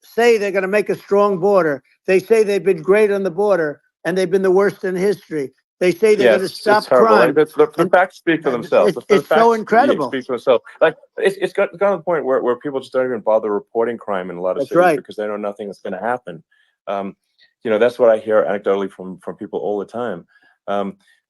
say they're going to make a strong border. They say they've been great on the border, and they've been the worst in history. They say they're going to stop crime. Like, the facts speak for themselves. It's so incredible. Speak for themselves. Like it's got to the point where people just don't even bother reporting crime in a lot of cities because they know nothing is going to happen. That's what I hear anecdotally from people all the time.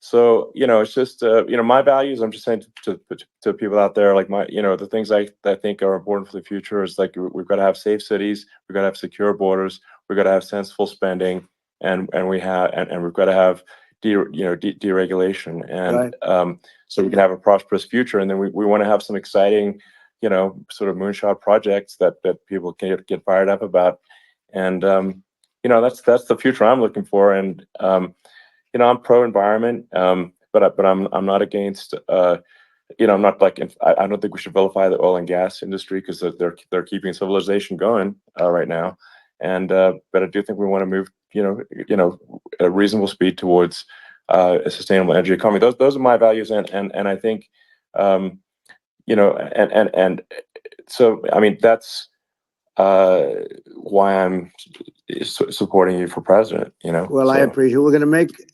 So it's just my values. I'm just saying to people out there, like the things I think are important for the future is, like, we've got to have safe cities, we've got to have secure borders, we've got to have sensible spending, and we've got to have deregulation, and so we can have a prosperous future. And then we want to have some exciting, sort of moonshot projects that people can get fired up about. And that's the future I'm looking for. And I'm pro environment, but I'm not against. I'm not like, I don't think we should vilify the oil and gas industry, because they're keeping civilization going right now. And but I do think we want to move a reasonable speed towards a sustainable energy economy. Those are my values, and I think and so, I mean, that's why I'm supporting you for president. Well, so I appreciate it.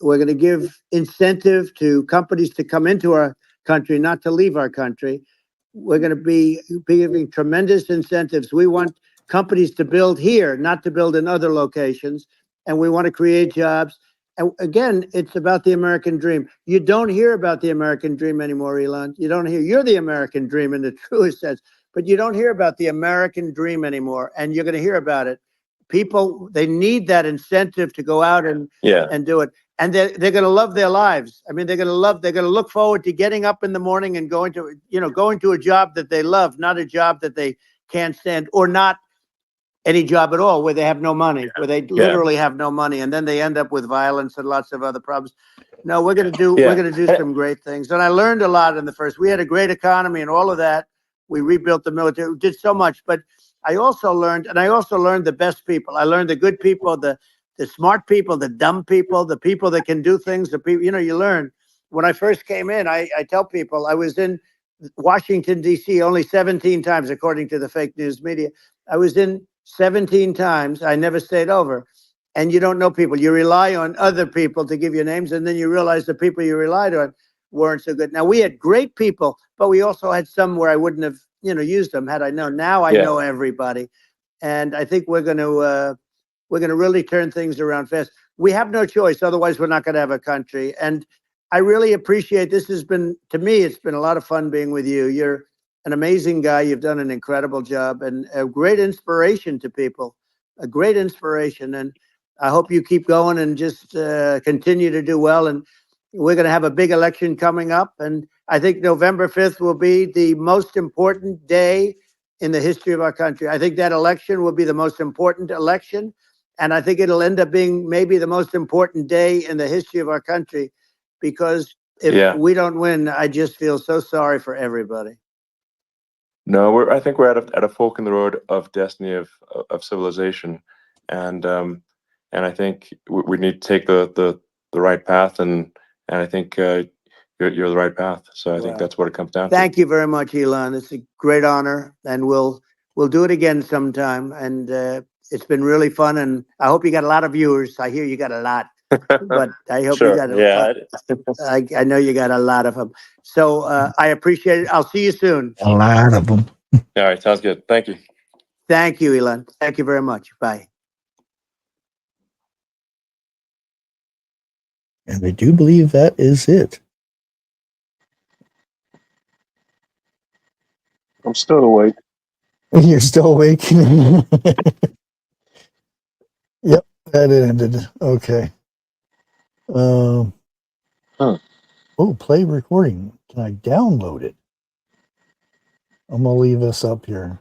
We're going to give incentive to companies to come into our country, not to leave our country. We're going to be giving tremendous incentives. We want companies to build here, not to build in other locations. And we want to create jobs. And again, it's about the American dream. You don't hear about the American dream anymore, Elon. You don't hear. You're the American dream in the truest sense, but you don't hear about the American dream anymore. And you're going to hear about it. People, they need that incentive to go out and do it. And they're going to love their lives. I mean, they're going to look forward to getting up in the morning and going to a job that they love, not a job that they can't stand, or not any job at all, where they have no money, where they literally have no money, and then they end up with violence and lots of other problems. No, we're going to do some great things. And I learned a lot in the first. We had a great economy and all of that. We rebuilt the military, we did so much. But I also learned the best people. I learned the good people, the smart people, the dumb people, the people that can do things. The people, you learn. When I first came in, I tell people I was in Washington, D.C. only 17 times, according to the fake news media. I was in 17 times. I never stayed over. And you don't know people. You rely on other people to give you names, and then you realize the people you relied on weren't so good. Now, we had great people, but we also had some where I wouldn't have, used them had I known. Now I know everybody. And I think we're going to really turn things around fast. We have no choice. Otherwise, we're not going to have a country. And I really appreciate this. To me, it's been a lot of fun being with you. You're an amazing guy. You've done an incredible job and a great inspiration to people, a great inspiration. And I hope you keep going and just continue to do well. And we're going to have a big election coming up. And I think November 5th will be the most important day in the history of our country. I think that election will be the most important election. And I think it'll end up being maybe the most important day in the history of our country, because if we don't win, I just feel so sorry for everybody. No, I think we're at a fork in the road of destiny of civilization, and I think we need to take the right path, and I think you're the right path. So I think that's what it comes down to. Thank you very much, Elon. It's a great honor, and we'll do it again sometime. And it's been really fun, and I hope you got a lot of viewers. I hear you got a lot, but I hope you got I know you got a lot of them. So I appreciate it. I'll see you soon. A lot of them. All right, sounds good. Thank you. Thank you, Elon. Thank you very much. Bye. And I do believe that is it. I'm still awake. You're still awake? Yep, that ended. Okay. Oh, play recording. Can I download it? I'm going to leave this up here.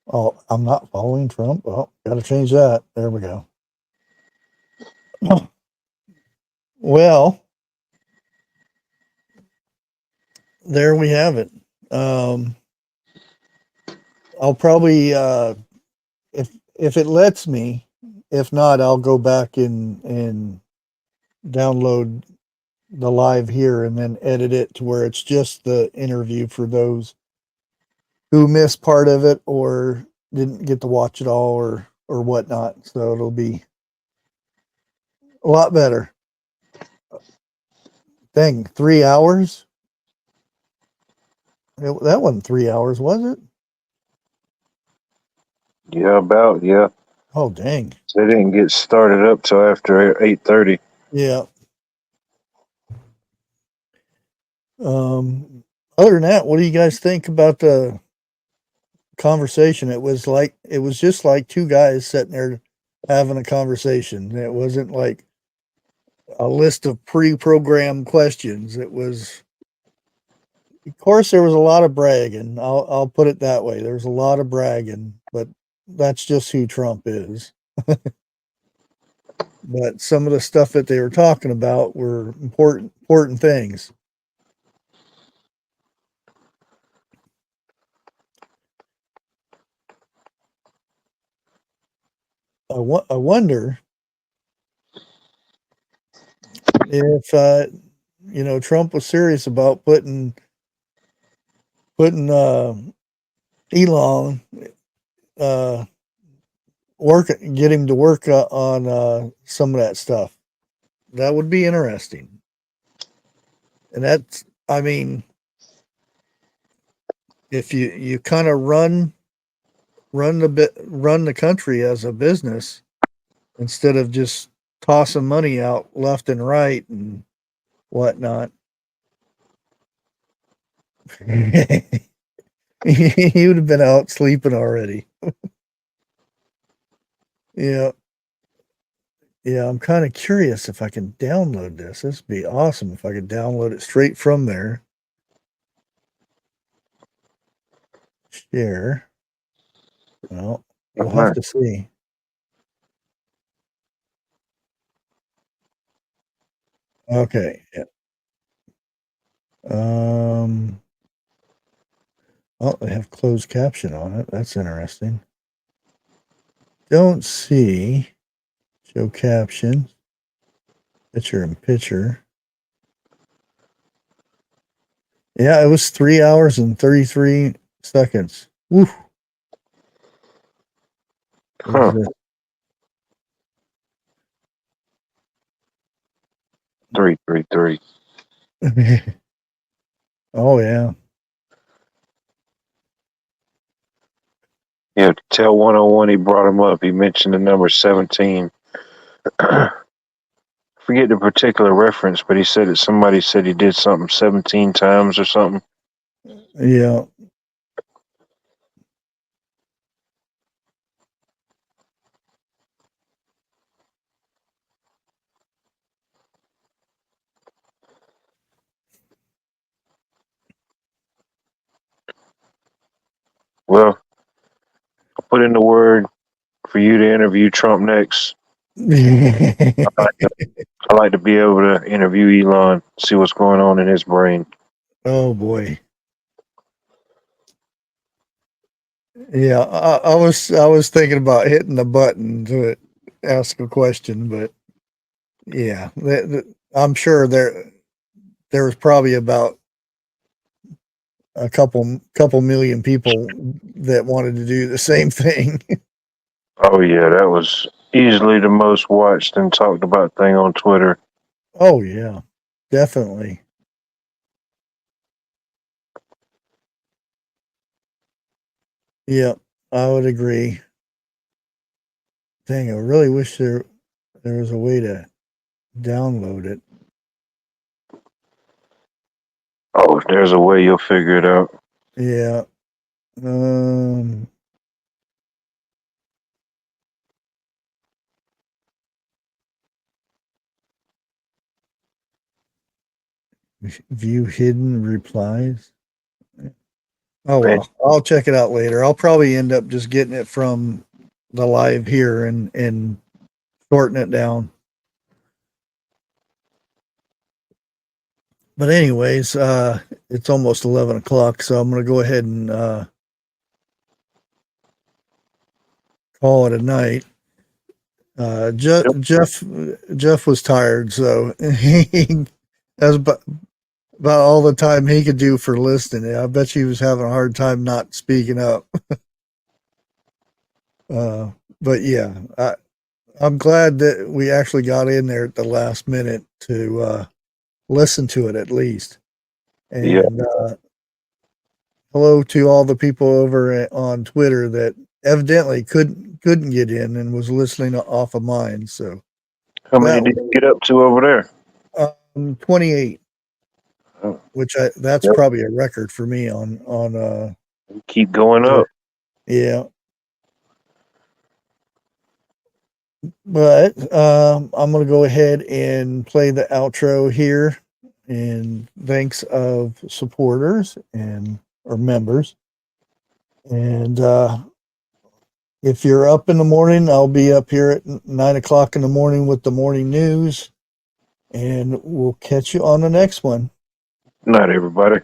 Oh, I'm not following Trump. Oh, got to change that. There we go. Well, there we have it. I'll probably, if it lets me, if not, I'll go back and download the live here and then edit it to where it's just the interview for those who missed part of it or didn't get to watch it all or whatnot. So it'll be a lot better. Dang, 3 hours? That wasn't 3 hours, was it? Yeah, about, yeah. Oh, dang. They didn't get started up till after 8:30. Yeah. Other than that, what do you guys think about the conversation? It was just like two guys sitting there having a conversation. It wasn't like a list of pre-programmed questions. It was, of course, there was a lot of bragging. I'll put it that way. There's a lot of bragging, but that's just who Trump is. But some of the stuff that they were talking about were important things. I wonder if Trump was serious about putting Elon get him to work on some of that stuff. That would be interesting. And that's, I mean, if you kind of run the country as a business, instead of just tossing money out left and right and whatnot. He would have been out sleeping already. Yeah. Yeah, I'm kind of curious if I can download this. This would be awesome if I could download it straight from there. Share. Well, we'll have to see. Okay. Yeah. Oh, they have closed caption on it. That's interesting. Don't see show caption, picture in picture. Yeah, it was 3 hours and 33 seconds. Woo. Huh. 333. Oh yeah. Yeah, tell 101 he brought him up. He mentioned the number 17. Forget the particular reference, but he said that somebody said he did something 17 times or something. Yeah. Well, I'll put in the word for you to interview Trump next. I like to be able to interview Elon, see what's going on in his brain. Oh boy. Yeah, I was thinking about hitting the button to ask a question, but yeah, I'm sure there was probably about a couple million people that wanted to do the same thing. Oh yeah, that was easily the most watched and talked about thing on Twitter. Oh yeah, definitely. Yeah, I would agree. Dang, I really wish there was a way to download it. Oh, if there's a way, you'll figure it out. Yeah. View hidden replies. Oh well, I'll check it out later. I'll probably end up just getting it from the live here and shorting it down. But anyways, it's almost 11 o'clock, so I'm gonna go ahead and call it a night. Jeff was tired, so he that's about all the time he could do for listening. I bet he was having a hard time not speaking up. But yeah, I'm glad that we actually got in there at the last minute to listen to it at least. And Yeah. Hello to all the people over on Twitter that evidently couldn't get in and was listening off of mine. So How many did you get up to over there? 28, Oh, which that's yep. probably a record for me on Keep going up. Yeah. But I'm going to go ahead and play the outro here in thanks of supporters or members. And if you're up in the morning, I'll be up here at 9 o'clock in the morning with the morning news. And we'll catch you on the next one. Night, everybody.